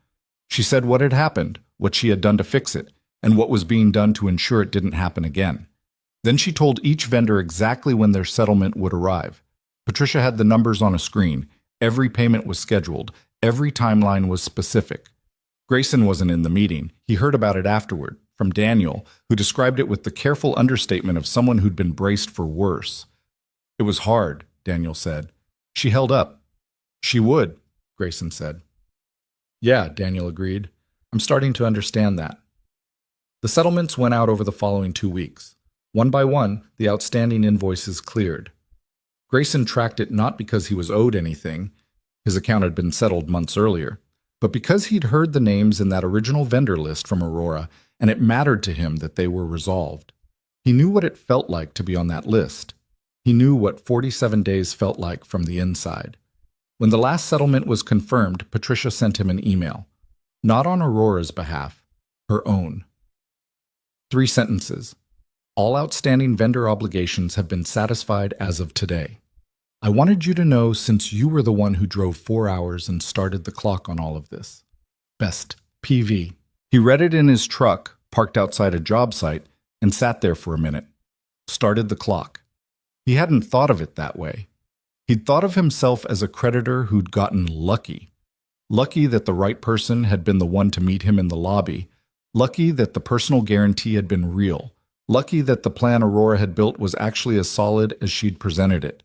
S1: She said what had happened, what she had done to fix it, and what was being done to ensure it didn't happen again. Then she told each vendor exactly when their settlement would arrive. Patricia had the numbers on a screen. Every payment was scheduled. Every timeline was specific. Grayson wasn't in the meeting. He heard about it afterward, from Daniel, who described it with the careful understatement of someone who'd been braced for worse. It was hard, Daniel said. She held up. She would, Grayson said. Yeah, Daniel agreed. I'm starting to understand that. The settlements went out over the following 2 weeks. One by one, the outstanding invoices cleared. Grayson tracked it not because he was owed anything, his account had been settled months earlier, but because he'd heard the names in that original vendor list from Aurora, and it mattered to him that they were resolved. He knew what it felt like to be on that list. He knew what 47 days felt like from the inside. When the last settlement was confirmed, Patricia sent him an email. Not on Aurora's behalf, her own. 3 sentences. All outstanding vendor obligations have been satisfied as of today. I wanted you to know since you were the one who drove 4 hours and started the clock on all of this. Best, PV. He read it in his truck, parked outside a job site, and sat there for a minute. Started the clock. He hadn't thought of it that way. He'd thought of himself as a creditor who'd gotten lucky. Lucky that the right person had been the one to meet him in the lobby. Lucky that the personal guarantee had been real. Lucky that the plan Aurora had built was actually as solid as she'd presented it.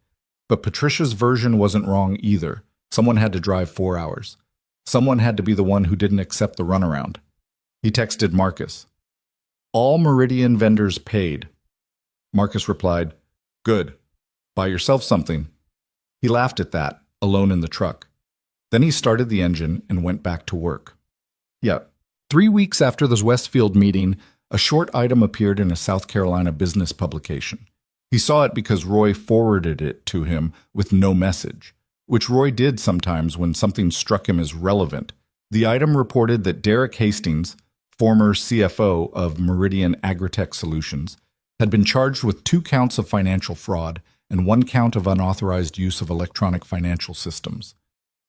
S1: But Patricia's version wasn't wrong either. Someone had to drive 4 hours. Someone had to be the one who didn't accept the runaround. He texted Marcus. All Meridian vendors paid. Marcus replied, Good. Buy yourself something. He laughed at that, alone in the truck. Then he started the engine and went back to work. Yeah. 3 weeks after the Westfield meeting, a short item appeared in a South Carolina business publication. He saw it because Roy forwarded it to him with no message, which Roy did sometimes when something struck him as relevant. The item reported that Derek Hastings, former CFO of Meridian Agritech Solutions, had been charged with 2 counts of financial fraud and 1 count of unauthorized use of electronic financial systems.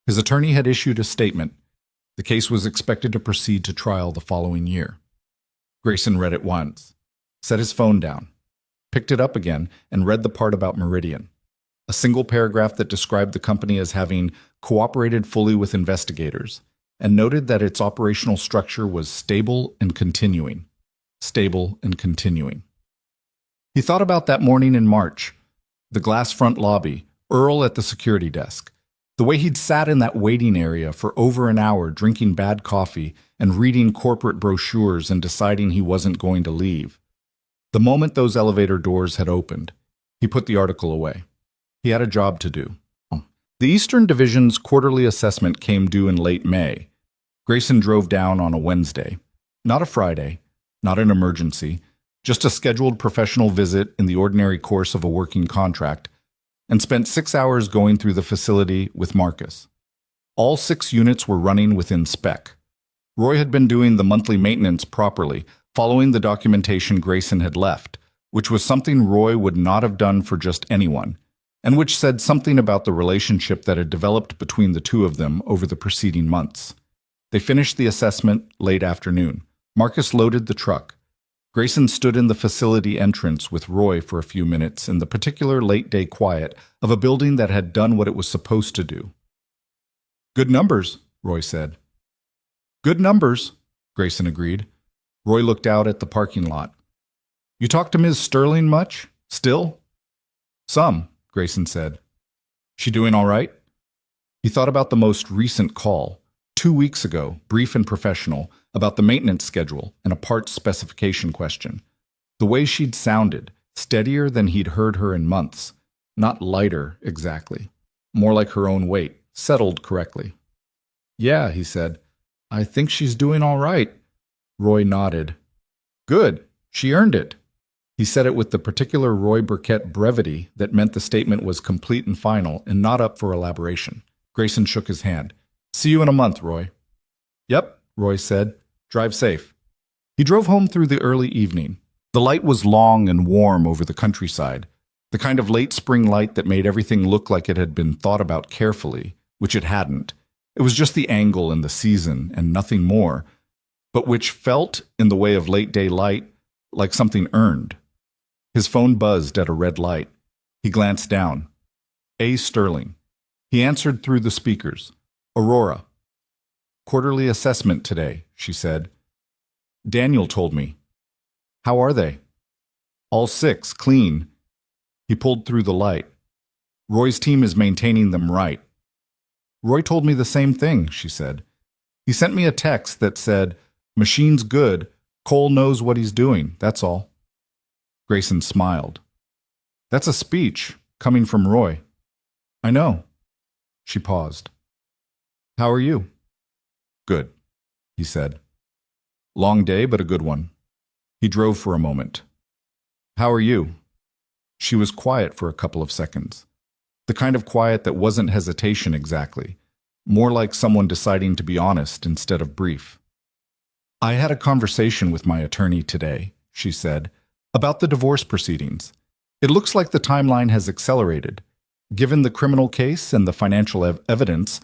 S1: His attorney had issued a statement. The case was expected to proceed to trial the following year. Grayson read it once, set his phone down, picked it up again, and read the part about Meridian. A single paragraph that described the company as having cooperated fully with investigators and noted that its operational structure was stable and continuing. Stable and continuing. He thought about that morning in March, the glass front lobby, Earl at the security desk, the way he'd sat in that waiting area for over an hour drinking bad coffee and reading corporate brochures and deciding he wasn't going to leave. The moment those elevator doors had opened, he put the article away. He had a job to do. The Eastern Division's quarterly assessment came due in late May. Grayson drove down on a Wednesday. Not a Friday, not an emergency, just a scheduled professional visit in the ordinary course of a working contract, and spent 6 hours going through the facility with Marcus. All 6 units were running within spec. Roy had been doing the monthly maintenance properly, following the documentation Grayson had left, which was something Roy would not have done for just anyone, and which said something about the relationship that had developed between the two of them over the preceding months. They finished the assessment late afternoon. Marcus loaded the truck. Grayson stood in the facility entrance with Roy for a few minutes in the particular late-day quiet of a building that had done what it was supposed to do. Good numbers, Roy said. Good numbers, Grayson agreed. Roy looked out at the parking lot. You talked to Ms. Sterling much? Still? Some, Grayson said. She doing all right? He thought about the most recent call, 2 weeks ago, brief and professional, about the maintenance schedule and a parts specification question. The way she'd sounded, steadier than he'd heard her in months. Not lighter, exactly. More like her own weight, settled correctly. Yeah, he said. I think she's doing all right. Roy nodded. Good. She earned it. He said it with the particular Roy Burkett brevity that meant the statement was complete and final and not up for elaboration. Grayson shook his hand. See you in a month, Roy. Yep, Roy said. Drive safe. He drove home through the early evening. The light was long and warm over the countryside, the kind of late spring light that made everything look like it had been thought about carefully, which it hadn't. It was just the angle and the season and nothing more, but which felt, in the way of late-day light, like something earned. His phone buzzed at a red light. He glanced down. A. Sterling. He answered through the speakers. Aurora. Quarterly assessment today, she said. Daniel told me. How are they? All 6, clean. He pulled through the light. Roy's team is maintaining them right. Roy told me the same thing, she said. He sent me a text that said, Machine's good, Cole knows what he's doing, that's all. Grayson smiled. That's a speech, coming from Roy. I know. She paused. How are you? Good, he said. Long day, but a good one. He drove for a moment. How are you? She was quiet for a couple of seconds. The kind of quiet that wasn't hesitation exactly, more like someone deciding to be honest instead of brief. I had a conversation with my attorney today, she said, about the divorce proceedings. It looks like the timeline has accelerated. Given the criminal case and the financial evidence,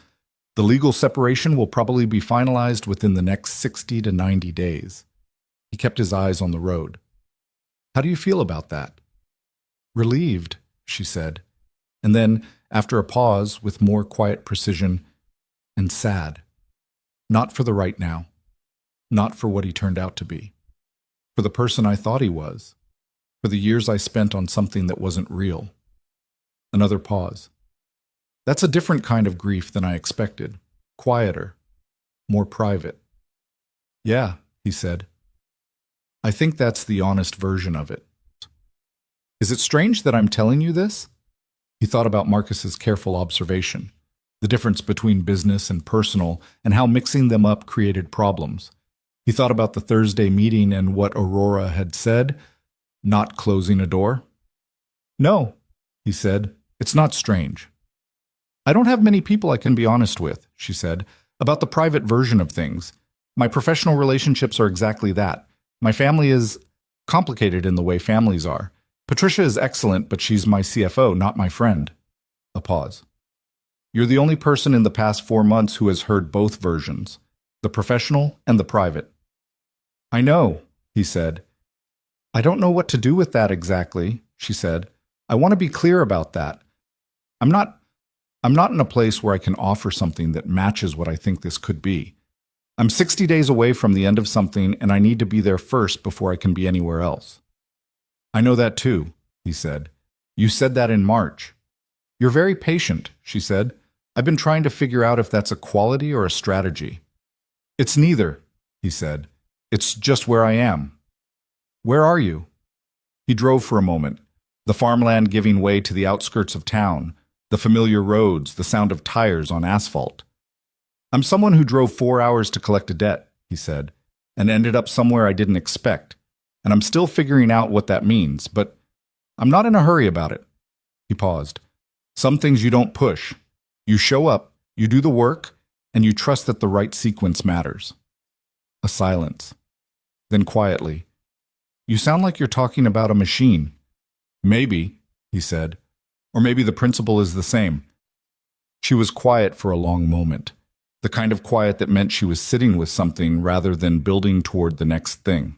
S1: the legal separation will probably be finalized within the next 60 to 90 days. He kept his eyes on the road. How do you feel about that? Relieved, she said. And then, after a pause, with more quiet precision, and sad. Not for the right now. Not for what he turned out to be. For the person I thought he was. For the years I spent on something that wasn't real. Another pause. That's a different kind of grief than I expected. Quieter. More private. Yeah, he said. I think that's the honest version of it. Is it strange that I'm telling you this? He thought about Marcus's careful observation, the difference between business and personal, and how mixing them up created problems. He thought about the Thursday meeting and what Aurora had said, not closing a door. No, he said, it's not strange. I don't have many people I can be honest with, she said, about the private version of things. My professional relationships are exactly that. My family is complicated in the way families are. Patricia is excellent, but she's my CFO, not my friend. A pause. You're the only person in the past 4 months who has heard both versions, the professional and the private. I know, he said. I don't know what to do with that exactly, she said. I want to be clear about that. I'm not in a place where I can offer something that matches what I think this could be. I'm 60 days away from the end of something, and I need to be there first before I can be anywhere else. I know that too, he said. You said that in March. You're very patient, she said. I've been trying to figure out if that's a quality or a strategy. It's neither, he said. It's just where I am. Where are you? He drove for a moment, the farmland giving way to the outskirts of town, the familiar roads, the sound of tires on asphalt. I'm someone who drove 4 hours to collect a debt, he said, and ended up somewhere I didn't expect. And I'm still figuring out what that means, but I'm not in a hurry about it. He paused. Some things you don't push. You show up, you do the work, and you trust that the right sequence matters. A silence. Then quietly, you sound like you're talking about a machine. Maybe, he said, or maybe the principle is the same. She was quiet for a long moment, the kind of quiet that meant she was sitting with something rather than building toward the next thing.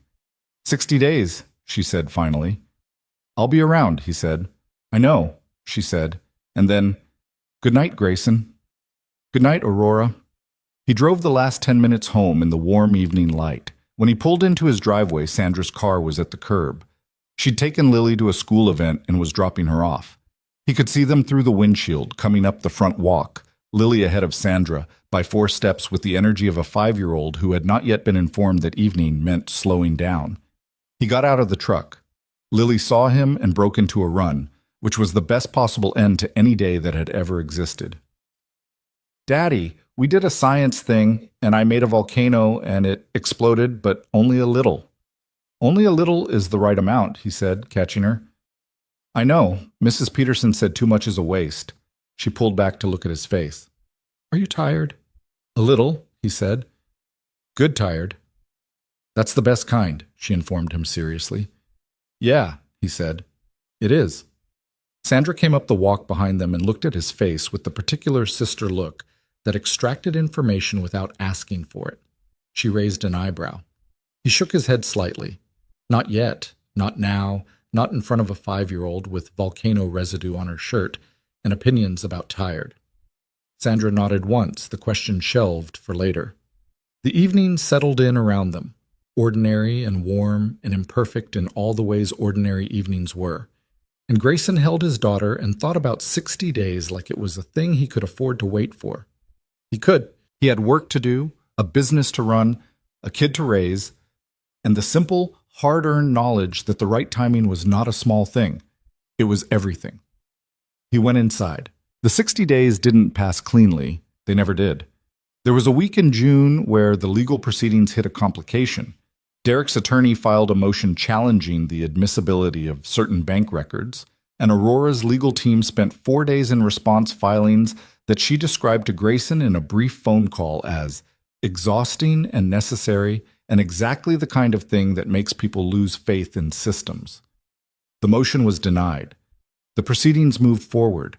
S1: 60 days, she said finally. I'll be around, he said. I know, she said, and then, good night, Grayson. Good night, Aurora. He drove the last 10 minutes home in the warm evening light. When he pulled into his driveway, Sandra's car was at the curb. She'd taken Lily to a school event and was dropping her off. He could see them through the windshield, coming up the front walk, Lily ahead of Sandra, by 4 steps with the energy of a 5-year-old who had not yet been informed that evening meant slowing down. He got out of the truck. Lily saw him and broke into a run, which was the best possible end to any day that had ever existed. Daddy, we did a science thing, and I made a volcano, and it exploded, but only a little. Only a little is the right amount, he said, catching her. I know. Mrs. Peterson said too much is a waste. She pulled back to look at his face. Are you tired? A little, he said. Good tired. That's the best kind, she informed him seriously. Yeah, he said. It is. Sandra came up the walk behind them and looked at his face with the particular sister look that extracted information without asking for it. She raised an eyebrow. He shook his head slightly. Not yet, not now, not in front of a 5-year-old with volcano residue on her shirt and opinions about tired. Sandra nodded once, the question shelved for later. The evening settled in around them, ordinary and warm and imperfect in all the ways ordinary evenings were. And Grayson held his daughter and thought about 60 days like it was a thing he could afford to wait for. He could. He had work to do, a business to run, a kid to raise, and the simple, hard-earned knowledge that the right timing was not a small thing. It was everything. He went inside. The 60 days didn't pass cleanly. They never did. There was a week in June where the legal proceedings hit a complication. Derek's attorney filed a motion challenging the admissibility of certain bank records, And Aurora's legal team spent 4 days in response filings that she described to Grayson in a brief phone call as exhausting and necessary and exactly the kind of thing that makes people lose faith in systems. The motion was denied. The proceedings moved forward.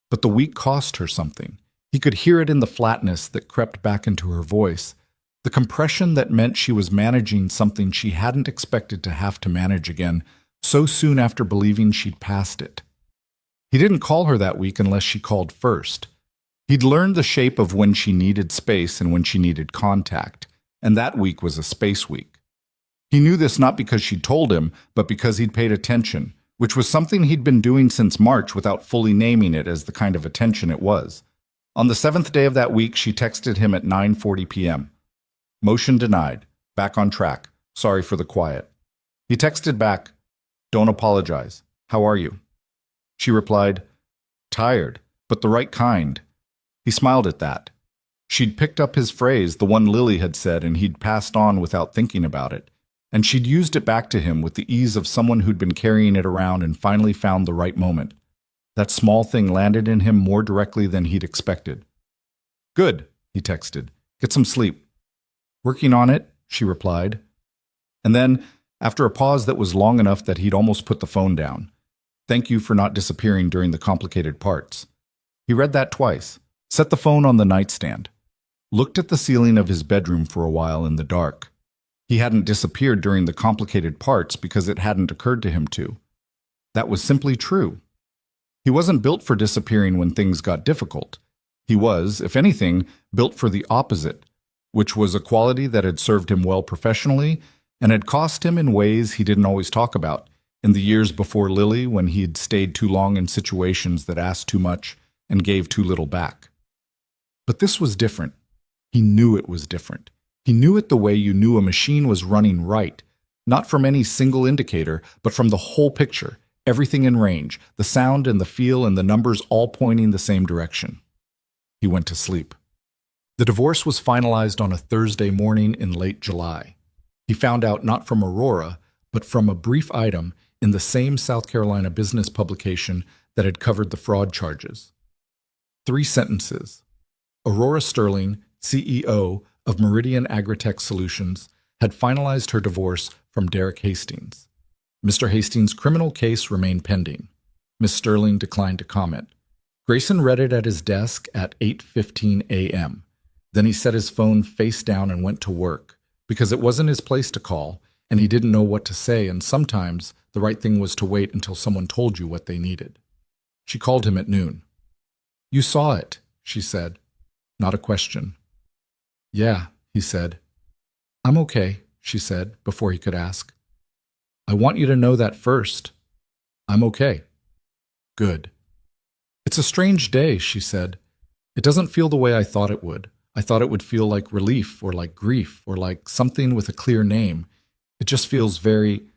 S1: But the week cost her something. He could hear it in the flatness that crept back into her voice, the compression that meant she was managing something she hadn't expected to have to manage again so soon after believing she'd passed it. He didn't call her that week unless she called first. He'd learned the shape of when she needed space and when she needed contact, and that week was a space week. He knew this not because she'd told him, but because he'd paid attention, which was something he'd been doing since March without fully naming it as the kind of attention it was. On the 7th day of that week, she texted him at 9:40 p.m. Motion denied. Back on track. Sorry for the quiet. He texted back, "Don't apologize. How are you?" She replied, "Tired, but the right kind." He smiled at that. She'd picked up his phrase, the one Lily had said, and he'd passed on without thinking about it. And she'd used it back to him with the ease of someone who'd been carrying it around and finally found the right moment. That small thing landed in him more directly than he'd expected. "Good," he texted. "Get some sleep." "Working on it," she replied. And then, after a pause that was long enough that he'd almost put the phone down, "Thank you for not disappearing during the complicated parts." He read that twice, set the phone on the nightstand, looked at the ceiling of his bedroom for a while in the dark. He hadn't disappeared during the complicated parts because it hadn't occurred to him to. That was simply true. He wasn't built for disappearing when things got difficult. He was, if anything, built for the opposite, which was a quality that had served him well professionally and had cost him in ways he didn't always talk about, in the years before Lily when he had stayed too long in situations that asked too much and gave too little back. But this was different. He knew it was different. He knew it the way you knew a machine was running right, not from any single indicator, but from the whole picture, everything in range, the sound and the feel and the numbers all pointing the same direction. He went to sleep. The divorce was finalized on a Thursday morning in late July. He found out not from Aurora, but from a brief item in the same South Carolina business publication that had covered the fraud charges. 3 sentences. Aurora Sterling, CEO of Meridian Agritech Solutions, had finalized her divorce from Derek Hastings. Mr. Hastings' criminal case remained pending. Miss Sterling declined to comment. Grayson read it at his desk at 8:15 a.m. Then he set his phone face down and went to work, because it wasn't his place to call, and he didn't know what to say, and sometimes the right thing was to wait until someone told you what they needed. She called him at noon. "You saw it," she said. Not a question. "Yeah," he said. "I'm okay," she said, before he could ask. "I want you to know that first. I'm okay." "Good." "It's a strange day," she said. "It doesn't feel the way I thought it would. I thought it would feel like relief or like grief or like something with a clear name. It just feels very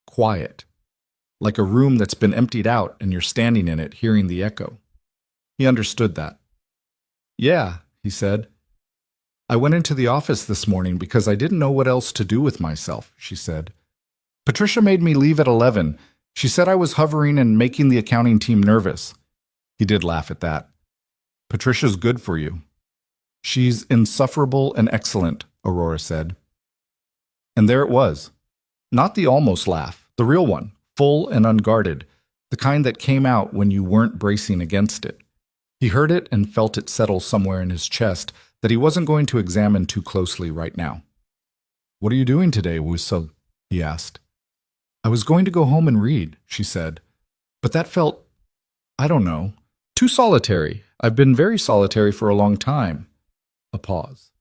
S1: quiet, like a room that's been emptied out and you're standing in it, hearing the echo." He understood that. "Yeah," he said. "I went into the office this morning because I didn't know what else to do with myself," she said. "Patricia made me leave at 11. She said I was hovering and making the accounting team nervous." He did laugh at that. "Patricia's good for you." "She's insufferable and excellent," Aurora said. And there it was. Not the almost laugh, the real one, full and unguarded, the kind that came out when you weren't bracing against it. He heard it and felt it settle somewhere in his chest that he wasn't going to examine too closely right now. "What are you doing today, Wusel?" he asked. "I was going to go home and read," she said. "But that felt, I don't know, too solitary. I've been very solitary for a long time." A pause.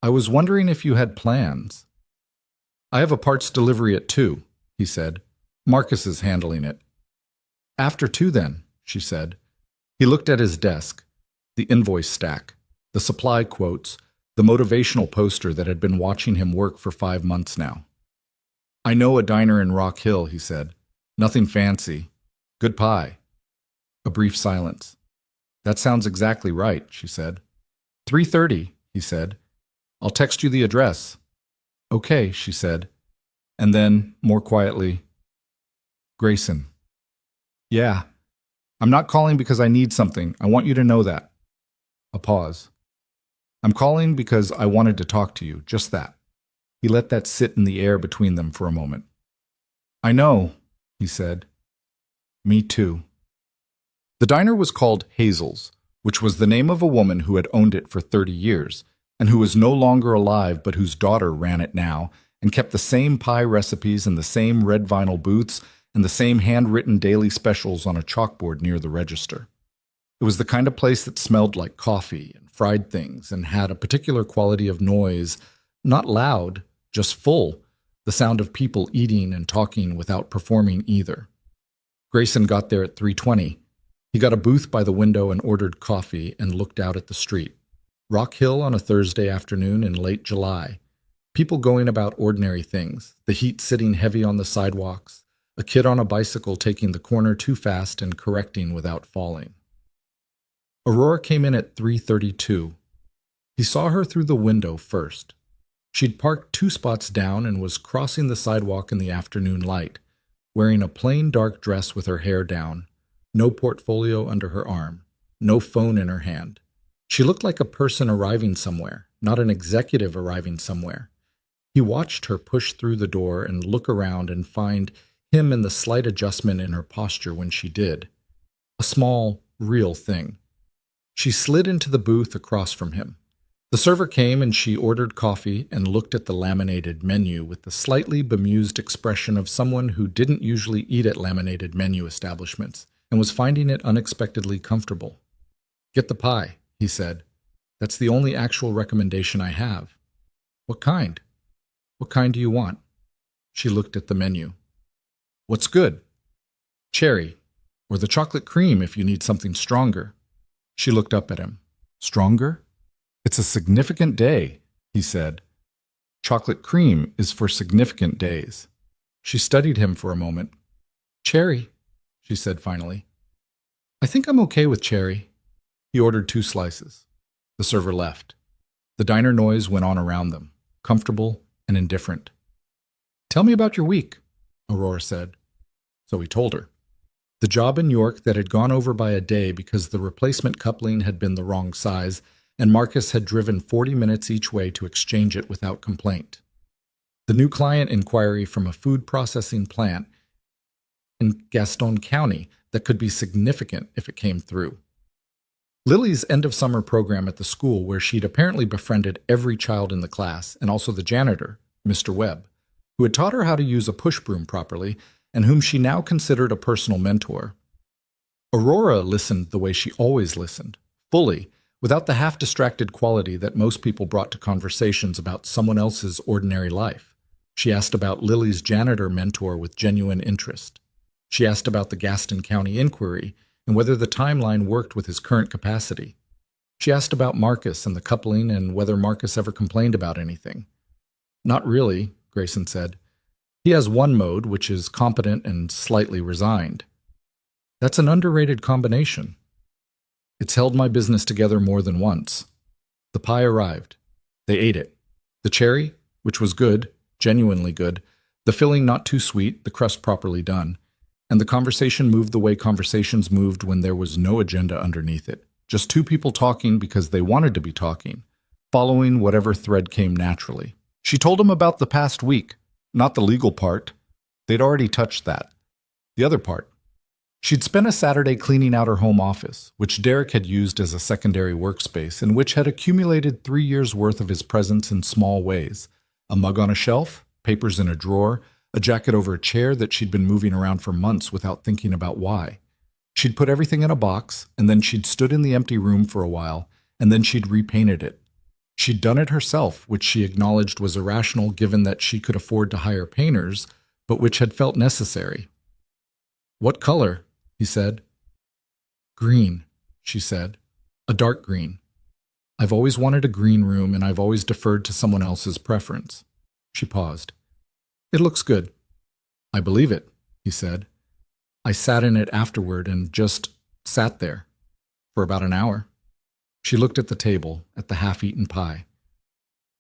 S1: "I was wondering if you had plans." "I have a parts delivery at 2, he said. "Marcus is handling it." "After 2 then," she said. He looked at his desk, the invoice stack, the supply quotes, the motivational poster that had been watching him work for 5 months now. "I know a diner in Rock Hill," he said. "Nothing fancy. Good pie." A brief silence. "That sounds exactly right," she said. 3:30, he said. "I'll text you the address." "Okay," she said. And then, more quietly, "Grayson." Yeah, I'm not calling because I need something. I want you to know that. A pause. I'm calling because I wanted to talk to you, just that. He let that sit in the air between them for a moment. I know, he said. Me too. The diner was called Hazel's, which was the name of a woman who had owned it for 30 years, and who was no longer alive but whose daughter ran it now, and kept the same pie recipes and the same red vinyl booths and the same handwritten daily specials on a chalkboard near the register. It was the kind of place that smelled like coffee and fried things and had a particular quality of noise, not loud, just full, the sound of people eating and talking without performing either. Grayson got there at 3:20. He got a booth by the window and ordered coffee and looked out at the street. Rock Hill on a Thursday afternoon in late July. People going about ordinary things, the heat sitting heavy on the sidewalks, a kid on a bicycle taking the corner too fast and correcting without falling. Aurora came in at 3:32. He saw her through the window first. She'd parked 2 spots down and was crossing the sidewalk in the afternoon light, wearing a plain dark dress with her hair down, no portfolio under her arm, no phone in her hand. She looked like a person arriving somewhere, not an executive arriving somewhere. He watched her push through the door and look around and find him in the slight adjustment in her posture when she did. A small, real thing. She slid into the booth across from him. The server came and she ordered coffee and looked at the laminated menu with the slightly bemused expression of someone who didn't usually eat at laminated menu establishments and was finding it unexpectedly comfortable. Get the pie, he said. That's the only actual recommendation I have. What kind? What kind do you want? She looked at the menu. What's good? Cherry, or the chocolate cream if you need something stronger. She looked up at him. Stronger? It's a significant day, he said. Chocolate cream is for significant days. She studied him for a moment. Cherry, she said finally. I think I'm okay with cherry. He ordered 2 slices. The server left. The diner noise went on around them, comfortable and indifferent. Tell me about your week, Aurora said. So he told her. The job in York that had gone over by a day because the replacement coupling had been the wrong size, and Marcus had driven 40 minutes each way to exchange it without complaint. The new client inquiry from a food processing plant in Gaston County that could be significant if it came through. Lily's end-of-summer program at the school where she'd apparently befriended every child in the class and also the janitor, Mr. Webb, who had taught her how to use a push broom properly and whom she now considered a personal mentor. Aurora listened the way she always listened, fully, without the half-distracted quality that most people brought to conversations about someone else's ordinary life. She asked about Lily's janitor mentor with genuine interest. She asked about the Gaston County inquiry and whether the timeline worked with his current capacity. She asked about Marcus and the coupling and whether Marcus ever complained about anything. Not really, Grayson said. He has one mode, which is competent and slightly resigned. That's an underrated combination. It's held my business together more than once. The pie arrived. They ate it. The cherry, which was good, genuinely good, the filling not too sweet, the crust properly done, and the conversation moved the way conversations moved when there was no agenda underneath it, just 2 people talking because they wanted to be talking, following whatever thread came naturally. She told him about the past week, not the legal part. They'd already touched that. The other part. She'd spent a Saturday cleaning out her home office, which Derek had used as a secondary workspace and which had accumulated 3 years' worth of his presence in small ways. A mug on a shelf, papers in a drawer, a jacket over a chair that she'd been moving around for months without thinking about why. She'd put everything in a box, and then she'd stood in the empty room for a while, and then she'd repainted it. She'd done it herself, which she acknowledged was irrational given that she could afford to hire painters, but which had felt necessary. What color? He said. Green, she said. A dark green. I've always wanted a green room, and I've always deferred to someone else's preference. She paused. It looks good. I believe it, he said. I sat in it afterward and just sat there for about an hour. She looked at the table, at the half-eaten pie.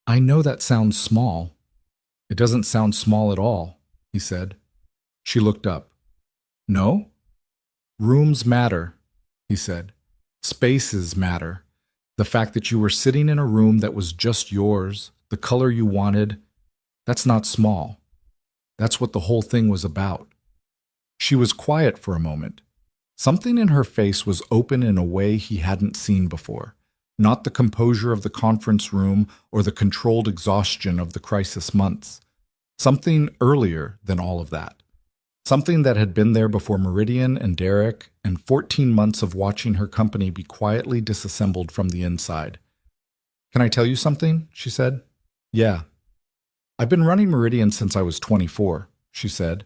S1: I know that sounds small. It doesn't sound small at all, he said. She looked up. No? Rooms matter, he said. Spaces matter. The fact that you were sitting in a room that was just yours, the color you wanted, that's not small. That's what the whole thing was about. She was quiet for a moment. Something in her face was open in a way he hadn't seen before. Not the composure of the conference room or the controlled exhaustion of the crisis months. Something earlier than all of that. Something that had been there before Meridian and Derek and 14 months of watching her company be quietly disassembled from the inside. "Can I tell you something?" she said. "Yeah." "I've been running Meridian since I was 24, she said.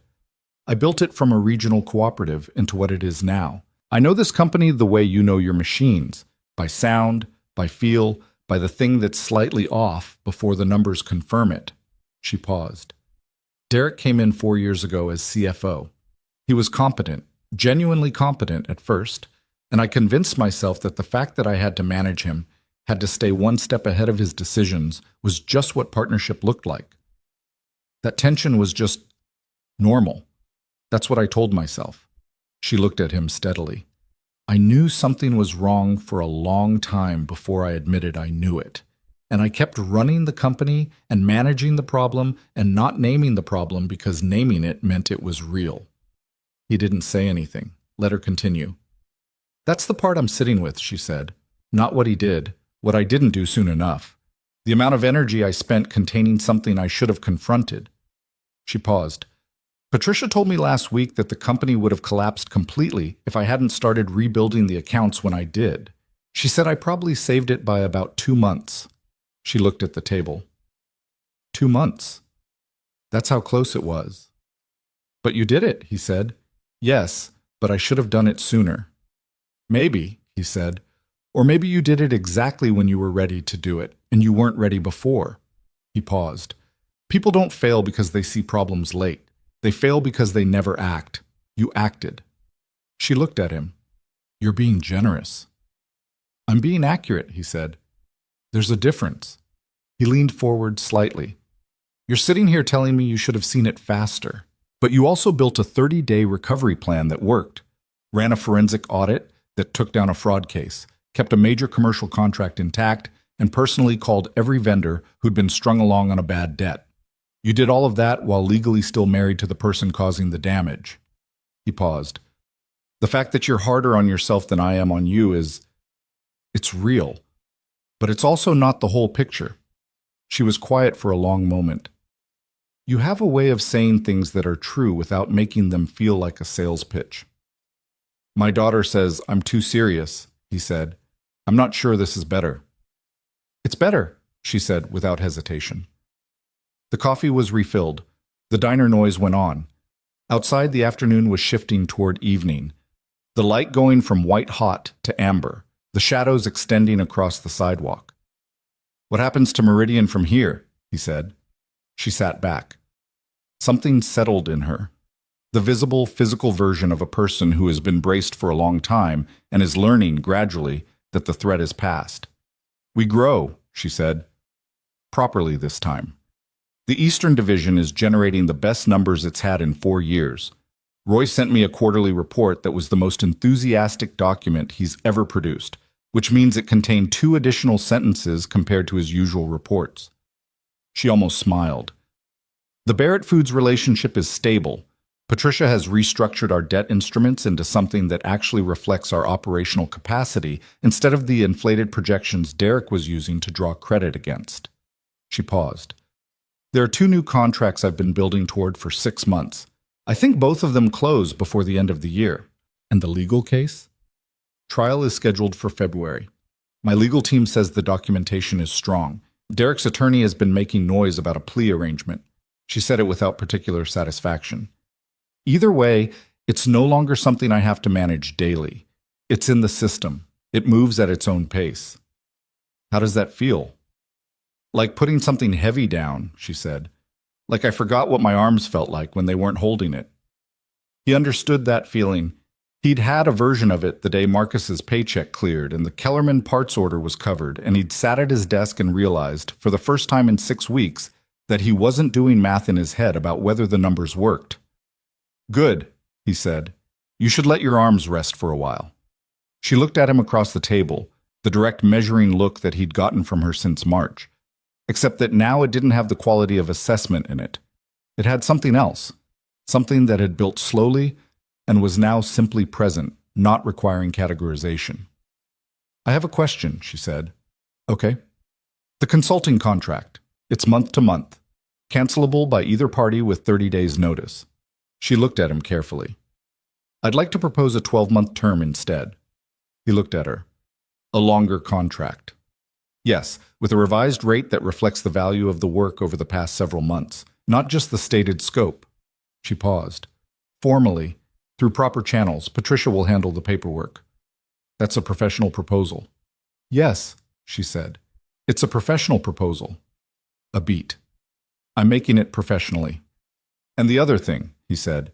S1: "I built it from a regional cooperative into what it is now. I know this company the way you know your machines, by sound, by feel, by the thing that's slightly off before the numbers confirm it." She paused. Derek came in 4 years ago as CFO. He was competent, genuinely competent at first, and I convinced myself that the fact that I had to manage him, had to stay one step ahead of his decisions, was just what partnership looked like. That tension was just normal. That's what I told myself. She looked at him steadily. I knew something was wrong for a long time before I admitted I knew it. And I kept running the company and managing the problem and not naming the problem because naming it meant it was real. He didn't say anything. Let her continue. "That's the part I'm sitting with," she said. "Not what he did, what I didn't do soon enough. The amount of energy I spent containing something I should have confronted." She paused. "Patricia told me last week that the company would have collapsed completely if I hadn't started rebuilding the accounts when I did. She said I probably saved it by about 2 months. She looked at the table. 2 months. That's how close it was. "But you did it," he said. "Yes, but I should have done it sooner." "Maybe," he said. "Or maybe you did it exactly when you were ready to do it, and you weren't ready before." He paused. "People don't fail because they see problems late. They fail because they never act. You acted." She looked at him. "You're being generous." "I'm being accurate," he said. "There's a difference." He leaned forward slightly. "You're sitting here telling me you should have seen it faster. But you also built a 30-day recovery plan that worked, ran a forensic audit that took down a fraud case, kept a major commercial contract intact, and personally called every vendor who'd been strung along on a bad debt. You did all of that while legally still married to the person causing the damage." He paused. "The fact that you're harder on yourself than I am on you it's real. But it's also not the whole picture." She was quiet for a long moment. "You have a way of saying things that are true without making them feel like a sales pitch." "My daughter says I'm too serious," he said. "I'm not sure this is better." "It's better," she said without hesitation. The coffee was refilled. The diner noise went on. Outside, the afternoon was shifting toward evening, the light going from white-hot to amber, the shadows extending across the sidewalk. "What happens to Meridian from here?" he said. She sat back. Something settled in her. The visible, physical version of a person who has been braced for a long time and is learning, gradually, that the threat is past. "We grow," she said. "Properly this time. The Eastern Division is generating the best numbers it's had in 4 years. Roy sent me a quarterly report that was the most enthusiastic document he's ever produced, which means it contained 2 additional sentences compared to his usual reports." She almost smiled. "The Barrett Foods relationship is stable. Patricia has restructured our debt instruments into something that actually reflects our operational capacity instead of the inflated projections Derek was using to draw credit against." She paused. "There are 2 new contracts I've been building toward for 6 months. I think both of them close before the end of the year." "And the legal case?" "Trial is scheduled for February. My legal team says the documentation is strong. Derek's attorney has been making noise about a plea arrangement." She said it without particular satisfaction. "Either way, it's no longer something I have to manage daily. It's in the system. It moves at its own pace." "How does that feel?" "Like putting something heavy down," she said. "Like I forgot what my arms felt like when they weren't holding it." He understood that feeling. He'd had a version of it the day Marcus's paycheck cleared and the Kellerman parts order was covered, and he'd sat at his desk and realized, for the first time in 6 weeks, that he wasn't doing math in his head about whether the numbers worked. "Good," he said. You should let your arms rest for a while. She looked at him across the table, the direct measuring look that he'd gotten from her since March, except that now it didn't have the quality of assessment in it. It had something else, something that had built slowly and was now simply present, not requiring categorization. I have a question, she said. Okay. The consulting contract. It's month to month, cancelable by either party with 30 days' notice. She looked at him carefully. I'd like to propose a 12-month term instead. He looked at her. A longer contract. Yes, with a revised rate that reflects the value of the work over the past several months, not just the stated scope. She paused. Formally, through proper channels, Patricia will handle the paperwork. That's a professional proposal. Yes, she said. It's a professional proposal. A beat. I'm making it professionally. And the other thing, he said.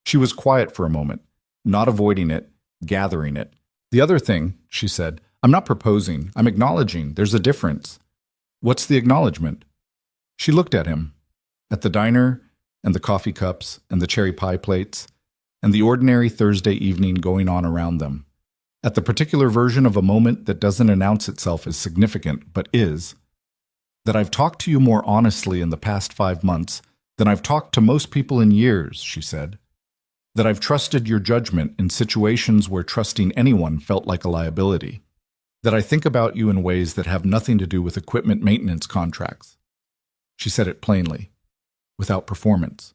S1: She was quiet for a moment, not avoiding it, gathering it. The other thing, she said, I'm not proposing, I'm acknowledging. There's a difference. What's the acknowledgement? She looked at him, at the diner, and the coffee cups, and the cherry pie plates, and the ordinary Thursday evening going on around them, at the particular version of a moment that doesn't announce itself as significant, but is, that I've talked to you more honestly in the past 5 months than I've talked to most people in years, she said. That I've trusted your judgment in situations where trusting anyone felt like a liability. That I think about you in ways that have nothing to do with equipment maintenance contracts. She said it plainly, without performance.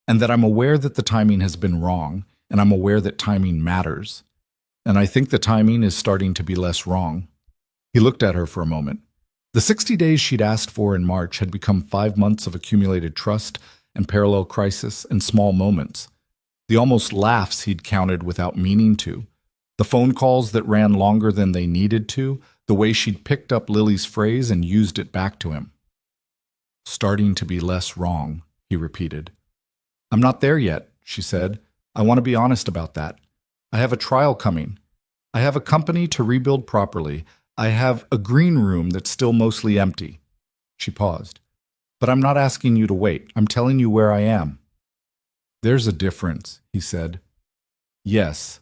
S1: And that I'm aware that the timing has been wrong, and I'm aware that timing matters. And I think the timing is starting to be less wrong. He looked at her for a moment. The 60 days she'd asked for in March had become 5 months of accumulated trust and parallel crisis and small moments. The almost laughs he'd counted without meaning to. The phone calls that ran longer than they needed to. The way she'd picked up Lily's phrase and used it back to him. Starting to be less wrong, he repeated. I'm not there yet, she said. I want to be honest about that. I have a trial coming. I have a company to rebuild properly. I have a green room that's still mostly empty. She paused. But I'm not asking you to wait. I'm telling you where I am. There's a difference, he said. Yes.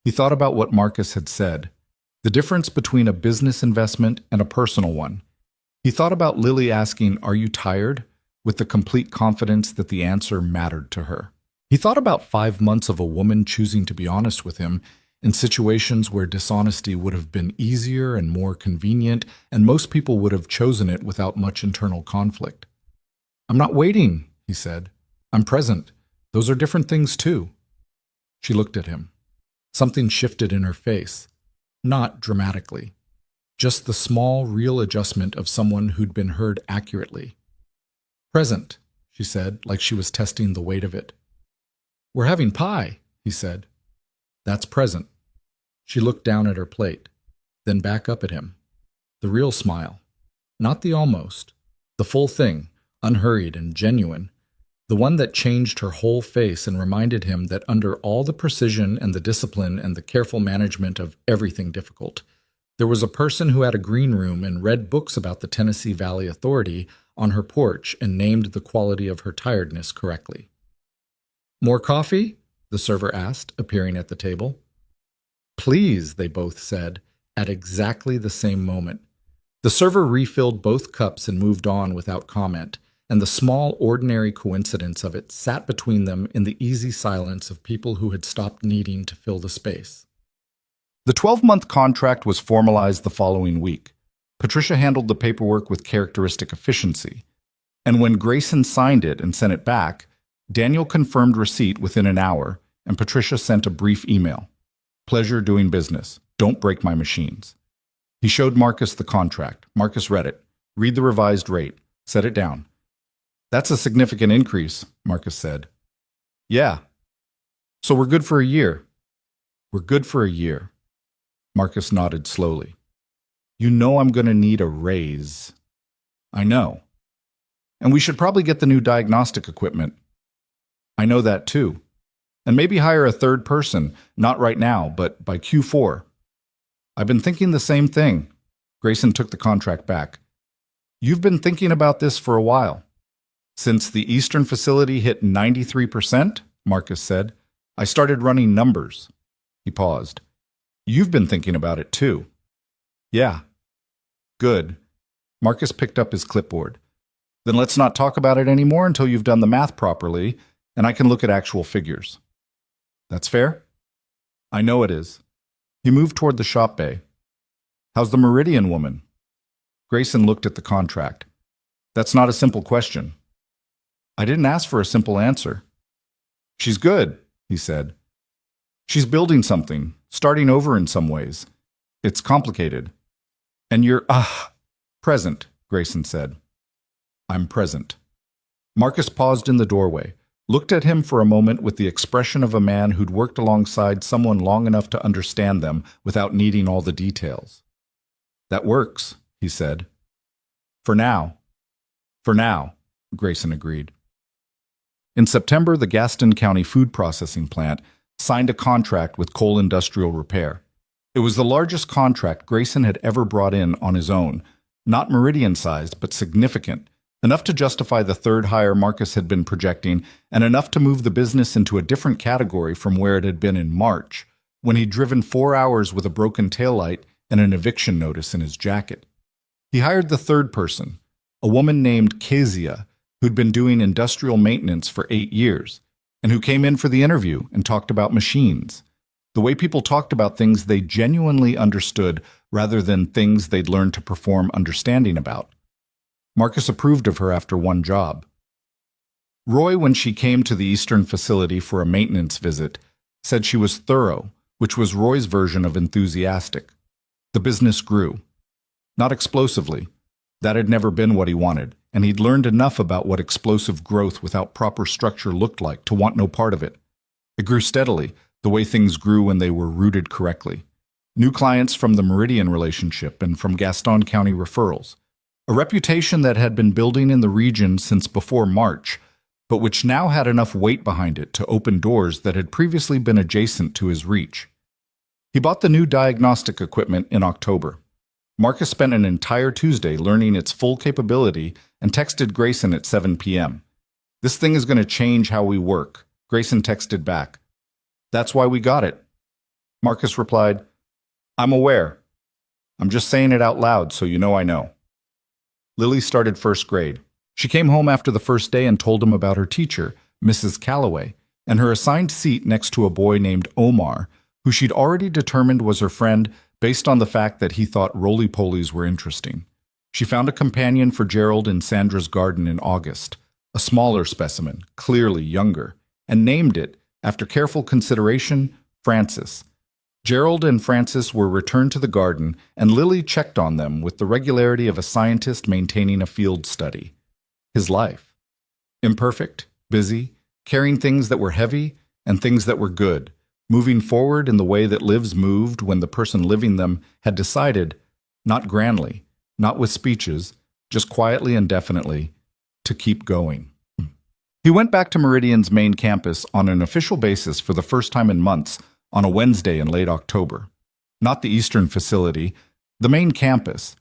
S1: He thought about what Marcus had said, the difference between a business investment and a personal one. He thought about Lily asking, "Are you tired?" with the complete confidence that the answer mattered to her. He thought about 5 months of a woman choosing to be honest with him in situations where dishonesty would have been easier and more convenient, and most people would have chosen it without much internal conflict. I'm not waiting, he said. I'm present. Those are different things too. She looked at him. Something shifted in her face, not dramatically. Just the small, real adjustment of someone who'd been heard accurately. Present, she said, like she was testing the weight of it. We're having pie, he said. That's present. She looked down at her plate, then back up at him. The real smile, not the almost, the full thing, unhurried and genuine, the one that changed her whole face and reminded him that under all the precision and the discipline and the careful management of everything difficult, there was a person who had a green room and read books about the Tennessee Valley Authority on her porch and named the quality of her tiredness correctly. More coffee? The server asked, appearing at the table. Please, they both said, at exactly the same moment. The server refilled both cups and moved on without comment, and the small, ordinary coincidence of it sat between them in the easy silence of people who had stopped needing to fill the space. The 12-month contract was formalized the following week. Patricia handled the paperwork with characteristic efficiency, and when Grayson signed it and sent it back, Daniel confirmed receipt within an hour, and Patricia sent a brief email. Pleasure doing business. Don't break my machines. He showed Marcus the contract. Marcus read it. Read the revised rate. Set it down. That's a significant increase, Marcus said. Yeah. So we're good for a year. We're good for a year. Marcus nodded slowly. You know I'm going to need a raise. I know. And we should probably get the new diagnostic equipment. I know that too. And maybe hire a third person, not right now, but by Q4. I've been thinking the same thing. Grayson took the contract back. You've been thinking about this for a while. Since the Eastern facility hit 93%, Marcus said, I started running numbers. He paused. You've been thinking about it too. Yeah. Good. Marcus picked up his clipboard. Then let's not talk about it anymore until you've done the math properly, and I can look at actual figures. That's fair? I know it is. He moved toward the shop bay. How's the Meridian woman? Grayson looked at the contract. That's not a simple question. I didn't ask for a simple answer. She's good, he said. She's building something, starting over in some ways. It's complicated. And you're, present, Grayson said. I'm present. Marcus paused in the doorway, looked at him for a moment with the expression of a man who'd worked alongside someone long enough to understand them without needing all the details. That works, he said. For now. For now, Grayson agreed. In September, the Gaston County Food Processing Plant signed a contract with Coal Industrial Repair. It was the largest contract Grayson had ever brought in on his own, not Meridian-sized, but significant, enough to justify the third hire Marcus had been projecting, and enough to move the business into a different category from where it had been in March, when he'd driven 4 hours with a broken taillight and an eviction notice in his jacket. He hired the third person, a woman named Kezia, who'd been doing industrial maintenance for 8 years, and who came in for the interview and talked about machines, the way people talked about things they genuinely understood rather than things they'd learned to perform understanding about. Marcus approved of her after one job. Roy, when she came to the Eastern facility for a maintenance visit, said she was thorough, which was Roy's version of enthusiastic. The business grew. Not explosively. That had never been what he wanted, and he'd learned enough about what explosive growth without proper structure looked like to want no part of it. It grew steadily, the way things grew when they were rooted correctly. New clients from the Meridian relationship and from Gaston County referrals. A reputation that had been building in the region since before March, but which now had enough weight behind it to open doors that had previously been adjacent to his reach. He bought the new diagnostic equipment in October. Marcus spent an entire Tuesday learning its full capability and texted Grayson at 7 p.m. This thing is going to change how we work, Grayson texted back. That's why we got it. Marcus replied, I'm aware. I'm just saying it out loud so you know I know. Lily started first grade. She came home after the first day and told him about her teacher, Mrs. Calloway, and her assigned seat next to a boy named Omar, who she'd already determined was her friend based on the fact that he thought roly-polies were interesting. She found a companion for Gerald in Sandra's garden in August, a smaller specimen, clearly younger, and named it, after careful consideration, Francis. Gerald and Francis were returned to the garden, and Lily checked on them with the regularity of a scientist maintaining a field study. His life. Imperfect, busy, carrying things that were heavy and things that were good, moving forward in the way that lives moved when the person living them had decided, not grandly, not with speeches, just quietly and definitely, to keep going. He went back to Meridian's main campus on an official basis for the first time in months, on a Wednesday in late October. Not the Eastern facility, the main campus.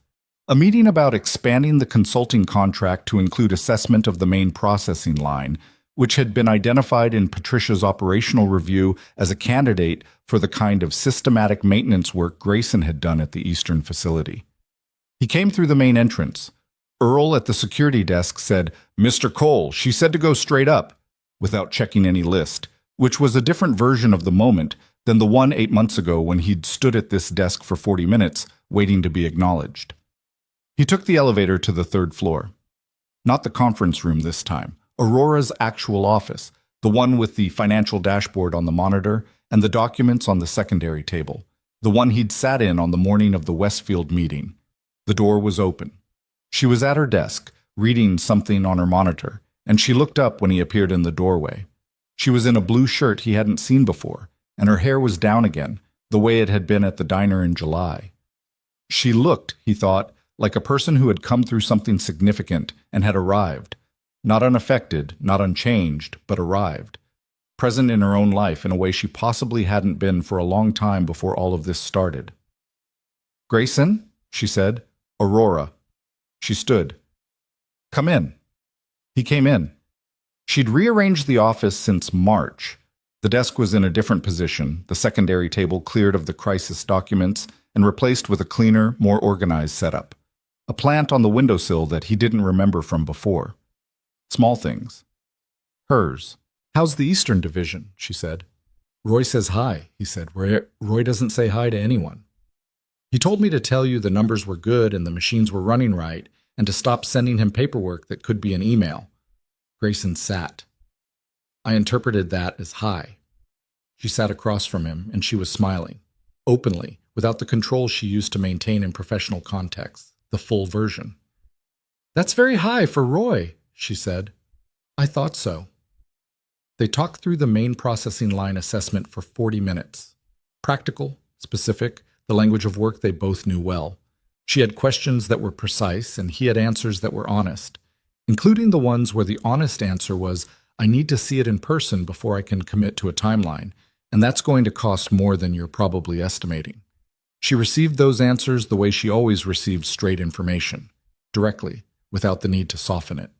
S1: A meeting about expanding the consulting contract to include assessment of the main processing line, which had been identified in Patricia's operational review as a candidate for the kind of systematic maintenance work Grayson had done at the Eastern facility. He came through the main entrance. Earl at the security desk said, Mr. Cole, she said to go straight up, without checking any list, which was a different version of the moment than the one 8 months ago when he'd stood at this desk for 40 minutes, waiting to be acknowledged. He took the elevator to the third floor. Not the conference room this time, Aurora's actual office, the one with the financial dashboard on the monitor and the documents on the secondary table, the one he'd sat in on the morning of the Westfield meeting. The door was open. She was at her desk, reading something on her monitor, and she looked up when he appeared in the doorway. She was in a blue shirt he hadn't seen before, and her hair was down again, the way it had been at the diner in July. She looked, he thought, like a person who had come through something significant and had arrived. Not unaffected, not unchanged, but arrived. Present in her own life in a way she possibly hadn't been for a long time before all of this started. Grayson, she said. Aurora. She stood. Come in. He came in. She'd rearranged the office since March. The desk was in a different position, the secondary table cleared of the crisis documents and replaced with a cleaner, more organized setup. A plant on the windowsill that he didn't remember from before. Small things. Hers. "How's the Eastern Division?" she said. "Roy says hi," he said. "Roy doesn't say hi to anyone. He told me to tell you the numbers were good and the machines were running right, and to stop sending him paperwork that could be an email." Grayson sat. I interpreted that as hi. She sat across from him, and she was smiling, openly, without the control she used to maintain in professional contexts, the full version. "That's very high for Roy," she said. "I thought so." They talked through the main processing line assessment for 40 minutes. Practical, specific, the language of work they both knew well. She had questions that were precise, and he had answers that were honest, including the ones where the honest answer was, "I need to see it in person before I can commit to a timeline, and that's going to cost more than you're probably estimating." She received those answers the way she always received straight information, directly, without the need to soften it.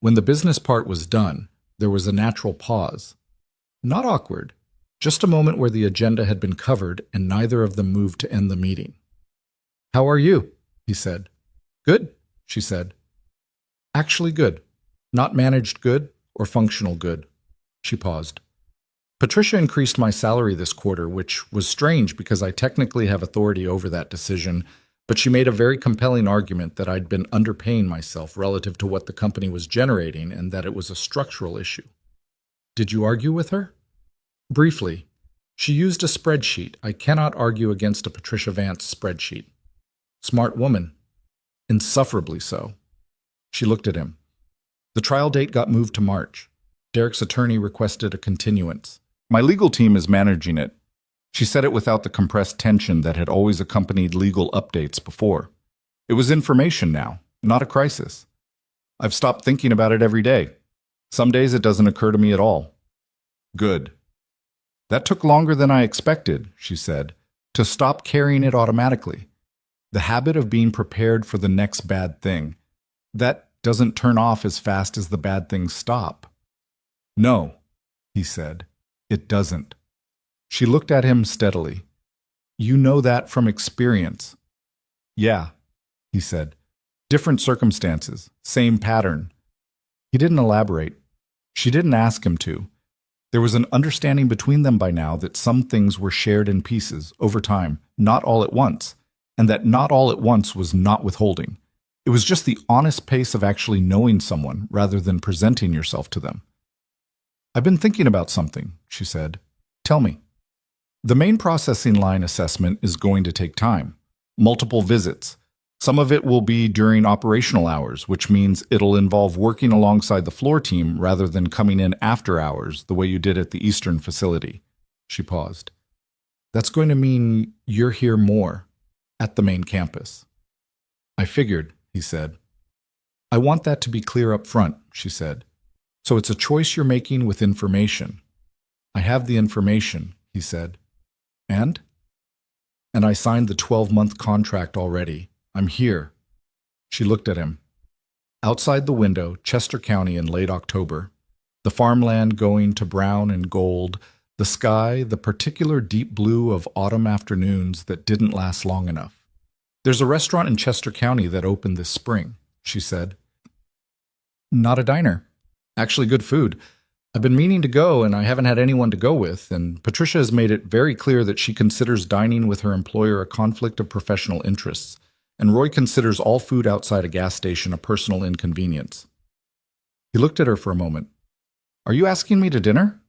S1: When the business part was done, there was a natural pause. Not awkward, just a moment where the agenda had been covered and neither of them moved to end the meeting. "How are you?" he said. "Good," she said. "Actually good. Not managed good or functional good." She paused. "Patricia increased my salary this quarter, which was strange because I technically have authority over that decision, but she made a very compelling argument that I'd been underpaying myself relative to what the company was generating and that it was a structural issue." "Did you argue with her?" "Briefly. She used a spreadsheet. I cannot argue against a Patricia Vance spreadsheet." "Smart woman." "Insufferably so." She looked at him. The trial date got moved to March. Derek's attorney requested a continuance. "My legal team is managing it." She said it without the compressed tension that had always accompanied legal updates before. It was information now, not a crisis. "I've stopped thinking about it every day. Some days it doesn't occur to me at all." "Good." "That took longer than I expected," she said, "to stop carrying it automatically. The habit of being prepared for the next bad thing. That doesn't turn off as fast as the bad things stop." "No," he said, "it doesn't." She looked at him steadily. "You know that from experience." "Yeah," he said. "Different circumstances, same pattern." He didn't elaborate. She didn't ask him to. There was an understanding between them by now that some things were shared in pieces, over time, not all at once, and that not all at once was not withholding. It was just the honest pace of actually knowing someone rather than presenting yourself to them. "I've been thinking about something," she said. "Tell me." "The main processing line assessment is going to take time. Multiple visits. Some of it will be during operational hours, which means it'll involve working alongside the floor team rather than coming in after hours, the way you did at the Eastern facility." She paused. "That's going to mean you're here more, at the main campus." "I figured," he said. "I want that to be clear up front," she said. "So it's a choice you're making with information." "I have the information," he said. "And?" "And I signed the 12-month contract already. I'm here." She looked at him. Outside the window, Chester County in late October. The farmland going to brown and gold, the sky the particular deep blue of autumn afternoons that didn't last long enough. "There's a restaurant in Chester County that opened this spring," she said. "Not a diner. Actually good food. I've been meaning to go, and I haven't had anyone to go with, and Patricia has made it very clear that she considers dining with her employer a conflict of professional interests, and Roy considers all food outside a gas station a personal inconvenience." He looked at her for a moment. "Are you asking me to dinner?"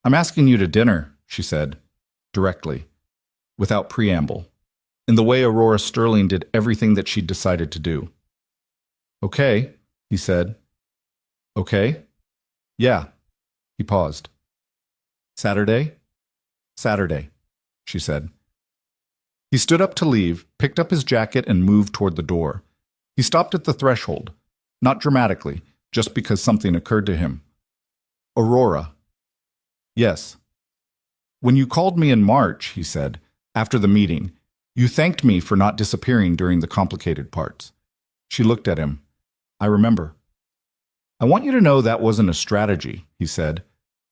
S1: "I'm asking you to dinner," she said, directly, without preamble, in the way Aurora Sterling did everything that she'd decided to do. "Okay," he said. "Okay? Yeah." He paused. "Saturday?" "Saturday," she said. He stood up to leave, picked up his jacket, and moved toward the door. He stopped at the threshold, not dramatically, just because something occurred to him. "Aurora." "Yes." "When you called me in March," he said, "after the meeting, you thanked me for not disappearing during the complicated parts." She looked at him. "I remember." "I want you to know that wasn't a strategy," he said.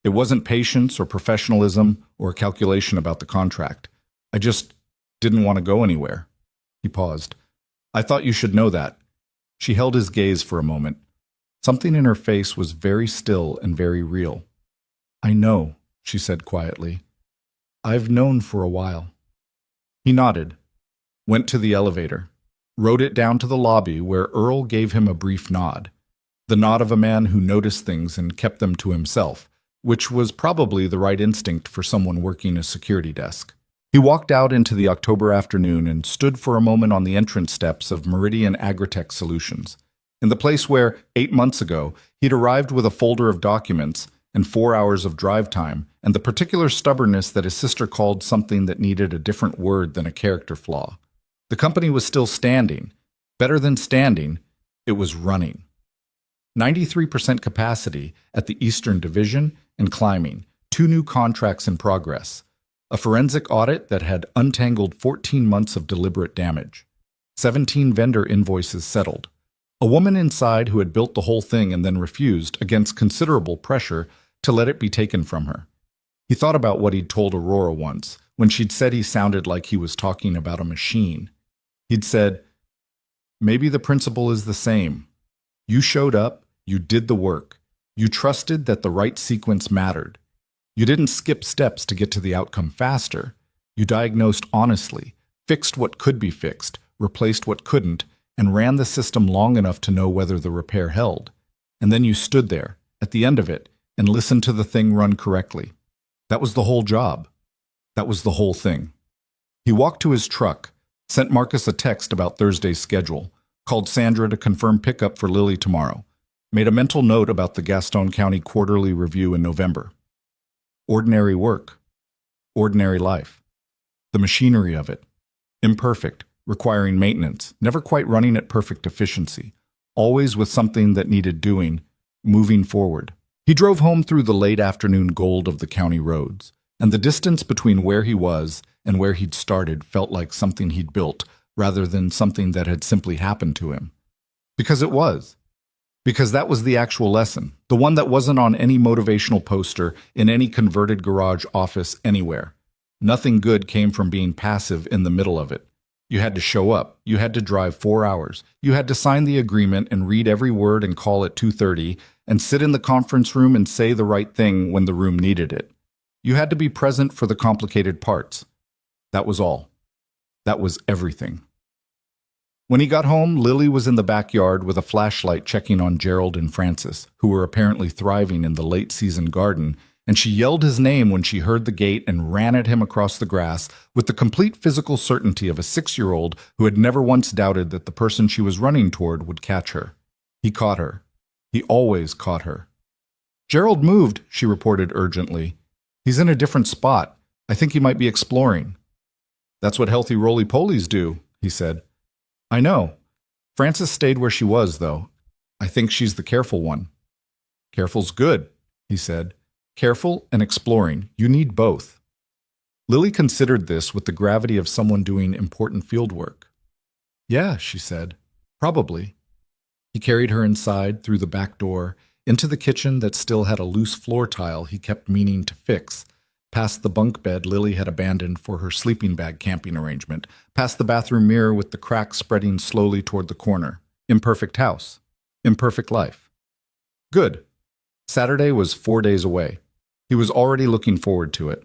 S1: It wasn't patience or professionalism or a calculation about the contract. I just didn't want to go anywhere. He paused. I thought you should know that. She held his gaze for a moment. Something in her face was very still and very real. I know, she said quietly. I've known for a while. He nodded, went to the elevator, rode it down to the lobby where Earl gave him a brief nod. The nod of a man who noticed things and kept them to himself, which was probably the right instinct for someone working a security desk. He walked out into the October afternoon and stood for a moment on the entrance steps of Meridian Agritech Solutions, in the place where, 8 months ago, he'd arrived with a folder of documents and 4 hours of drive time and the particular stubbornness that his sister called something that needed a different word than a character flaw. The company was still standing. Better than standing, it was running. 93% capacity at the Eastern Division and climbing, 2 new contracts in progress, a forensic audit that had untangled 14 months of deliberate damage, 17 vendor invoices settled, a woman inside who had built the whole thing and then refused, against considerable pressure, to let it be taken from her. He thought about what he'd told Aurora once, when she'd said he sounded like he was talking about a machine. He'd said, maybe the principle is the same. You showed up, you did the work. You trusted that the right sequence mattered. You didn't skip steps to get to the outcome faster. You diagnosed honestly, fixed what could be fixed, replaced what couldn't, and ran the system long enough to know whether the repair held. And then you stood there, at the end of it, and listened to the thing run correctly. That was the whole job. That was the whole thing. He walked to his truck, sent Marcus a text about Thursday's schedule, called Sandra to confirm pickup for Lily tomorrow, made a mental note about the Gaston County Quarterly Review in November. Ordinary work. Ordinary life. The machinery of it. Imperfect, requiring maintenance, never quite running at perfect efficiency, always with something that needed doing, moving forward. He drove home through the late afternoon gold of the county roads, and the distance between where he was and where he'd started felt like something he'd built, rather than something that had simply happened to him. Because it was. Because that was the actual lesson, the one that wasn't on any motivational poster in any converted garage office anywhere. Nothing good came from being passive in the middle of it. You had to show up. You had to drive 4 hours. You had to sign the agreement and read every word and call at 2:30 and sit in the conference room and say the right thing when the room needed it. You had to be present for the complicated parts. That was all. That was everything. When he got home, Lily was in the backyard with a flashlight checking on Gerald and Francis, who were apparently thriving in the late-season garden, and she yelled his name when she heard the gate and ran at him across the grass with the complete physical certainty of a 6-year-old who had never once doubted that the person she was running toward would catch her. He caught her. He always caught her. Gerald moved, she reported urgently. He's in a different spot. I think he might be exploring. That's what healthy roly-polies do, he said. I know. Frances stayed where she was, though. I think she's the careful one. Careful's good, he said. Careful and exploring. You need both. Lily considered this with the gravity of someone doing important field work. Yeah, she said. Probably. He carried her inside, through the back door, into the kitchen that still had a loose floor tile he kept meaning to fix, past the bunk bed Lily had abandoned for her sleeping bag camping arrangement, past the bathroom mirror with the cracks spreading slowly toward the corner. Imperfect house. Imperfect life. Good. Saturday was 4 days away. He was already looking forward to it.